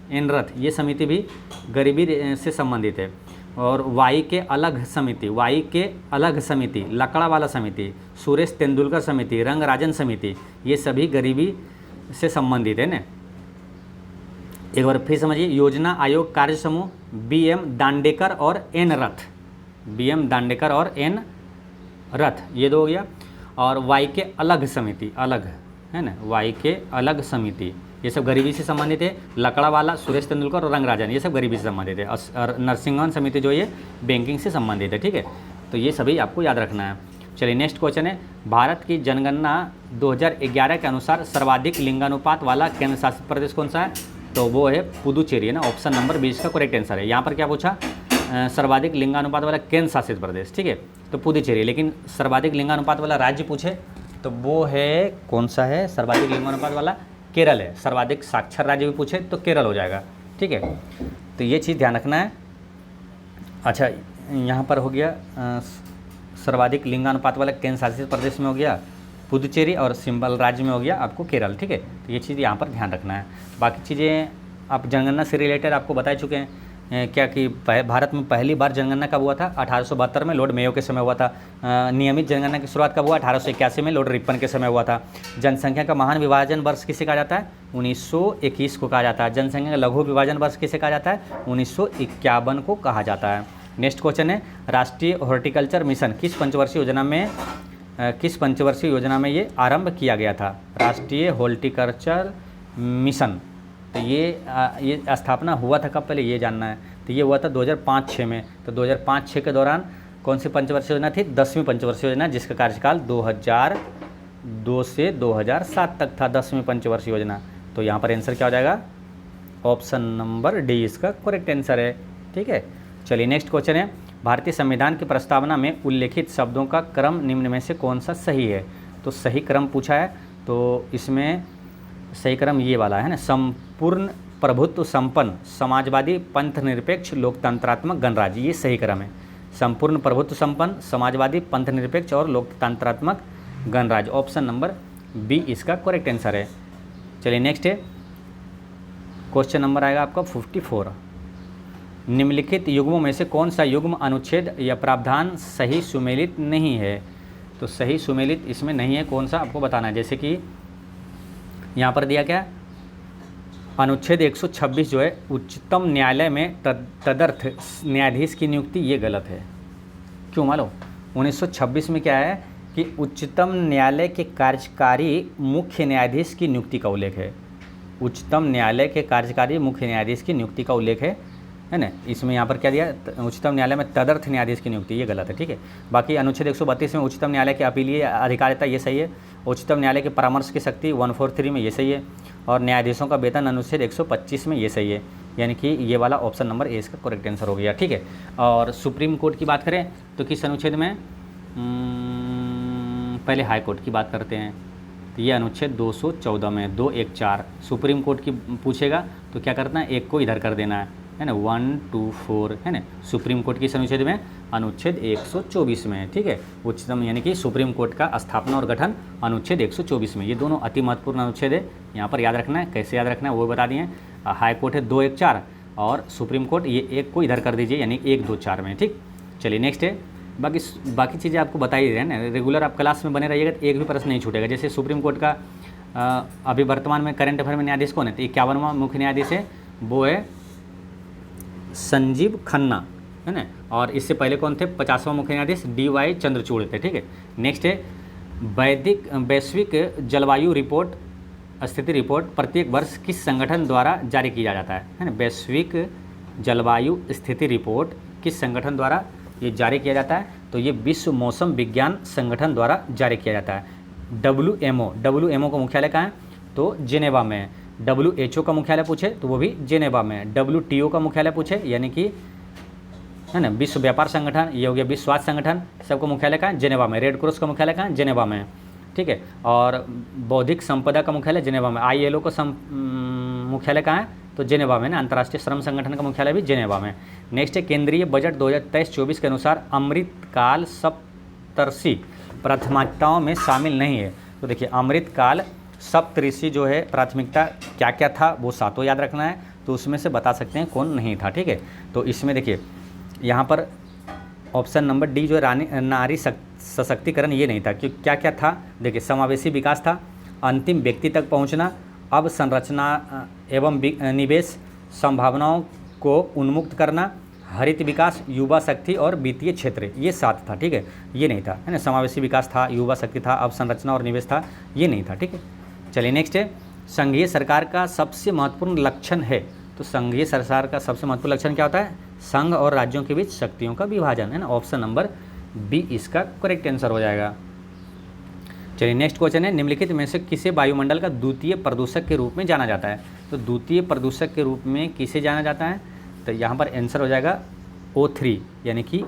एन रथ ये समिति भी गरीबी से संबंधित है। और वाई के अलग समिति, लकड़ा वाला समिति, सुरेश तेंदुलकर समिति, रंगराजन समिति, ये सभी गरीबी से संबंधित है ना। एक बार फिर समझिए, योजना आयोग कार्य समूह BM दांडेकर और एन रथ ये दो हो गया। और वाई के अलग समिति, अलग है ना, वाई के अलग समिति ये सब गरीबी से संबंधित है। लकड़ा वाला सुरेश तेंदुलकर और रंगराजन ये सब गरीबी से संबंधित है। और नरसिंहन समिति जो ये बैंकिंग से संबंधित है। ठीक है, तो ये सभी आपको याद रखना है। चलिए नेक्स्ट क्वेश्चन है, भारत की जनगणना 2011 के अनुसार सर्वाधिक लिंगानुपात वाला केंद्र शासित प्रदेश कौन सा है? तो वो है पुदुचेरी है ना, ऑप्शन नंबर 20 का करेक्ट आंसर है। यहाँ पर क्या पूछा? सर्वाधिक लिंगानुपात वाला केंद्र शासित प्रदेश। ठीक है, तो पुदुचेरी। लेकिन सर्वाधिक लिंगानुपात वाला राज्य पूछे तो वो है कौन सा है? सर्वाधिक लिंगानुपात वाला केरल है। सर्वाधिक साक्षर राज्य भी पूछे तो केरल हो जाएगा। ठीक है, तो ये चीज़ ध्यान रखना है। अच्छा, यहाँ पर हो गया सर्वाधिक लिंगानुपात वाला केंद्र शासित प्रदेश में हो गया पुदुचेरी, और सिंबल राज्य में हो गया आपको केरल। ठीक है, तो ये चीज़ यहाँ पर ध्यान रखना है। बाकी चीज़ें आप जनगणना से रिलेटेड आपको बता चुके हैं क्या कि भारत में पहली बार जनगणना कब हुआ था? 1872 में लॉर्ड मेयो के समय हुआ था। नियमित जनगणना की शुरुआत कब हुआ? 1881 में लॉर्ड रिपन के समय हुआ था। जनसंख्या का महान विभाजन वर्ष किसे कहा जाता है? 1921 को कहा जाता है। जनसंख्या का लघु विभाजन वर्ष किसे कहा जाता है? 1951 को कहा जाता है। नेक्स्ट क्वेश्चन है, राष्ट्रीय हॉर्टिकल्चर मिशन किस पंचवर्षीय योजना में ये आरंभ किया गया था? राष्ट्रीय हॉर्टिकल्चर मिशन, तो ये स्थापना हुआ था कब? पहले ये जानना है। तो ये हुआ था 2005-06 में। तो 2005-06 के दौरान कौन सी पंचवर्षीय योजना थी? 10वीं पंचवर्षीय योजना, जिसका कार्यकाल 2002 से 2007 तक था, 10वीं पंचवर्षीय योजना। तो यहाँ पर आंसर क्या हो जाएगा? ऑप्शन नंबर D इसका करेक्ट आंसर है। ठीक है, चलिए नेक्स्ट क्वेश्चन है, भारतीय संविधान की प्रस्तावना में उल्लेखित शब्दों का क्रम निम्न में से कौन सा सही है? तो सही क्रम पूछा है, तो इसमें सही क्रम ये वाला है ना, संपूर्ण प्रभुत्व संपन्न समाजवादी पंथ निरपेक्ष लोकतंत्रात्मक गणराज्य, ये सही क्रम है। संपूर्ण प्रभुत्व संपन्न समाजवादी पंथ निरपेक्ष और लोकतंत्रात्मक गणराज्य, ऑप्शन नंबर B इसका करेक्ट आंसर है। चलिए नेक्स्ट है, क्वेश्चन नंबर आएगा आपका 54। निम्नलिखित युग्मों में से कौन सा युग्म अनुच्छेद या प्रावधान सही सुमेलित नहीं है? तो सही सुमेलित इसमें नहीं है, कौन सा आपको बताना है। जैसे कि यहाँ पर दिया क्या, अनुच्छेद 126 जो है उच्चतम न्यायालय में तदर्थ न्यायाधीश की नियुक्ति, ये गलत है। क्यों मालूम, 1926 में क्या है कि उच्चतम न्यायालय के कार्यकारी मुख्य न्यायाधीश की नियुक्ति का उल्लेख है। उच्चतम न्यायालय के कार्यकारी मुख्य न्यायाधीश की नियुक्ति का उल्लेख है ना। इसमें यहाँ पर क्या दिया, उच्चतम न्यायालय में तदर्थ न्यायाधीश की नियुक्ति, ये गलत है। ठीक है, बाकी अनुच्छेद 132 में उच्चतम न्यायालय की अपीलीय अधिकारिता, ये सही है। उच्चतम न्यायालय के परामर्श की शक्ति 143 में, ये सही है। और न्यायाधीशों का वेतन अनुच्छेद 125 में, ये सही है। यानी कि ये वाला ऑप्शन नंबर ए इसका करेक्ट आंसर हो गया। ठीक है, और सुप्रीम कोर्ट की बात करें तो किस अनुच्छेद में, पहले हाई कोर्ट की बात करते हैं। तो ये अनुच्छेद 214 में 214 सुप्रीम कोर्ट की पूछेगा तो क्या करना है, एक को इधर कर देना है ना, 1 2 4 है ना। सुप्रीम कोर्ट किस अनुच्छेद में, अनुच्छेद 124 में। ठीक है, उच्चतम यानी कि सुप्रीम कोर्ट का स्थापना और गठन अनुच्छेद 124 में। ये दोनों अति महत्वपूर्ण अनुच्छेद है, यहाँ पर याद रखना है। कैसे याद रखना है वो बता दिए। हाई कोर्ट है 214 और सुप्रीम कोर्ट ये एक को इधर कर दीजिए यानी 1 2 4 में। ठीक, चलिए नेक्स्ट है। बाकी चीज़ें आपको बता ही रहे हैं ना, रेगुलर आप क्लास में बने रहिएगा तो एक भी प्रश्न नहीं छूटेगा। जैसे सुप्रीम कोर्ट का अभी वर्तमान में करंट अफेयर में न्यायाधीश कौन है, तो 51वां मुख्य न्यायाधीश है, वो है संजीव खन्ना, है ना। और इससे पहले कौन थे, 50वां मुख्य न्यायाधीश DY चंद्रचूड़ थे। ठीक है, नेक्स्ट है वैश्विक जलवायु रिपोर्ट, स्थिति रिपोर्ट प्रत्येक वर्ष किस संगठन द्वारा जारी किया जाता है ना। वैश्विक जलवायु स्थिति रिपोर्ट किस संगठन द्वारा ये जारी किया जाता है, तो ये विश्व मौसम विज्ञान संगठन द्वारा जारी किया जाता है। WMO का मुख्यालय कहाँ है, तो जेनेवा में है। WHO का मुख्यालय पूछे तो वो भी जेनेवा में है। WTO का मुख्यालय पूछे यानी कि है ना विश्व व्यापार संगठन, ये हो गया विश्व स्वास्थ्य संगठन, सबका मुख्यालय कहाँ है, जेनेवा में। रेड क्रॉस का मुख्यालय कहाँ है, जेनेवा में है। ठीक है, और बौद्धिक संपदा का मुख्यालय जेनेवा में। ILO का मुख्यालय कहाँ है, तो जेनेवा में ना। अंतर्राष्ट्रीय श्रम संगठन का मुख्यालय भी जेनेवा में। नेक्स्ट है केंद्रीय बजट 2023-24 के अनुसार अमृतकाल सप्तर्षि प्राथमिकताओं में शामिल नहीं है। तो देखिए अमृतकाल सप्तऋषि जो है प्राथमिकता क्या क्या था वो सातों याद रखना है, तो उसमें से बता सकते हैं कौन नहीं था। ठीक है, तो इसमें देखिए यहाँ पर ऑप्शन नंबर डी जो है नारी सशक्तिकरण, ये नहीं था। क्यों, क्या क्या था, देखिए समावेशी विकास था, अंतिम व्यक्ति तक पहुँचना, अब संरचना एवं निवेश संभावनाओं को उन्मुक्त करना, हरित विकास, युवा शक्ति और वित्तीय क्षेत्र, ये 7 था। ठीक है, ये नहीं था, है ना। समावेशी विकास था, युवा शक्ति था, अब संरचना और निवेश था, ये नहीं था। ठीक है, चलिए नेक्स्ट है संघीय सरकार का सबसे महत्वपूर्ण लक्षण है। तो संघीय सरकार का सबसे महत्वपूर्ण लक्षण क्या होता है, संघ और राज्यों के बीच शक्तियों का विभाजन, है ना। ऑप्शन नंबर बी इसका करेक्ट आंसर हो जाएगा। चलिए नेक्स्ट क्वेश्चन है निम्नलिखित में से किसे वायुमंडल का द्वितीय प्रदूषक के रूप में जाना जाता है। तो द्वितीय प्रदूषक के रूप में किसे जाना जाता है, तो यहाँ पर आंसर हो जाएगा O3 यानी कि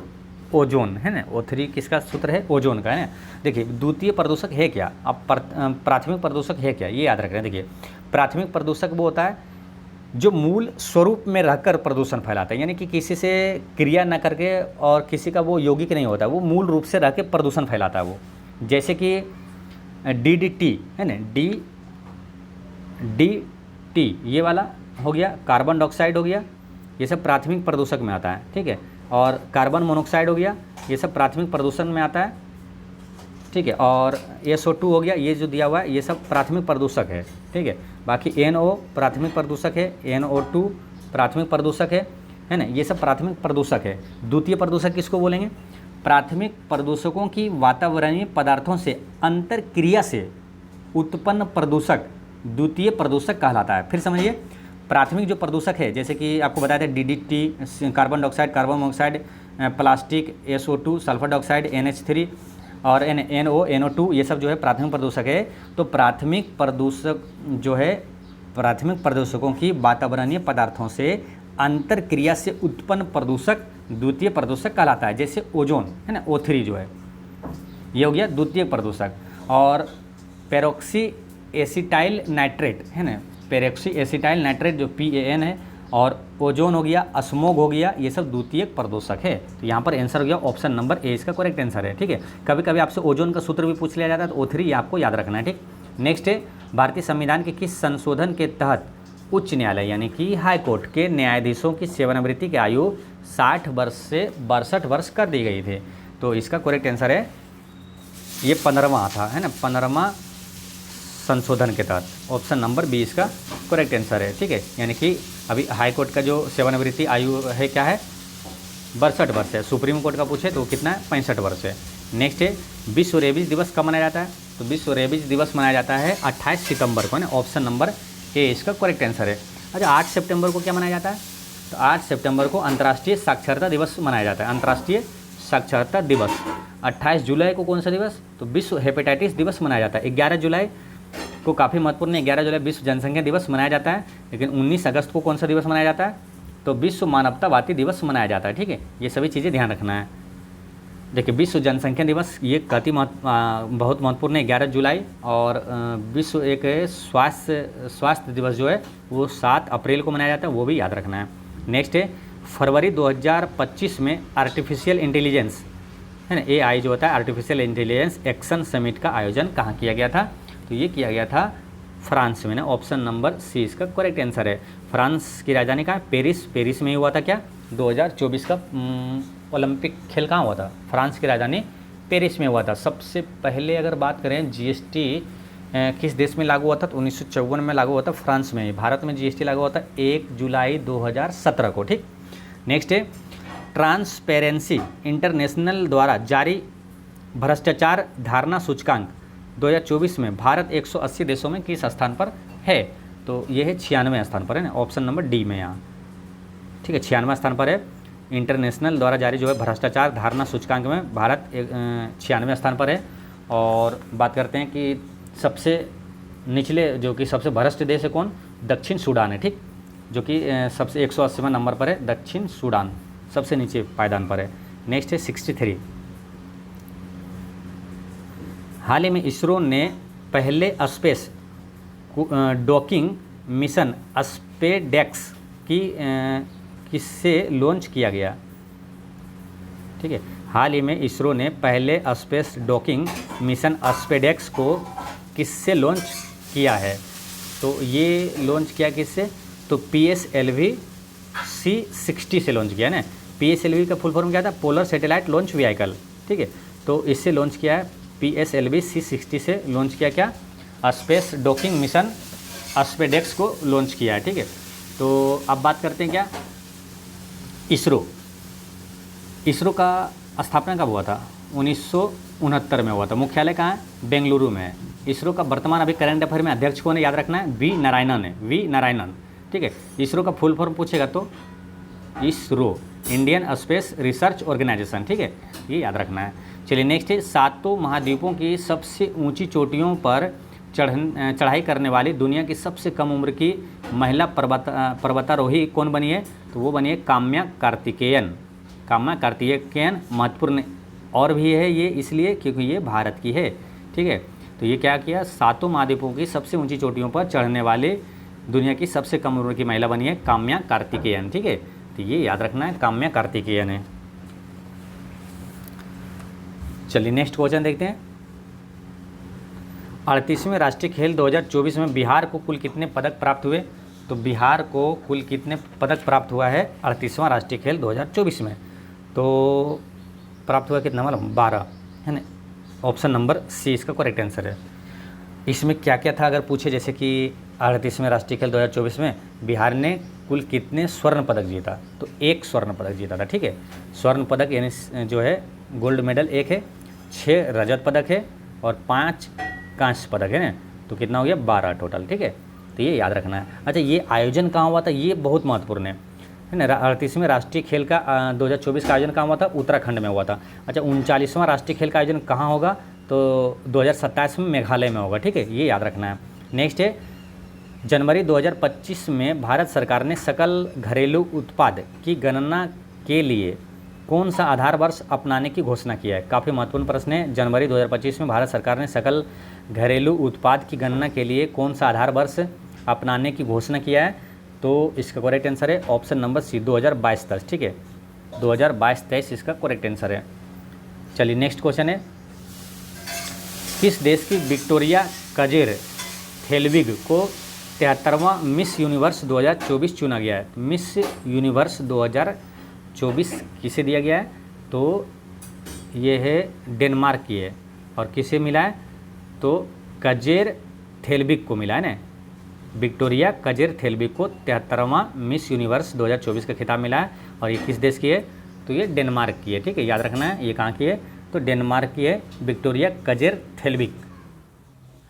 ओजोन, है ना। O3 किसका सूत्र है, ओजोन का, है ना। देखिए द्वितीय प्रदूषक है क्या, अब प्राथमिक प्रदूषक है क्या, ये याद रख रहे हैं। देखिए प्राथमिक प्रदूषक वो होता है जो मूल स्वरूप में रहकर प्रदूषण फैलाता है, यानी कि किसी से क्रिया न करके और किसी का वो यौगिक नहीं होता, वो मूल रूप से रह के प्रदूषण फैलाता है वो। जैसे कि DDT है ना, DDT ये वाला हो गया, कार्बन डाइऑक्साइड हो गया, ये सब प्राथमिक प्रदूषक में आता है। ठीक है, और कार्बन मोनोऑक्साइड हो गया, ये सब प्राथमिक प्रदूषण में आता है। ठीक है, और SO2 हो गया, ये जो दिया हुआ है ये सब प्राथमिक प्रदूषक है। ठीक है, बाकी NO प्राथमिक प्रदूषक है, NO2 प्राथमिक प्रदूषक है ना, ये सब प्राथमिक प्रदूषक है। द्वितीय प्रदूषक किसको बोलेंगे, प्राथमिक प्रदूषकों की वातावरणीय पदार्थों से अंतर क्रिया से उत्पन्न प्रदूषक द्वितीय प्रदूषक कहलाता है। फिर समझिए प्राथमिक जो प्रदूषक है, जैसे कि आपको बताया था DDT carbon dioxide, carbon monoxide, plastic, SO2 sulphur dioxide, NH3 और NO NO2 ये सब जो है प्राथमिक प्रदूषक है। तो प्राथमिक प्रदूषक जो है प्राथमिक प्रदूषकों की वातावरणीय पदार्थों से अंतर क्रिया से उत्पन्न प्रदूषक द्वितीय प्रदूषक कहलाता है। जैसे ओजोन है ना, O3 जो है ये हो गया द्वितीय प्रदूषक। और पेरोक्सी एसिटाइल नाइट्रेट है ना, पेरोक्सी एसिटाइल नाइट्रेट जो PAN है, और ओजोन हो गया, स्मोग हो गया, ये सब द्वितीय प्रदूषक है। तो यहाँ पर आंसर हो गया ऑप्शन नंबर ए इसका करेक्ट आंसर है। ठीक है, कभी कभी आपसे ओजोन का सूत्र भी पूछ लिया जाता है, तो O3 आपको याद रखना है। ठीक, नेक्स्ट है भारतीय संविधान के किस संशोधन के तहत उच्च न्यायालय यानी कि हाई कोर्ट के न्यायाधीशों की सेवानिवृत्ति की आयु 60 वर्ष से 62 वर्ष कर दी गई थी। तो इसका करेक्ट आंसर है ये 15वां था, है ना, 15वां संशोधन के तहत। ऑप्शन नंबर बी इसका करेक्ट आंसर है, ठीक है। यानी कि अभी हाई कोर्ट का जो सेवानिवृत्ति आयु है क्या है, 62 वर्ष है। सुप्रीम कोर्ट का पूछे तो कितना है, 65 वर्ष है। नेक्स्ट है विश्व रेबीज दिवस कब मनाया जाता है, तो विश्व रेबीज दिवस मनाया जाता है 28 सितंबर को, है ना। ऑप्शन नंबर ए इसका करेक्ट आंसर है। अच्छा 8 सितंबर को क्या मनाया जाता है, तो 8 सितंबर को अंतर्राष्ट्रीय साक्षरता दिवस मनाया जाता है, अंतर्राष्ट्रीय साक्षरता दिवस। 28 जुलाई को कौन सा दिवस, तो विश्व हेपेटाइटिस दिवस मनाया जाता है। 11 जुलाई को काफ़ी महत्वपूर्ण है, 11 जुलाई विश्व जनसंख्या दिवस मनाया जाता है। लेकिन 19 अगस्त को कौन सा दिवस मनाया जाता है, तो विश्व मानवतावादी दिवस मनाया जाता है, ठीक है। ये सभी चीज़ें ध्यान रखना है। देखिए विश्व जनसंख्या दिवस ये बहुत महत्वपूर्ण है, 11 जुलाई। और विश्व एक स्वास्थ्य दिवस जो है वो 7 अप्रैल को मनाया जाता है, वो भी याद रखना है। नेक्स्ट है फरवरी 2025 में आर्टिफिशियल इंटेलिजेंस, है ना, AI जो होता है आर्टिफिशियल इंटेलिजेंस एक्शन समिट का आयोजन कहाँ किया गया था, तो ये किया गया था फ्रांस में ना। ऑप्शन नंबर सी इसका करेक्ट आंसर है। फ्रांस की राजधानी कहाँ है, पेरिस। पेरिस में ही हुआ था क्या, 2024 का ओलंपिक खेल कहाँ हुआ था, फ्रांस की राजधानी पेरिस में हुआ था। सबसे पहले अगर बात करें GST किस देश में लागू हुआ था, तो 1954 में लागू हुआ था फ्रांस में। भारत में GST लागू हुआ था 1 जुलाई 2017 को, ठीक। नेक्स्ट है ट्रांसपेरेंसी इंटरनेशनल द्वारा जारी भ्रष्टाचार धारणा सूचकांक 2024 में भारत 180 देशों में किस स्थान पर है, तो ये है 96वें स्थान पर, है ना। ऑप्शन नंबर डी में यहाँ, ठीक है, 96वें स्थान पर है। इंटरनेशनल द्वारा जारी जो है भ्रष्टाचार धारणा सूचकांक में भारत 96वें स्थान पर है। और बात करते हैं कि सबसे निचले जो कि सबसे भ्रष्ट देश है कौन, दक्षिण सूडान है, ठीक, जो कि सबसे 180वें नंबर पर है। दक्षिण सूडान सबसे नीचे पायदान पर है। नेक्स्ट है 63, हाल ही में इसरो ने पहले स्पेस डॉकिंग मिशन स्पेडेक्स की किससे लॉन्च किया गया, ठीक है। हाल ही में इसरो ने पहले स्पेस डॉकिंग मिशन स्पेडेक्स को किससे लॉन्च किया है, तो ये लॉन्च किया किससे, तो PSLV C60 से लॉन्च किया है ना। PSLV का फुल फॉर्म क्या था, पोलर सैटेलाइट लॉन्च व्हीकल, ठीक है। तो इससे लॉन्च किया है, PSLV C60 से लॉन्च किया क्या, स्पेस डॉकिंग मिशन स्पेडेक्स को लॉन्च किया है, ठीक है। तो अब बात करते हैं क्या, इसरो का स्थापना कब हुआ था, 1969 में हुआ था। मुख्यालय कहाँ है, बेंगलुरु में है। इसरो का वर्तमान अभी करंट अफेयर में अध्यक्ष कौन है, याद रखना है, वी नारायणन है, वी नारायणन, ठीक है। इसरो का फुल फॉर्म पूछेगा तो ISRO, Indian space research organisation, ठीक है, ये याद रखना है। चलिए नेक्स्ट है 7 महाद्वीपों की सबसे ऊंची चोटियों पर चढ़ाई करने वाली दुनिया की सबसे कम उम्र की महिला पर्वतारोही कौन बनी है, तो वो बनी है काम्या कार्तिकेयन। काम्या कार्तिकेयन महत्वपूर्ण और भी है ये इसलिए क्योंकि ये भारत की है, ठीक है। तो ये क्या किया, 7 महाद्वीपों की सबसे ऊंची चोटियों पर चढ़ने वाले दुनिया की सबसे कम उम्र की महिला बनी है काम्या कार्तिकेयन, ठीक है। तो ये याद रखना है, काम्या कार्तिकेयन है। चलिए नेक्स्ट क्वेश्चन देखते हैं। 38वें राष्ट्रीय खेल 2024 में बिहार को कुल कितने पदक प्राप्त हुए, तो बिहार को कुल कितने पदक प्राप्त हुआ है 38वां राष्ट्रीय खेल 2024 में, तो प्राप्त हुआ कितना, मालूम, 12, है ना। ऑप्शन नंबर सी इसका करेक्ट आंसर है। इसमें क्या क्या था अगर पूछे, जैसे कि 38वें राष्ट्रीय खेल 2024 में बिहार ने कुल कितने स्वर्ण पदक जीता, तो 1 स्वर्ण पदक जीता था, ठीक है। स्वर्ण पदक यानी जो है गोल्ड मेडल 1 है, 6 रजत पदक है और 5 कांस्य पदक है ना, तो कितना हो गया 12 टोटल, ठीक है। तो ये याद रखना है। अच्छा ये आयोजन कहाँ हुआ था, ये बहुत महत्वपूर्ण है ना। 38वें राष्ट्रीय खेल का 2024 का आयोजन कहाँ हुआ था, उत्तराखंड में हुआ था। अच्छा 39वां राष्ट्रीय खेल का आयोजन कहाँ होगा, तो 2027 में मेघालय में होगा, ठीक है, ये याद रखना है। नेक्स्ट है जनवरी 2025 में भारत सरकार ने सकल घरेलू उत्पाद की गणना के लिए कौन सा आधार वर्ष अपनाने की घोषणा किया है, काफ़ी महत्वपूर्ण प्रश्न है। जनवरी 2025 में भारत सरकार ने सकल घरेलू उत्पाद की गणना के लिए कौन सा आधार वर्ष अपनाने की घोषणा किया है, तो इसका करेक्ट आंसर है ऑप्शन नंबर सी 2022-23, ठीक है, 2022-23 इसका करेक्ट आंसर है। चलिए नेक्स्ट क्वेश्चन है, किस देश की विक्टोरिया कजेर थेलविग को 73वां मिस यूनिवर्स 2024 चुना गया है। मिस यूनिवर्स 2024 किसे दिया गया है, तो ये है डेनमार्क की है। और किसे मिला है, तो कजेर थेल्बिक को मिला है ना, विक्टोरिया कजेर थेल्बिक को 73वां मिस यूनिवर्स 2024 का खिताब मिला है। और ये किस देश की है? तो ये डेनमार्क की है। ठीक है, याद रखना है ये कहाँ की है? तो डेनमार्क की है, विक्टोरिया कजेर थेल्बिक।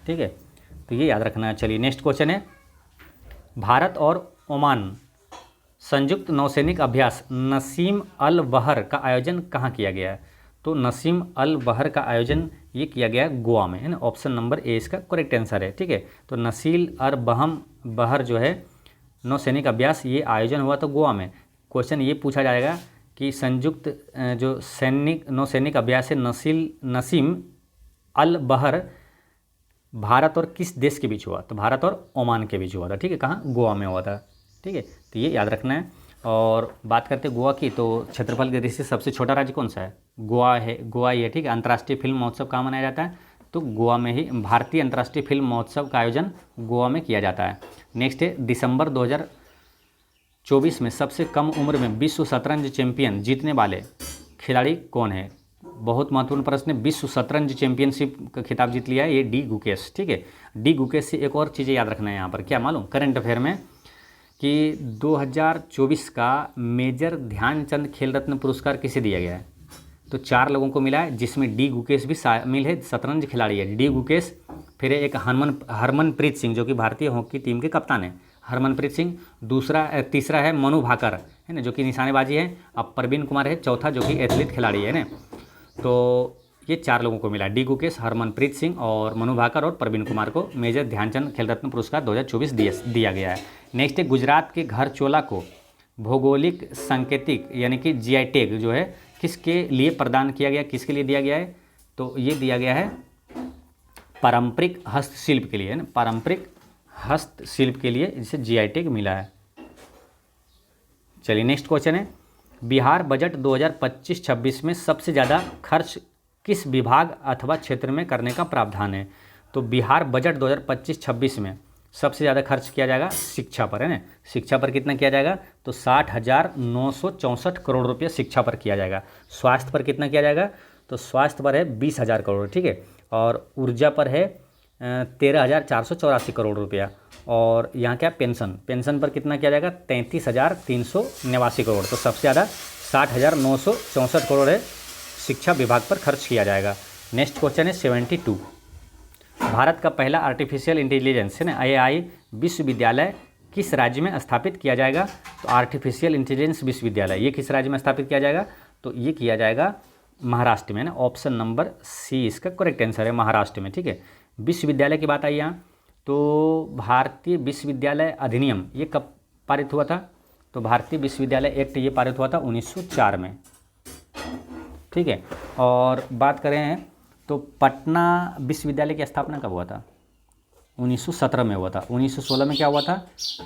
ठीक है, तो ये याद रखना है। चलिए नेक्स्ट क्वेश्चन है, भारत और ओमान संयुक्त नौसैनिक अभ्यास नसीम अल बहर का आयोजन कहाँ किया गया है? तो नसीम अल बहर का आयोजन ये किया गया है गोवा में, है ना। ऑप्शन नंबर ए इसका करेक्ट आंसर है। ठीक है, तो नसील और बहर जो है नौसैनिक अभ्यास ये आयोजन हुआ तो गोवा में। क्वेश्चन ये पूछा जाएगा कि संयुक्त जो नौसैनिक अभ्यास है नसीम अल बहर भारत और किस देश के बीच हुआ? तो भारत और ओमान के बीच हुआ था। ठीक है, कहाँ? गोवा में हुआ था। ठीक है, तो ये याद रखना है। और बात करते हैं गोवा की, तो क्षेत्रफल की दृष्टि से सबसे छोटा राज्य कौन सा है? गोवा है, गोवा ही है। ठीक है, अंतर्राष्ट्रीय फिल्म महोत्सव कहाँ मनाया जाता है? तो गोवा में ही भारतीय अंतर्राष्ट्रीय फिल्म महोत्सव का आयोजन गोवा में किया जाता है। नेक्स्ट है, दिसंबर 2024 में सबसे कम उम्र में विश्व शतरंज चैंपियन जीतने वाले खिलाड़ी कौन है? बहुत महत्वपूर्ण प्रश्न है। विश्व शतरंज चैंपियनशिप का खिताब जीत लिया है ये डी गुकेश। ठीक है, डी गुकेश से एक और चीज़ें याद रखना है यहाँ पर, क्या मालूम? करंट अफेयर में कि 2024 का मेजर ध्यानचंद खेल रत्न पुरस्कार किसे दिया गया है? तो 4 लोगों को मिला है, जिसमें डी गुकेश भी शामिल है, शतरंज खिलाड़ी है डी गुकेश। फिर एक हरमनप्रीत सिंह जो कि भारतीय हॉकी टीम के कप्तान है, हरमनप्रीत सिंह। तीसरा है मनु भाकर, है ना, जो कि निशानेबाजी है। अब प्रवीण कुमार है चौथा, जो कि एथलीट खिलाड़ी है ना। तो ये 4 लोगों को मिला, डी गुकेश, हरमनप्रीत सिंह और मनु भाकर और प्रवीण कुमार को मेजर ध्यानचंद खेल रत्न पुरस्कार 2024 दिया गया है। नेक्स्ट है, गुजरात के घरचोला को भौगोलिक सांकेतिक यानी कि जीआई टैग जो है किसके लिए प्रदान किया गया, किसके लिए दिया गया है? तो ये दिया गया है पारंपरिक हस्तशिल्प के लिए, है ना, पारंपरिक हस्तशिल्प के लिए जिसे जीआई टैग मिला है। चलिए नेक्स्ट क्वेश्चन है, बिहार बजट 2025-26 में सबसे ज़्यादा खर्च किस विभाग अथवा क्षेत्र में करने का प्रावधान है? तो बिहार बजट 2025-26 में सबसे ज़्यादा खर्च किया जाएगा शिक्षा पर, है ना। शिक्षा पर कितना किया जाएगा? तो 60,964 करोड़ रुपये शिक्षा पर किया जाएगा। स्वास्थ्य पर कितना किया जाएगा? तो स्वास्थ्य पर है 20,000 करोड़। ठीक है, और ऊर्जा पर है 13,484 करोड़ रुपया। और यहाँ क्या पेंशन पर कितना किया जाएगा? 33,389 करोड़। तो सबसे ज़्यादा 60,964 करोड़ है शिक्षा विभाग पर खर्च किया जाएगा। नेक्स्ट क्वेश्चन है 72, भारत का पहला आर्टिफिशियल इंटेलिजेंस है ना AI विश्वविद्यालय किस राज्य में स्थापित किया जाएगा? तो आर्टिफिशियल इंटेलिजेंस विश्वविद्यालय ये किस राज्य में स्थापित किया जाएगा? तो ये किया जाएगा महाराष्ट्र में ना। ऑप्शन नंबर सी इसका करेक्ट आंसर है, महाराष्ट्र में। ठीक है, विश्वविद्यालय की बात आई यहाँ, तो भारतीय विश्वविद्यालय अधिनियम ये कब पारित हुआ था? तो भारतीय विश्वविद्यालय एक्ट ये पारित हुआ था 1904 में। ठीक है, और बात करें तो पटना विश्वविद्यालय की स्थापना कब हुआ था? 1917 में हुआ था। 1916 में क्या हुआ था?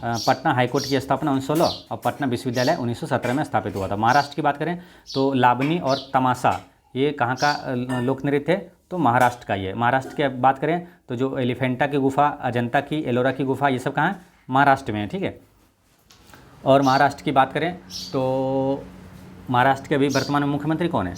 पटना हाईकोर्ट की स्थापना 1916 और पटना विश्वविद्यालय 1917 में स्थापित हुआ था। महाराष्ट्र की बात करें तो लावनी और तमाशा ये कहाँ का लोक नृत्य है? तो महाराष्ट्र का ही है। महाराष्ट्र की बात करें तो जो एलिफेंटा की गुफा, अजंता की, एलोरा की गुफा ये सब कहाँ है? महाराष्ट्र में है। ठीक है, और महाराष्ट्र की बात करें तो महाराष्ट्र के अभी वर्तमान में मुख्यमंत्री कौन है?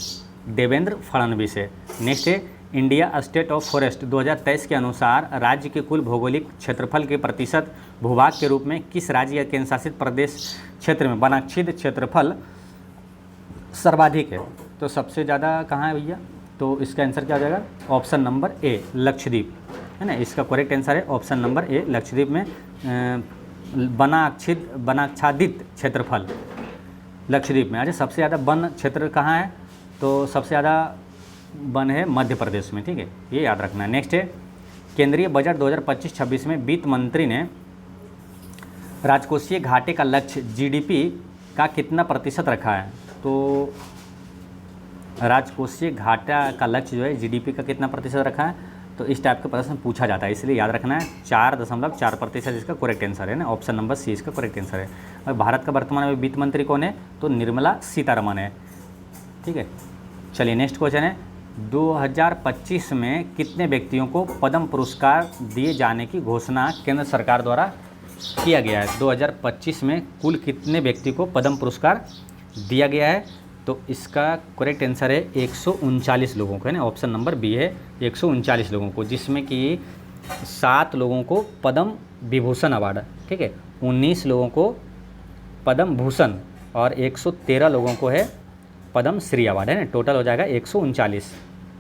देवेंद्र फडणवीस है। नेक्स्ट है, इंडिया स्टेट ऑफ फॉरेस्ट 2023 के अनुसार राज्य के कुल भौगोलिक क्षेत्रफल के प्रतिशत भूभाग के रूप में किस राज्य या केंद्र शासित प्रदेश क्षेत्र में वनाच्छिद क्षेत्रफल सर्वाधिक है? तो सबसे ज़्यादा कहाँ है भैया? तो इसका आंसर क्या हो जाएगा? ऑप्शन नंबर ए लक्षद्वीप, है ना। इसका करेक्ट आंसर है ऑप्शन नंबर ए लक्षद्वीप में वनाच्छादित क्षेत्रफल लक्षद्वीप में। अच्छा, सबसे ज़्यादा वन क्षेत्र कहाँ है? तो सबसे ज़्यादा वन है मध्य प्रदेश में। ठीक है, ये याद रखना है। नेक्स्ट है, केंद्रीय बजट 2025-26 में वित्त मंत्री ने राजकोषीय घाटे का लक्ष्य जीडीपी का कितना प्रतिशत रखा है? तो राजकोषीय घाटा का लक्ष्य जो है जीडीपी का कितना प्रतिशत रखा है? तो इस टाइप का प्रश्न पूछा जाता है, इसलिए याद रखना है 4.4% इसका करेक्ट आंसर है ना। ऑप्शन नंबर सी इसका करेक्ट आंसर है। और भारत का वर्तमान में वित्त मंत्री कौन है? तो निर्मला सीतारमण है। ठीक है, चलिए नेक्स्ट क्वेश्चन है, 2025 में कितने व्यक्तियों को पद्म पुरस्कार दिए जाने की घोषणा केंद्र सरकार द्वारा किया गया है? 2025 में कुल कितने व्यक्ति को पद्म पुरस्कार दिया गया है? तो इसका करेक्ट आंसर है 139 लोगों को, है ना। ऑप्शन नंबर बी है 139 लोगों को, जिसमें कि 7 लोगों को पद्म विभूषण अवार्ड, ठीक है, 19 लोगों को पद्म भूषण और 113 लोगों को है पद्म श्री अवार्ड, है ना। टोटल हो जाएगा 139,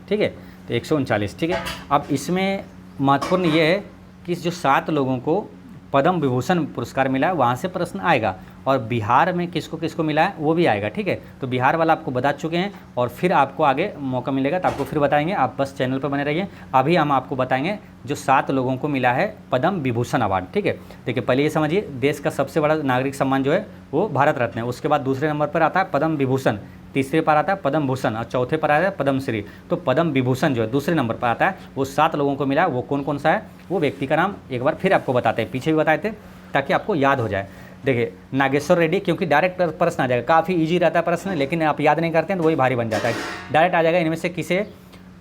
ठीक है, तो 139, ठीक है। अब इसमें महत्वपूर्ण ये है कि जो 7 लोगों को पद्म विभूषण पुरस्कार मिला है वहाँ से प्रश्न आएगा, और बिहार में किसको किसको मिला है वो भी आएगा, ठीक है। तो बिहार वाला आपको बता चुके हैं, और फिर आपको आगे मौका मिलेगा तो आपको फिर बताएंगे, आप बस चैनल पर बने रहिए। अभी हम आपको बताएंगे जो 7 लोगों को मिला है पद्म विभूषण अवार्ड, ठीक है। देखिए पहले ये समझिए, देश का सबसे बड़ा नागरिक सम्मान जो है वो भारत रत्न है, उसके बाद दूसरे नंबर पर आता है पद्म विभूषण, तीसरे पर आता है पद्म भूषण और चौथे पर आता है पद्म श्री। तो पद्म विभूषण जो है दूसरे नंबर पर आता है, वो 7 लोगों को मिला है। वो कौन कौन सा है, वो व्यक्ति का नाम एक बार फिर आपको बताते हैं, पीछे भी बताए थे ताकि आपको याद हो जाए। देखिए नागेश्वर रेड्डी, क्योंकि डायरेक्ट प्रश्न आ जाएगा, काफ़ी इजी रहता है प्रश्न, लेकिन आप याद नहीं करते हैं तो वही भारी बन जाता है। डायरेक्ट आ जाएगा, इनमें से किसे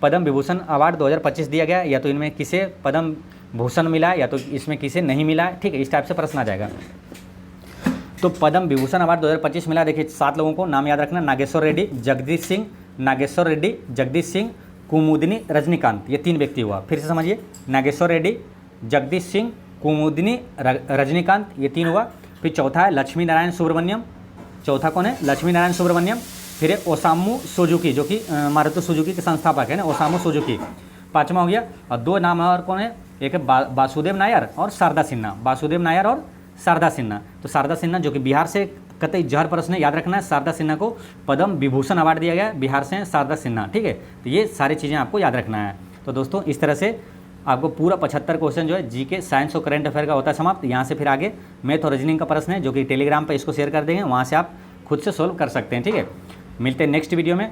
पद्म विभूषण अवार्ड 2025 दिया गया, या तो इनमें किसे पद्म भूषण मिला है, या तो इसमें किसे नहीं मिला है, ठीक है, इस टाइप से प्रश्न आ जाएगा। तो पद्म विभूषण अवार्ड 2025 मिला, देखिए 7 लोगों को नाम याद रखना, नागेश्वर रेड्डी, जगदीश सिंह, नागेश्वर रेड्डी, जगदीश सिंह, कुमुदिनी, रजनीकांत, ये 3 व्यक्ति हुआ। फिर से समझिए, नागेश्वर रेड्डी, जगदीश सिंह, कुमुदिनी, रजनीकांत, ये 3 हुआ। फिर चौथा है लक्ष्मी नारायण सुब्रमण्यम, चौथा कौन है, लक्ष्मी नारायण सुब्रमण्यम। फिर है ओसामू सुजुकी, जो कि मारुति सुजुकी के संस्थापक है ना, ओसामू सुजुकी, 5वां हो गया। और 2 नाम और कौन है, एक है वासुदेव नायर और शारदा सिन्हा, वासुदेव नायर और शारदा सिन्हा। तो शारदा सिन्हा जो कि बिहार से कतई जहर प्रश्न याद रखना है, शारदा सिन्हा को पद्म विभूषण अवार्ड दिया गया, बिहार से शारदा सिन्हा, ठीक है। तो ये सारी चीज़ें आपको याद रखना है। तो दोस्तों इस तरह से आपको पूरा 75 क्वेश्चन जो है जीके, साइंस और करंट अफेयर का होता है समाप्त। यहाँ से फिर आगे मैथ और रीजनिंग का प्रश्न है, जो कि टेलीग्राम पर इसको शेयर कर देंगे, वहाँ से आप खुद से सोल्व कर सकते हैं, ठीक है। मिलते हैं नेक्स्ट वीडियो में।